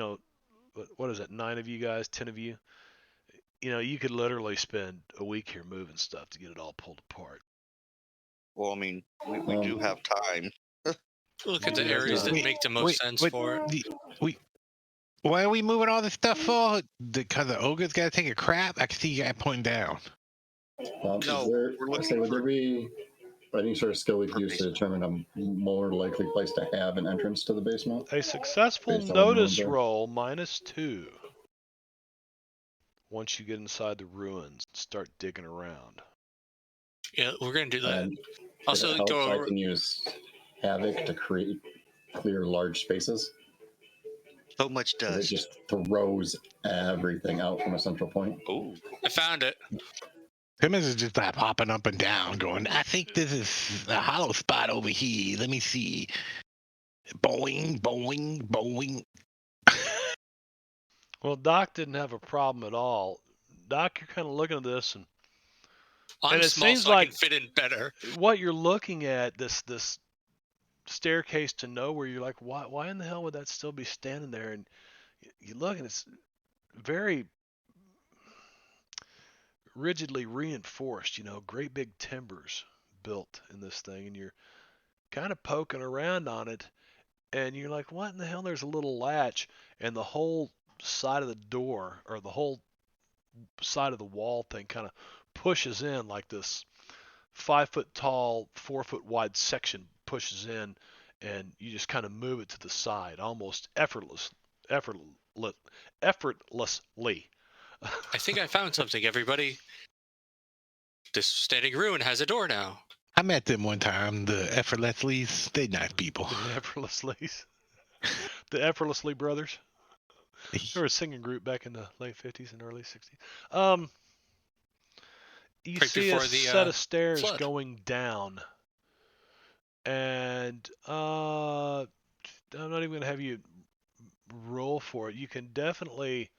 what is it, 9 of you guys, 10 of you, you could literally spend a week here moving stuff to get it all pulled apart. Well, I mean, we do have time. Look at the areas that make the most sense for it. Why are we moving all this stuff for? Because the ogre's got to take a crap? I can see you guys pointing down. No, we're looking would for there be any sort of skill we could use to basement. determine a more likely place to have an entrance to the basement? A successful Based on what notice known there. roll -2 once you get inside the ruins and start digging around. Yeah, we're gonna do that. And Also, if it helps, go I over. can use Havoc to clear large spaces. So much It dust. just throws everything out from a central point. Oh, I found it. Timmons is just like popping up and down, going, I think this is a hollow spot over here. Let me see. Boing, boing, boing. Well, Doc didn't have a problem at all. Doc, you're kind of looking at this, and I'm it small, seems so I like can fit in better. what you're looking at, this staircase to nowhere, you're like, why in the hell would that still be standing there? And you look, and it's very rigidly reinforced, great big timbers built in this thing, and you're kind of poking around on it, and you're like, what in the hell? There's a little latch, and the whole side of the door, or the whole side of the wall thing, kind of pushes in like this 5-foot tall, 4-foot wide section pushes in, and you just kind of move it to the side, almost effortlessly. I think I found something, everybody. This standing ruin has a door now. I met them one time, the Effortlessleys. They nice people. The Effortlessly brothers. They were a singing group back in the late 50s and early 60s. You Right see a before the, set of stairs flood. going down, and I'm not even going to have you roll for it. You can definitely.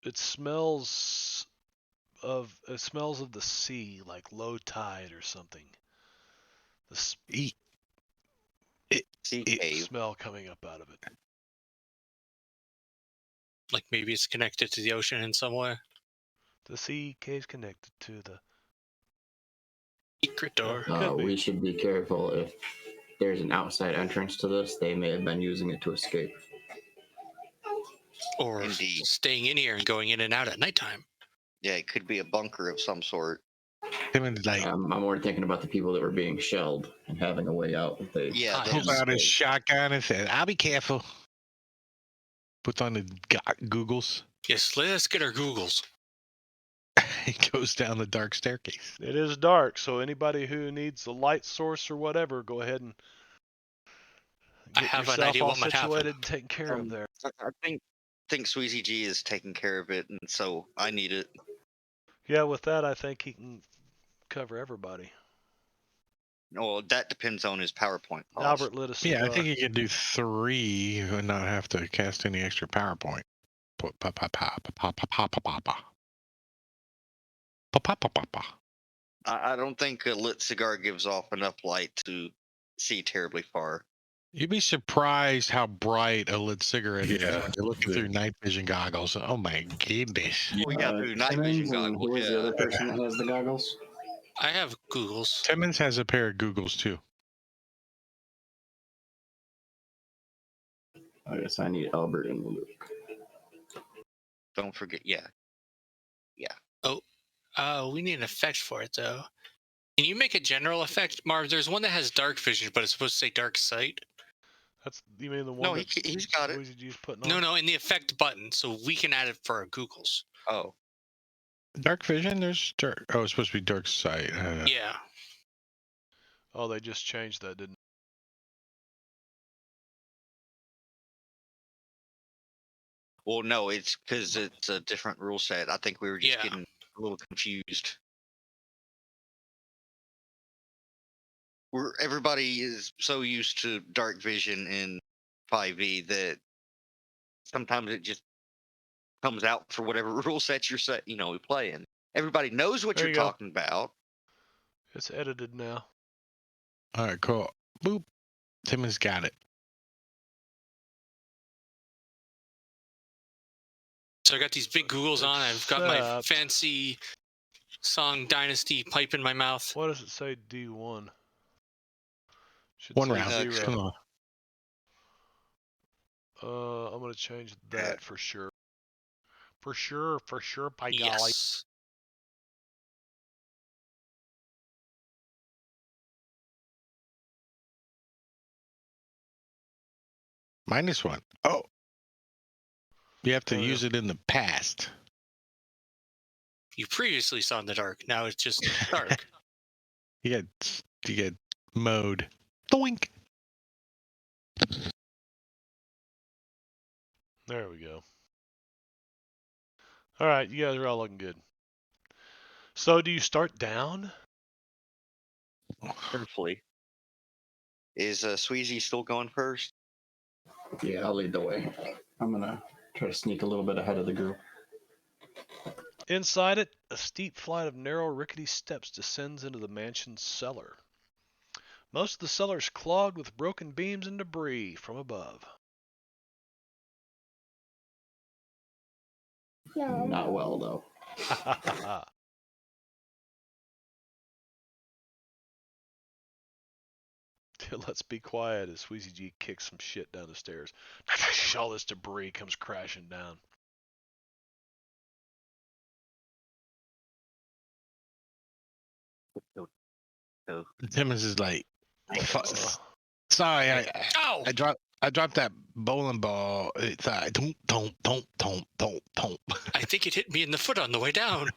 It smells of the sea, like low tide or something. The sea cave. smell coming up out of it. Like maybe it's connected to the ocean in some way. The sea cave's connected to the Secret door. Could be. We should be careful. If there's an outside entrance to this, they may have been using it to escape. Or Indeed. staying in here and going in and out at nighttime. Yeah, it could be a bunker of some sort. Timmons like, I'm more thinking about the people that were being shelled and having a way out. If they Yeah, pulls out his shotgun and says, I'll be careful. Puts on the googles. Yes, let's get our Googles. He goes down the dark staircase. It is dark, so anybody who needs a light source or whatever, go ahead and I get have an yourself idea all what might happen. situated and taken care of there. I think Sweezy G is taking care of it, and so I need it. Yeah, with that, I think he can cover everybody. Well, that depends on his PowerPoint. Albert lit a cigar. Yeah, I think he can do 3 and not have to cast any extra PowerPoint. I don't think a lit cigar gives off enough light to see terribly far. You'd be surprised how bright a lit cigarette is Yeah. when you're looking through night vision goggles. Oh my goodness. Oh yeah, through night vision Timmons, and goggles. who was the Yeah. other person that has the goggles? I have Googles. Timmons has a pair of Googles too. I guess I need Albert and Luke. Don't forget. Yeah. We need an effect for it though. Can you make a general effect, Marv? There's one that has dark vision, but it's supposed to say dark sight. That's you mean the one No, that he's got it. Squeezy G's putting on? No, in the effect button, so we can add it for our Googles. Oh. Dark vision, there's dark. Oh, it's supposed to be dark sight. Yeah. Oh, they just changed that, didn't Well, no, it's because it's a different rule set. I think we were just Yeah. getting a little confused. Everybody is so used to dark vision in 5e that sometimes it just comes out for whatever rule set you're playing. Everybody knows what There you're you go. talking about. It's edited now. All right, cool. Boop. Timmons got it. So I got these big Googles on. I've got my Except- fancy Song Dynasty pipe in my mouth. What does it say? D1. Should One say round. 0. Come on. I'm gonna change that for sure. For sure, by golly. Yes. -1. Oh. You have to Oh, yeah. use it in the past. You previously saw in the dark. Now it's just dark. You get mode. Doink. There we go. All right, you guys are all looking good. So, do you start down? Hopefully. Is Sweezy still going first? Yeah, I'll lead the way. I'm gonna try to sneak a little bit ahead of the group. Inside it, a steep flight of narrow, rickety steps descends into the mansion's cellar. Most of the cellar is clogged with broken beams and debris from above. Not well, though. Let's be quiet as Squeezy G kicks some shit down the stairs. All this debris comes crashing down. Timmons is like, Uh, sorry, Ow! I dropped that bowling ball. It's don't. I think it hit me in the foot on the way down.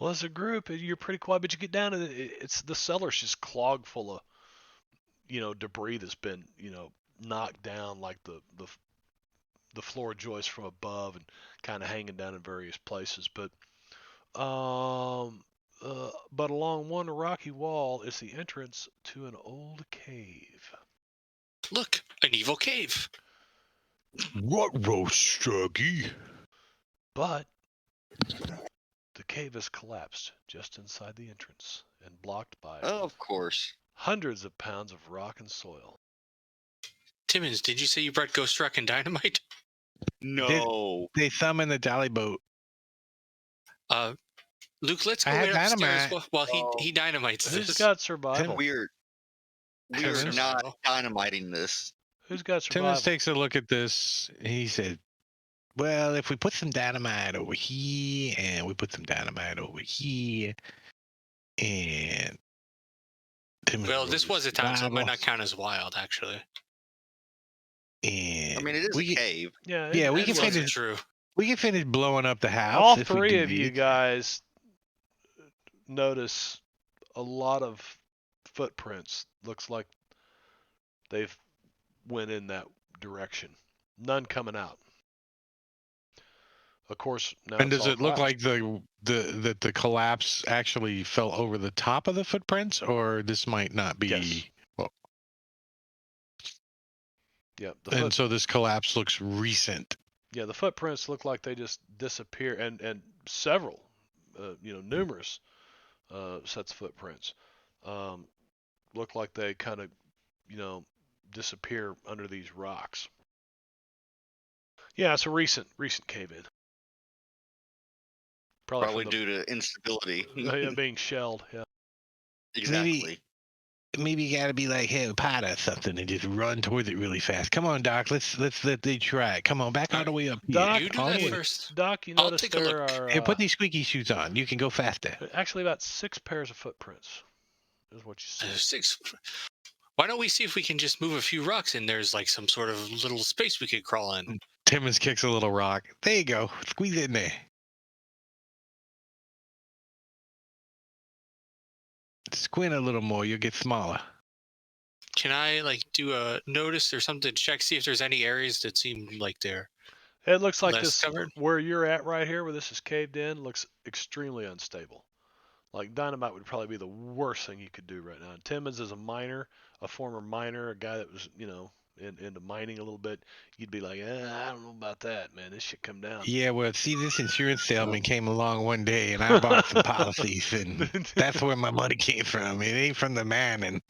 Well, as a group, you're pretty quiet, but you get down and it's the cellar's just clogged full of, debris that's been, knocked down, like the floor joists from above and kind of hanging down in various places. But along one rocky wall is the entrance to an old cave. Look, an evil cave. What roast, Struggy? But the cave has collapsed just inside the entrance and blocked by Of course. hundreds of pounds of rock and soil. Timmons, did you say you brought Ghost Rock and Dynamite? No. They thumb in the dally boat. Luke, let's I go had wait upstairs dynamite. while he dynamites Who's this. got survival? We're Timmons? not dynamiting this. Who's got survival? Timmons takes a look at this. And he said, well, if we put some dynamite over here, and we put some dynamite over here, and Timmons Well, this was a time, so it might survival, not count as wild, actually. and I mean, it is we a cave. Yeah, Yeah, we it can was- Wasn't finish. true. We can finish blowing up the house. All if we three do of you this. guys notice a lot of footprints. Looks like they've went in that direction. None coming out. Of course, now And it's does all it look collapsed. like the collapse actually fell over the top of the footprints, or this might not be? Yes. Well, Yeah, and so this collapse looks recent. yeah, the footprints look like they just disappear, and several, numerous sets of footprints. look like they kind of, disappear under these rocks. Yeah, it's a recent cave-in. Probably from due to instability. being shelled. Yeah. Exactly. Maybe you gotta be like Harry Potter or something and just run towards it really fast. Come on, Doc. Let's let they try it. Come on, back all the way up here. Doc, You do all that the way. first. Doc, you I'll notice take a there look. are Hey, put these squeaky shoes on. You can go faster. actually about 6 pairs of footprints. Is what you see. 6. Why don't we see if we can just move a few rocks and there's like some sort of little space we could crawl in? Timmons kicks a little rock. There you go. Squeeze it in there. Squint a little more. You'll get smaller. Can I like do a notice or something to check, see if there's any areas that seem like they're It looks like less this covered? where you're at right here, where this is caved in, looks extremely unstable. Like dynamite would probably be the worst thing you could do right now. Timmons is a former miner, a guy that was, into mining a little bit. You'd be like, I don't know about that, man. This should come down. Yeah, well, see, this insurance salesman came along one day, and I bought some policies, and that's where my money came from. It ain't from the man. And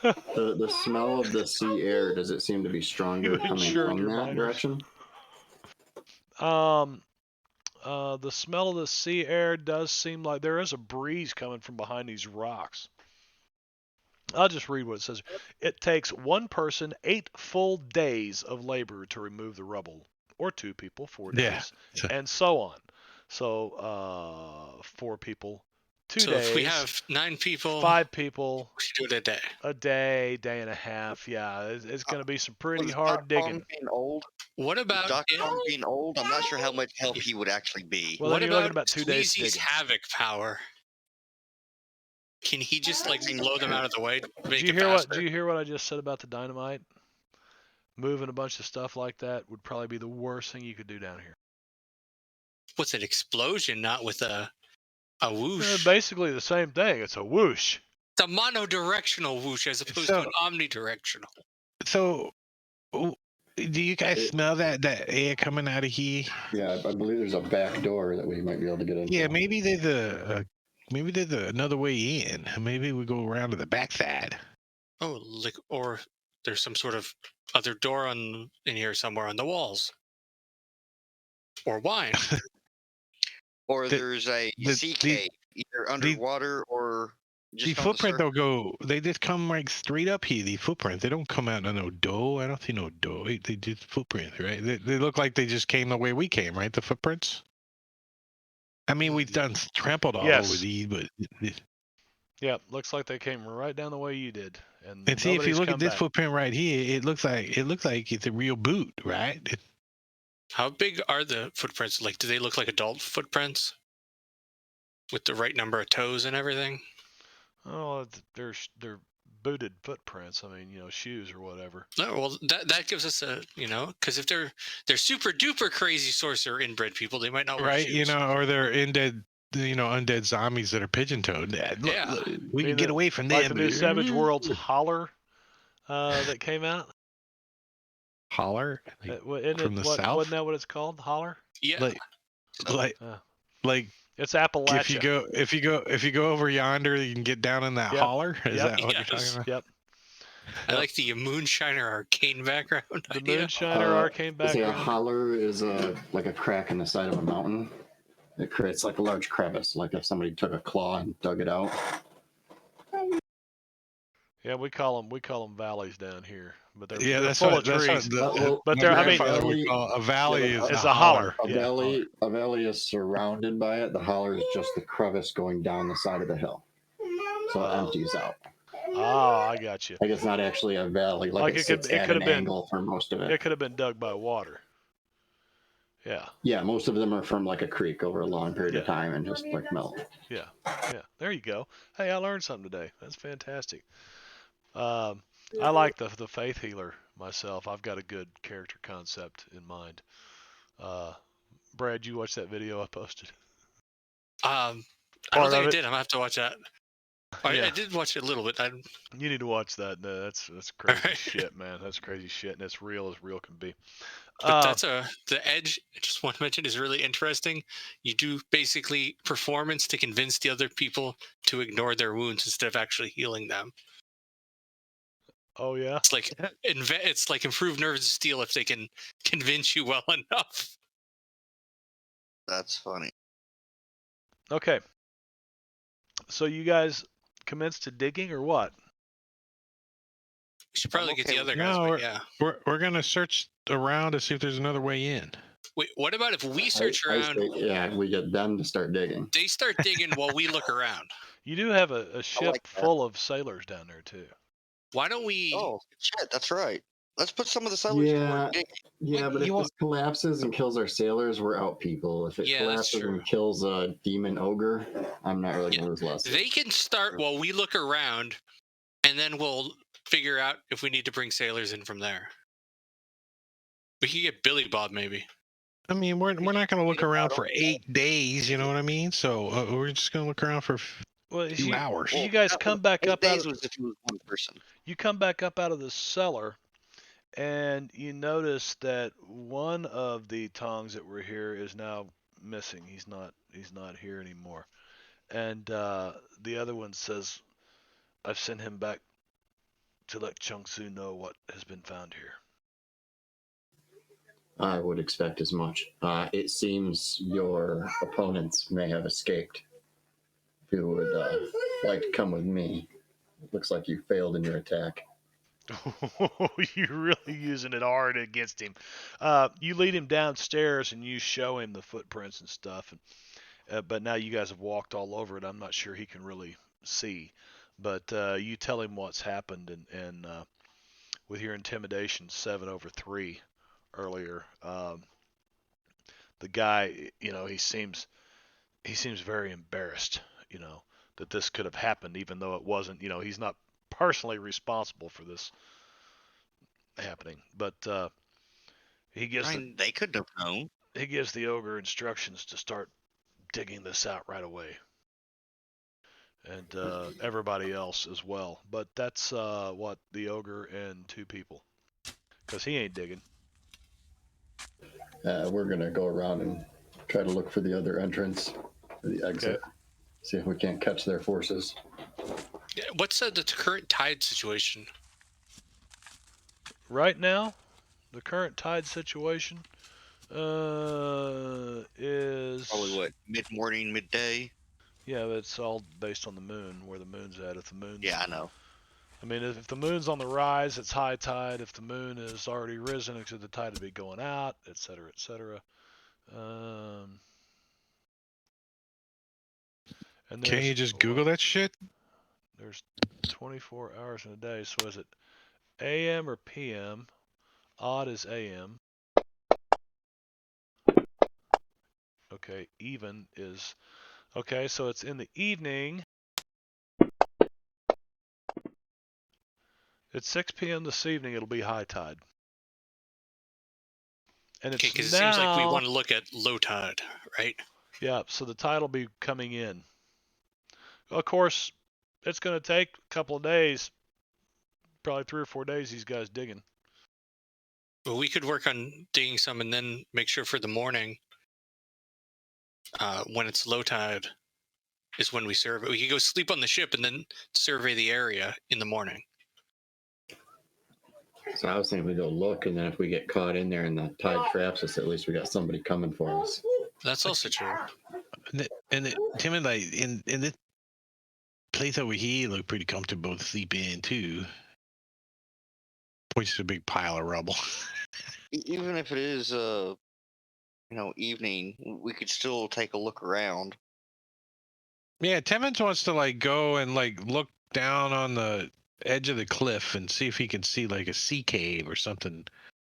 The smell of the sea air, does it seem to be stronger You coming insured from your that miners. direction? The smell of the sea air does seem like there is a breeze coming from behind these rocks. I'll just read what it says. It takes one person 8 full days of labor to remove the rubble, or 2 people 4 days, Yeah. and so on. So 4 people 2 So days. if we have 9 people, 5 people we should do it a day. a day and a half. Yeah, it's going to be some pretty With hard Doc digging. Kong being old, What about Doc Kong being old, I'm not sure how much help he would actually be. Well, what then you're about looking about 2 days Squeezy's digging. havoc power? Can he just like Seems- blow them out of the way? Make Do you it hear faster? do you hear what I just said about the dynamite? Moving a bunch of stuff like that would probably be the worst thing you could do down here. With an explosion, not with a whoosh. Basically the same thing. It's a whoosh. It's a mono-directional whoosh as opposed So- to an omnidirectional. So, do you guys smell that air coming out of here? Yeah, I believe there's a back door that we might be able to get into. Yeah, maybe there's another way in. Maybe we go around to the backside. Oh, like, or there's some sort of other door in here somewhere on the walls. Or wine. Or The- there's a the- sea the- cave, either underwater or The just on footprint the don't they just come like straight up here. The footprints, they don't come out of no door. I don't see no door. They just footprints, right? They look like they just came the way we came, right? The footprints. I mean, we've done trampled all Yes. over these, but Yeah, looks like they came right down the way you did. and see if you nobody's look at come this back. footprint right here, it looks like it's a real boot, right? How big are the footprints? Like, do they look like adult footprints? With the right number of toes and everything? Oh, they're booted footprints. I mean, shoes or whatever. No, well, that gives us a, because if they're super duper crazy sorcerer inbred people, they might not wear Right, shoes. or they're undead zombies that are pigeon-toed. Yeah. We can get away from them. Like the new Savage Worlds Holler that came out. Holler From the south? Wasn't that what it's called? Holler? Yeah. like It's Appalachia. if you go over yonder, you can get down in that Yep. holler. Is Yep. that what you're Yes. talking about? Yep. I like the Moonshiner arcane background The idea. Moonshiner arcane See, a background. holler is like a crack in the side of a mountain. It creates like a large crevice, like if somebody took a claw and dug it out. Yeah, we call them valleys down here, but they're, Yeah, they're that's full what of trees. Well, But my they're- I mean- grandfather would call a valley Yeah, is it's a a holler. A Yeah, valley is surrounded by it. The holler is just the crevice going down the side of the hill, so it empties out. Ah, I got you. Like it's not actually a valley. Like it could sits at have an been. angle for most of it. It could have been dug by water. Yeah. Yeah, most of them are from like a creek over a long period of Yeah. time and just like melt. Yeah. There you go. Hey, I learned something today. That's fantastic. I like the faith healer myself. I've got a good character concept in mind. Brad, you watched that video I posted? I Part don't think of I it? did. I'm gonna have to watch that. I did watch it a little bit. You need to watch that. That's crazy Alright. shit, man. That's crazy shit, and it's real as real can be. But that's the edge. I just want to mention is really interesting. You do basically performance to convince the other people to ignore their wounds instead of actually healing them. Oh yeah. It's like it's like improved nerves of steel if they can convince you well enough. That's funny. Okay. So you guys commence to digging or what? We should probably get the okay other with guys, No, but yeah. we're gonna search around to see if there's another way in. Wait, what about if we search I around, say, yeah, we get them to start digging. they start digging while we look around? You do have a ship like that. full of sailors down there too. Why don't we? Oh shit, that's right. Let's put some of the sailors to Yeah, work digging. yeah, but if You this collapses and kills our sailors, we're out people. If it Yeah, that's collapses true. and kills a demon ogre, I'm not really gonna lose less. They can start while we look around, and then we'll figure out if we need to bring sailors in from there. We could get Billy Bob maybe. I mean, we're not gonna look Think around about for it. 8 days. You know what I mean? So we're just gonna look around for Well, a few hours. you guys come back 8 up out days of, was if it was one person. you come back up out of the cellar, and you notice that one of the tongs that were here is now missing. He's not here anymore. And the other one says, "I've sent him back to let Chung Su know what has been found here." I would expect as much. It seems your opponents may have escaped. If you would like to come with me, it looks like you failed in your attack. You're really using it hard against him. You lead him downstairs and you show him the footprints and stuff. And, but now you guys have walked all over it. I'm not sure he can really see. But you tell him what's happened, and with your intimidation 7/3 earlier, the guy, he seems very embarrassed, that this could have happened, even though it wasn't. He's not personally responsible for this happening, but he gives I mean, they couldn't have known. the ogre instructions to start digging this out right away, and everybody else as well. But that's what the ogre and 2 people, because he ain't digging. We're gonna go around and try to look for the other entrance, or the exit. Okay. See if we can't catch their forces. What's the current tide situation? Right now, the current tide situation is Probably what, mid-morning, midday? Yeah, but it's all based on the moon, where the moon's at. If the moon's Yeah, I know. I mean, if the moon's on the rise, it's high tide. If the moon is already risen, it's the tide would be going out, etc., etc. And Can't you just Google that shit? There's 24 hours in a day, so is it AM or PM? Odd is AM. Okay, even is... Okay, so it's in the evening. At 6 p.m. this evening, it'll be high tide. And it's Because now... it seems like we want to look at low tide, right? Yeah, so the tide will be coming in. Of course, it's going to take a couple of days, probably 3 or 4 days, these guys digging. Well, we could work on digging some and then make sure for the morning, when it's low tide, is when we survey. We could go sleep on the ship and then survey the area in the morning. So I was thinking we go look, and then if we get caught in there and the tide traps us, at least we got somebody coming for us. That's also true. And Tim, like in this place over here, look pretty comfortable to sleep in too. Points to a big pile of rubble. Even if it is, evening, we could still take a look around. Yeah, Timmons wants to like go and like look down on the edge of the cliff and see if he can see like a sea cave or something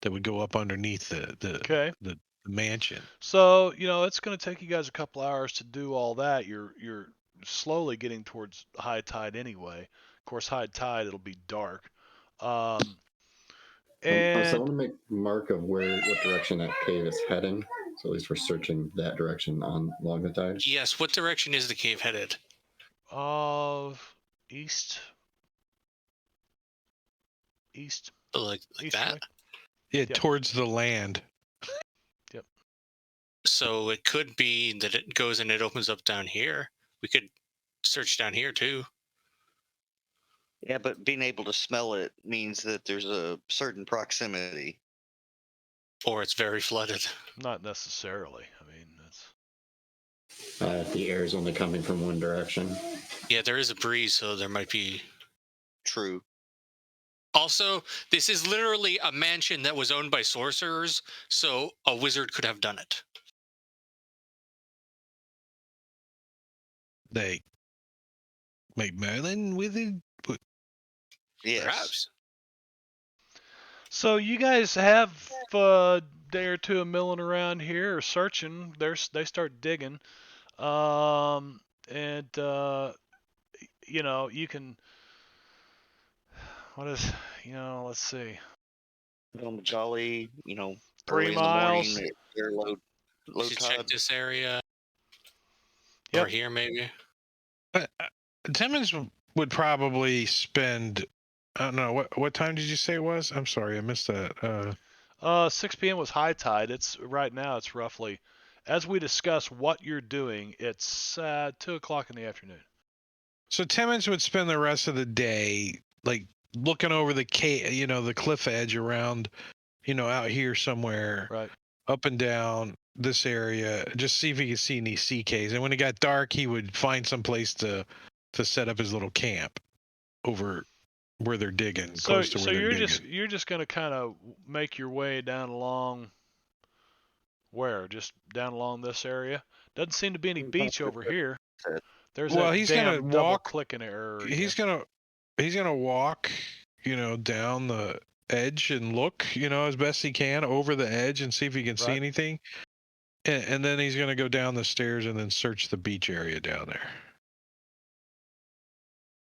that would go up underneath Okay. the mansion. So, it's going to take you guys a couple hours to do all that. You're slowly getting towards high tide anyway. Of course, high tide, it'll be dark. So I And want to make mark of what direction that cave is heading. So at least we're searching that direction along the tide. Yes. What direction is the cave headed? east, Like east that. way. Yeah, Yep. towards the land. Yep. So it could be that it goes and it opens up down here. We could search down here too. Yeah, but being able to smell it means that there's a certain proximity. Or it's very flooded. Not necessarily. I mean, that's The air is only coming from one direction. Yeah, there is a breeze, so there might be. True. Also, this is literally a mansion that was owned by sorcerers, so a wizard could have done it. They make Merlin with it. Yes. Perhaps. so. You guys have a day or two of milling around here or searching. They start digging, and you know you can. What is Let's see. Jolly, 3 early in the morning, miles. they're low We should check tide. this area. Yep. Over here, maybe. Timmons would probably spend. I don't know what time did you say it was? I'm sorry, I missed that. 6 p.m. was high tide. It's right now. It's roughly, as we discuss what you're doing. It's 2 o'clock in the afternoon. So Timmons would spend the rest of the day like looking over the the cliff edge around, out here somewhere, Right. up and down this area, just see if he could see any sea caves. And when it got dark, he would find some place to set up his little camp over where they're digging, So close to where they're digging. you're just gonna kind of make your way down along where? Just down along this area. Doesn't seem to be any beach over here. There's Well, that he's damn gonna double walk. clicking error. He's again. gonna walk, down the edge and look, as best he can over the edge and see if he can see Right. anything. And then he's gonna go down the stairs and then search the beach area down there.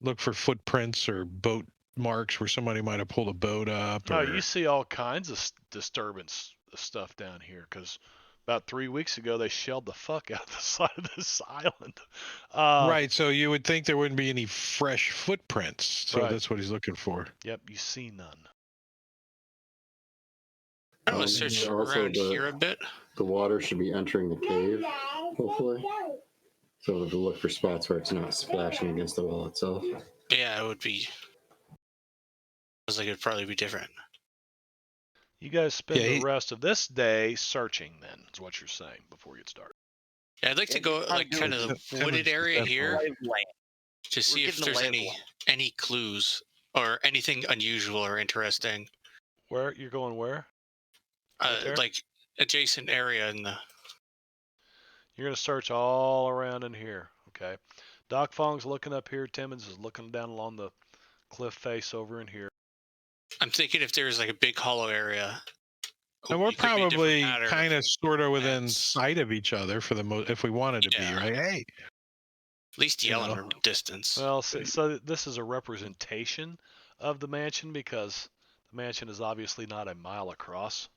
Look for footprints or boat marks where somebody might have pulled a boat up. No, Or you see all kinds of disturbance stuff down here because about 3 weeks ago they shelled the fuck out the side of this island. right, so you would think there wouldn't be any fresh footprints. So Right. that's what he's looking for. Yep, you see none. I'm gonna search around here a bit. The water should be entering the cave, hopefully. So to look for spots where it's not splashing against the wall itself. Yeah, it would be. Feels like it'd probably be different. You guys spend Yeah, the rest of this day searching. Then is what you're saying before you start. Yeah, I'd like to go like kind of the wooded area here to see if there's any clues or anything unusual or interesting. Where you're going? Where? there? Like adjacent area in the. You're gonna search all around in here. Okay. Doc Fong's looking up here. Timmons is looking down along the cliff face over in here. I'm thinking if there's like a big hollow area. And we're it could be a different probably pattern kind of sort of within plants. sight of each other for the if we wanted to be, Yeah. right? Hey, At least yelling know. from distance. Well, so this is a representation of the mansion because the mansion is obviously not a mile across.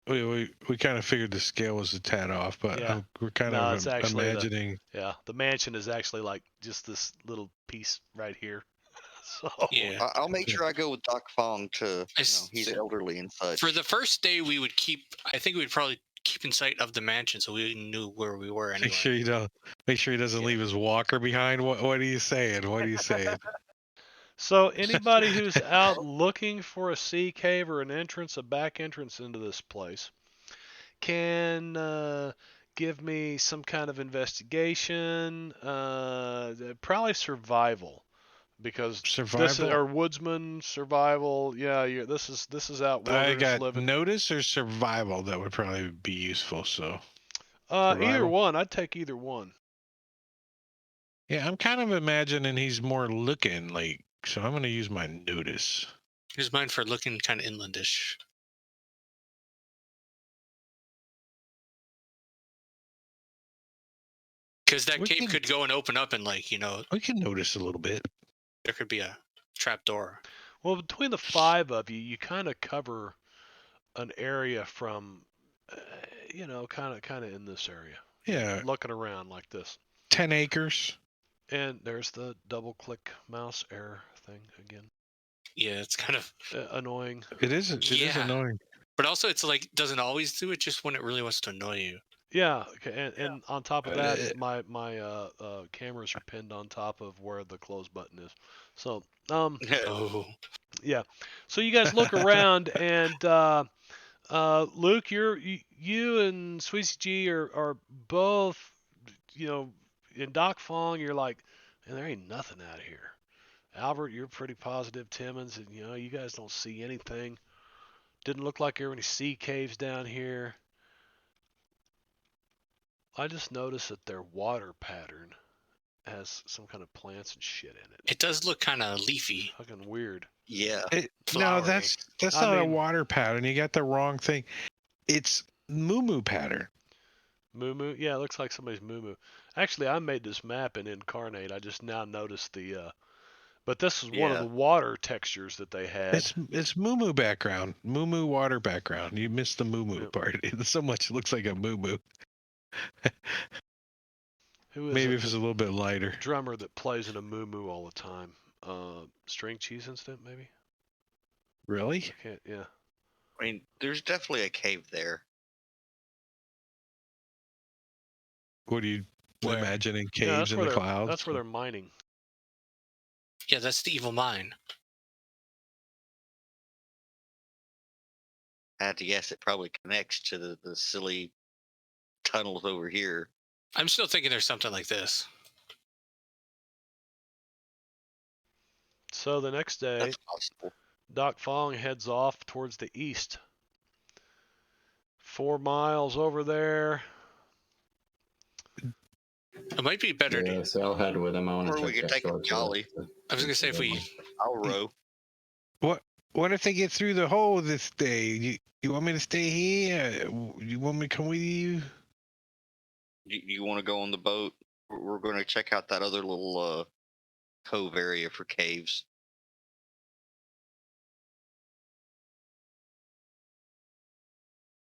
we kind of figured the scale was a tad off, but Yeah. we're kind No, of it's actually imagining. Yeah, the mansion is actually like just this little piece right here. So Yeah. I'll make sure I go with Doc Fong to. He's elderly and such. For the first day, we would keep. I think we'd probably keep in sight of the mansion, so we knew where we were anyway. Make sure he doesn't leave his walker behind. What are you saying? What are you saying? So anybody who's out looking for a sea cave or an entrance, a back entrance into this place, can give me some kind of investigation, probably survival, because this is Survival? or woodsman survival. Yeah, this is out I wilderness got living. notice or survival that would probably be useful. So Either survival? one. I'd take either one. yeah, I'm kind of imagining he's more looking like. So I'm going to use my notice. Here's mine for looking kind of inlandish. Because that cave could go and open up and we can notice a little bit. there could be a trap door. Well, between the 5 of you, you kind of cover an area from, kind of in this area. Yeah, Looking around like this. 10 acres. And there's the double click mouse error thing again. Yeah, it's kind of Annoying. It is annoying. But also, it's like doesn't always do it, just when it really wants to annoy you. Yeah, and on top of that, Uh, my cameras are pinned on top of where the close button is. So Oh, yeah. So you guys look around, and Luke, you and Sweetie G are both, in Doc Fong. You're like, man, there ain't nothing out here. Albert, you're pretty positive. Timmons, and you guys don't see anything. Didn't look like there were any sea caves down here. I just noticed that their water pattern has some kind of plants and shit in it. it does look kind of leafy, Fucking weird. Yeah. no, flowery. that's I not a mean- water pattern. You got the wrong thing. It's moo pattern. Moo? Yeah, it looks like somebody's moo. Actually, I made this map in Incarnate. I just now noticed but this is one of Yeah. the water textures that they had. It's moo background. Moo water background. You missed the moo Yep. part. It so much looks like a moo. Who is Maybe it? if it's a little bit lighter. Drummer that plays in a moo all the time. String Cheese Instant, maybe? Really? I can't, yeah. I mean, there's definitely a cave there. What are you Where? imagining? Yeah, Caves in the clouds? that's where they're mining. Yeah, that's the evil mine. I had to guess it probably connects to the silly tunnels over here. I'm still thinking there's something like this. So the next day, That's possible. Doc Fong heads off towards the east. 4 miles over there. It might be better. Yeah, so I'll head with him. I want Or to we could take a jolly. I was gonna say if we I'll row. What if they get through the hole this day? You want me to stay here? You want me to come with you? You want to go on the boat? We're going to check out that other little cove area for caves.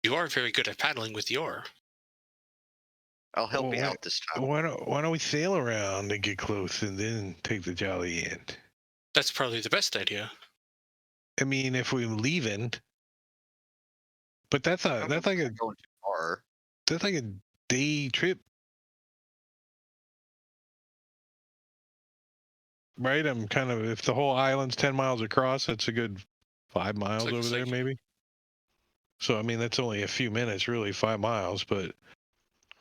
you are very good at paddling with the oar. I'll help you Well, out this time. Why don't we sail around and get close and then take the jolly in? That's probably the best idea. I mean, if we're leaving, but that's like Not going too far. that's like a day trip, right? I'm kind of if the whole island's 10 miles across, that's a good 5 miles like- over it's there, like- maybe. So I mean, that's only a few minutes, really, 5 miles, but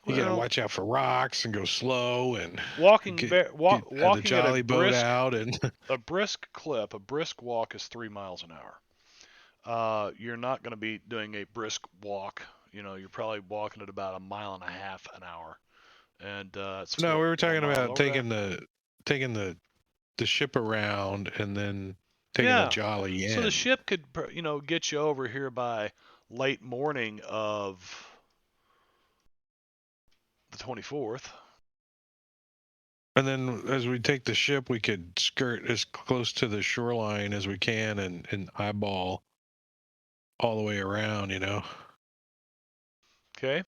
you gotta Well, watch out for rocks and go slow and walking get, have the have the at jolly a boat brisk, out and a brisk clip, a brisk walk is 3 miles an hour. You're not going to be doing a brisk walk. You're probably walking at about 1.5 miles an hour. And it's no, four- we were talking 4 miles about over taking the ship around and then taking Yeah. the jolly in. So the ship could, get you over here by late morning of the 24th. And then as we take the ship, we could skirt as close to the shoreline as we can and eyeball all the way around, Okay.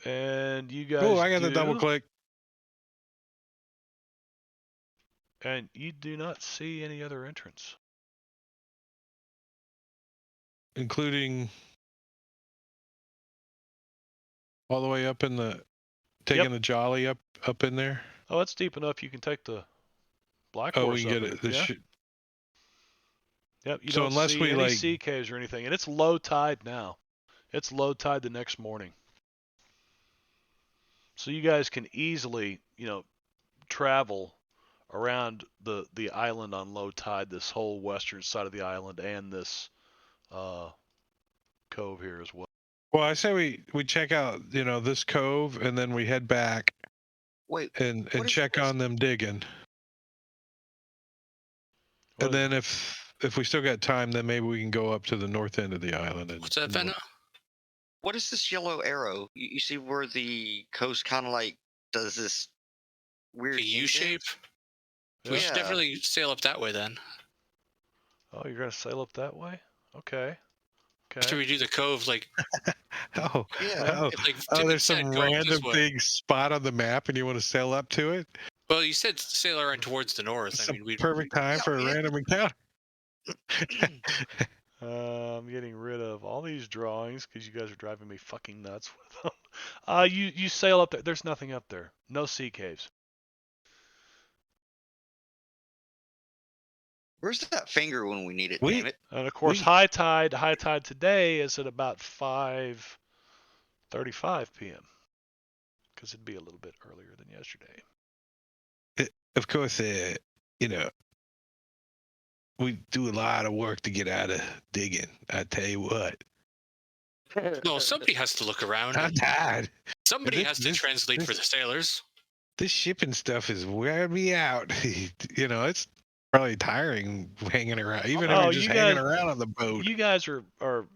And you guys Oh, I got the double click. And you do not see any other entrance. Including all the way up in taking the jolly up in there. Oh, it's deep enough you can take the black Oh, horse we can up get it. it. The Yeah. Yep, you So don't unless see we, any like- sea caves or anything. And it's low tide now. It's low tide the next morning. So you guys can easily, travel around the island on low tide, this whole western side of the island and this cove here as well. Well, I say we check out, this cove and then we head back Wait, and what is check this? on them digging. What And then if we still got time, then maybe we can go up to the north end of the island. And, What's that, Venna? What is this yellow arrow? You see where the coast kind of like does this weird A U indent? shape? We should Yeah. definitely sail up that way then. Oh, you're going to sail up that way? Okay. After Okay. we do the cove, like, Oh, Yeah. oh, like oh! Timmons There's said, some go up this random way. big spot on the map, and you want to sail up to it. Well, you said sail around towards the north. It's I a mean, we perfect time Yeah, for a man. random encounter. I'm getting rid of all these drawings because you guys are driving me fucking nuts with them. You sail up there. There's nothing up there. No sea caves. Where's that finger when we need it? We- Damn it! And of course, We- high tide today is at about 5:35 p.m. because it'd be a little bit earlier than yesterday. Of course, you know, we do a lot of work to get out of digging. I tell you what, no. Somebody has to look around. I'm And tired. somebody This- has to this- translate for this- the sailors. This shipping stuff is wearing me out. You know, it's probably tiring hanging around, even if Oh, you're just you hanging guys- around on the boat. You guys are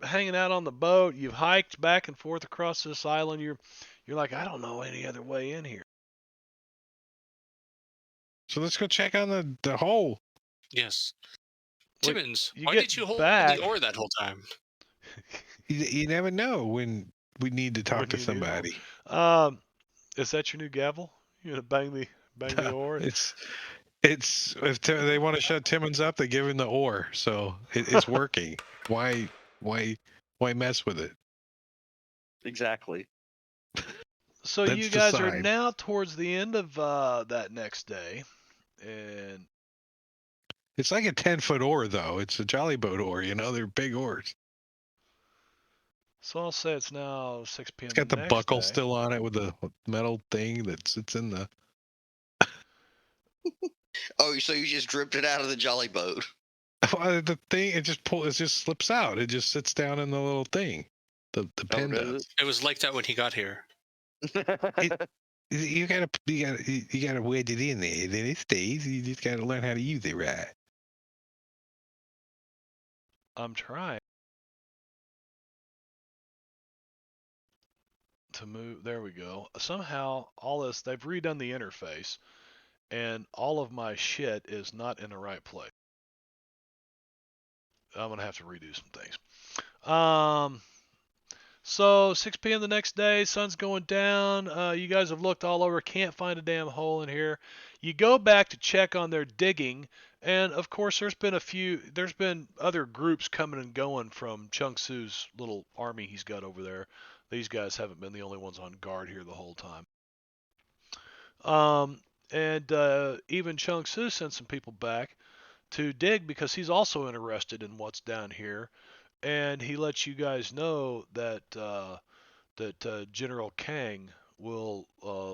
hanging out on the boat. You've hiked back and forth across this island. You're like, I don't know any other way in here. So let's go check on the hole. Yes. Well, Timmons, you why get did you hold back- the oar that whole time? You never know when we need to talk When to you do. somebody. Is that your new gavel? You gonna bang the oar? It's if they want to shut Timmons up, they give him the oar, so it's working. Why mess with it? Exactly. So That's you the guys are sign. now towards the end of that next day, and It's like a 10-foot oar, though. It's a jolly boat oar. You know, they're big oars. so I'll say it's now 6 p.m. It's got the next buckle day. still on it with the metal thing that sits in the. Oh, so you just dripped it out of the jolly boat? The thing it just slips out. It just sits down in the little thing. The pin does does. It was like that when he got here. You gotta wedge it in there. Then it stays. You just gotta learn how to use it right. I'm trying to move. There we go. Somehow all this, they've redone the interface, and all of my shit is not in the right place. I'm gonna have to redo some things. So 6 p.m. the next day, sun's going down. You guys have looked all over, can't find a damn hole in here. You go back to check on their digging, and of course there's been other groups coming and going from Chung Su's little army he's got over there. These guys haven't been the only ones on guard here the whole time. And even Chung Su sent some people back to dig because he's also interested in what's down here, and he lets you guys know that General Kang will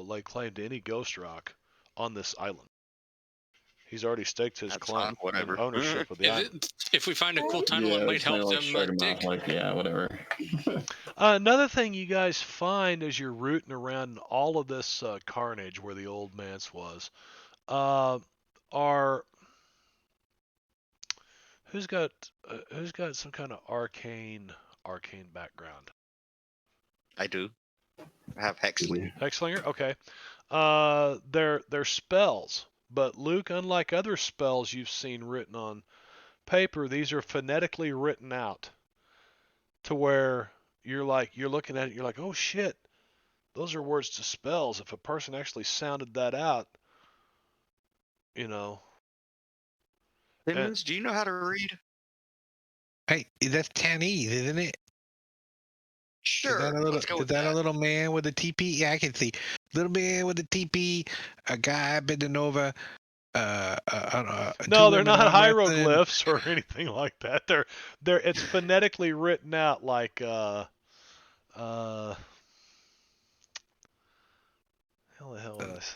lay claim to any ghost rock on this island. He's already staked his That's claim fine, whatever. and ownership of the island. If we find a cool tunnel, Yeah, it might it's kinda help like them straight 'em dig. out, like, yeah, whatever. Another thing you guys find as you're rooting around all of this carnage where the old manse was, are who's got some kind of arcane background? I do. I have Hexley. Hexlinger? Okay. They're spells, but Luke, unlike other spells you've seen written on paper, these are phonetically written out to where you're looking at it, you're like, oh shit, those are words to spells. If a person actually sounded that out, you know. Timmons, do you know how to read? Hey, that's Chinese, isn't it? Sure. Let's go Is with that that. a little man with a teepee? Yeah, I can see. Little man with a teepee, a guy bending over. No, they're not arm wrestling. hieroglyphs or anything like that. They're it's phonetically written out like hell the hell was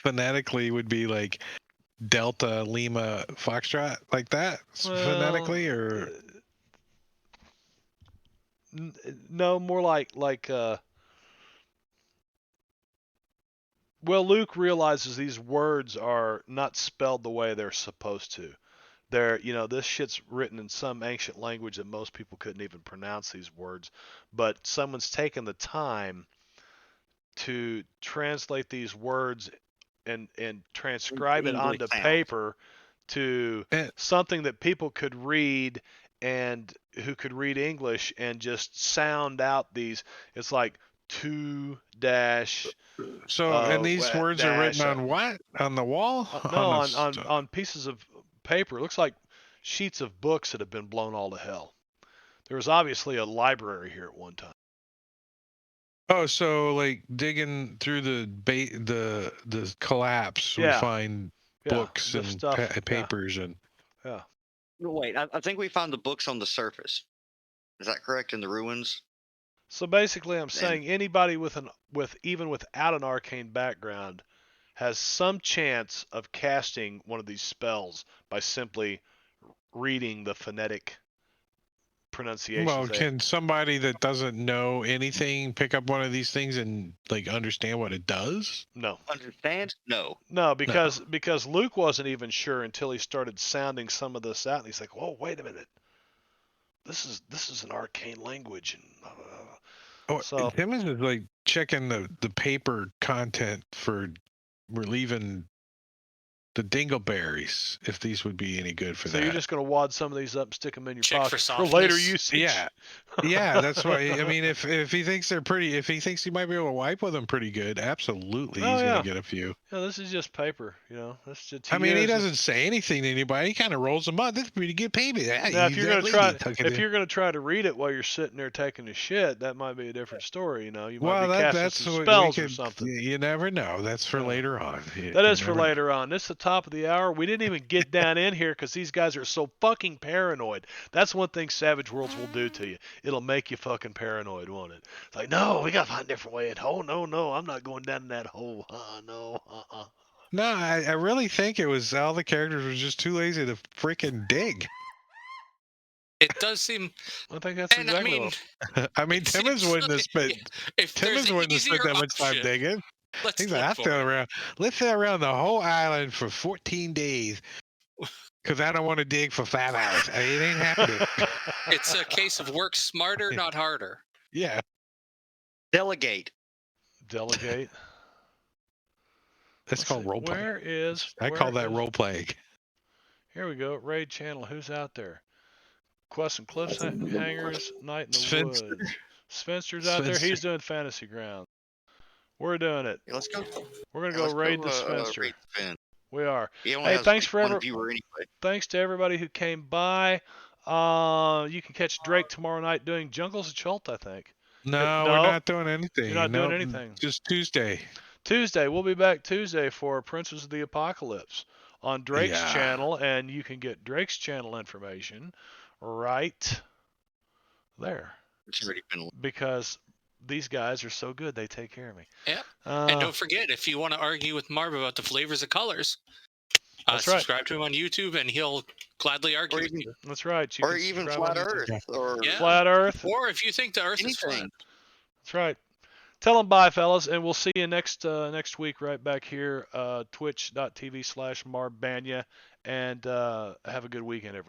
Phonetically would be like Delta Lima Foxtrot, like that. Phonetically, or no, more like well, Luke realizes these words are not spelled the way they're supposed to. They're, this shit's written in some ancient language that most people couldn't even pronounce these words, but someone's taken the time to translate these words and transcribe it English onto sounds. paper to Eh. something that people could read and who could read English and just sound out these. It's like 2 dash. So, and these words are written dash. on what? On the wall? No, the on pieces of paper. It looks like sheets of books that have been blown all to hell. There was obviously a library here at one time. Oh, so like digging through the collapse, we Yeah. find Yeah, books the and stuff. Yeah. papers and. Yeah. Wait, I think we found the books on the surface. Is that correct, in the ruins? So basically, I'm saying anybody with even without an arcane background has some chance of casting one of these spells by simply reading the phonetic pronunciations. Well, can somebody that doesn't know anything pick up one of these things and like understand what it does? No. Understand? No. No, because Luke wasn't even sure until he started sounding some of this out, and he's like, "Whoa, wait a minute! This is an arcane language." And Oh, so Timmons is like checking the paper content for relieving the dingleberries, if these would be any good for so that. you're just gonna wad some of these up and stick them in your Check pocket for later softness. usage. Yeah. Yeah, that's why. I mean, if he thinks they're pretty, if he thinks he might be able to wipe with them pretty good, absolutely, Oh, he's yeah. gonna get a few. Yeah, this is just paper, you know. That's just. I mean, he doesn't say anything to anybody. He kind of rolls them up. That's pretty good payment. Now, if you're gonna try to read it while you're sitting there taking a shit, that might be a different story. You know, you might be casting that's some what spells or something. You never know. That's for later on. That is for later on. This is the top of the hour. We didn't even get down in here because these guys are so fucking paranoid. That's one thing Savage Worlds will do to you. It'll make you fucking paranoid, won't it? It's like, no, we gotta find a different way. Oh, no, I'm not going down in that hole. No. No, I really think it was all the characters were just too lazy to freaking dig. It does seem. I think that's And exactly I mean, what. I mean, Timmons wouldn't have spent. if Timmons wouldn't have spent that much time digging. Let's He's like, let's sail around the whole island for 14 days because I don't want to dig for 5 hours. I mean, it ain't happening. It's a case of work smarter, not harder. Yeah. Delegate. That's called role play. I call that role playing. Here we go. Raid channel. Who's out there? Quest and Cliffhangers. Night in the Woods. Spencer's out there. He's doing Fantasy Ground. We're doing it. Yeah, let's go. We're gonna go raid the Spencer. Raid Sven. We are. He only Hey, has thanks like for one viewer anyway. Thanks to everybody who came by. You can catch Drake tomorrow night doing Jungles of Chult, I think. No, we're not doing anything. You're not doing anything. Just Tuesday. We'll be back Tuesday for Princes of the Apocalypse on Drake's channel, and you can get Drake's channel information right there. It's already been. Because these guys are so good, they take care of me. Yeah. And don't forget, if you want to argue with Marv about the flavors of colors, subscribe to him on YouTube, and he'll gladly argue with you. That's right. Or even Flat Earth. Or Flat Earth. Or if you think the Earth is flat. That's right. Tell them bye, fellas, and we'll see you next week right back here, twitch.tv/MarBanya, and have a good weekend, everybody.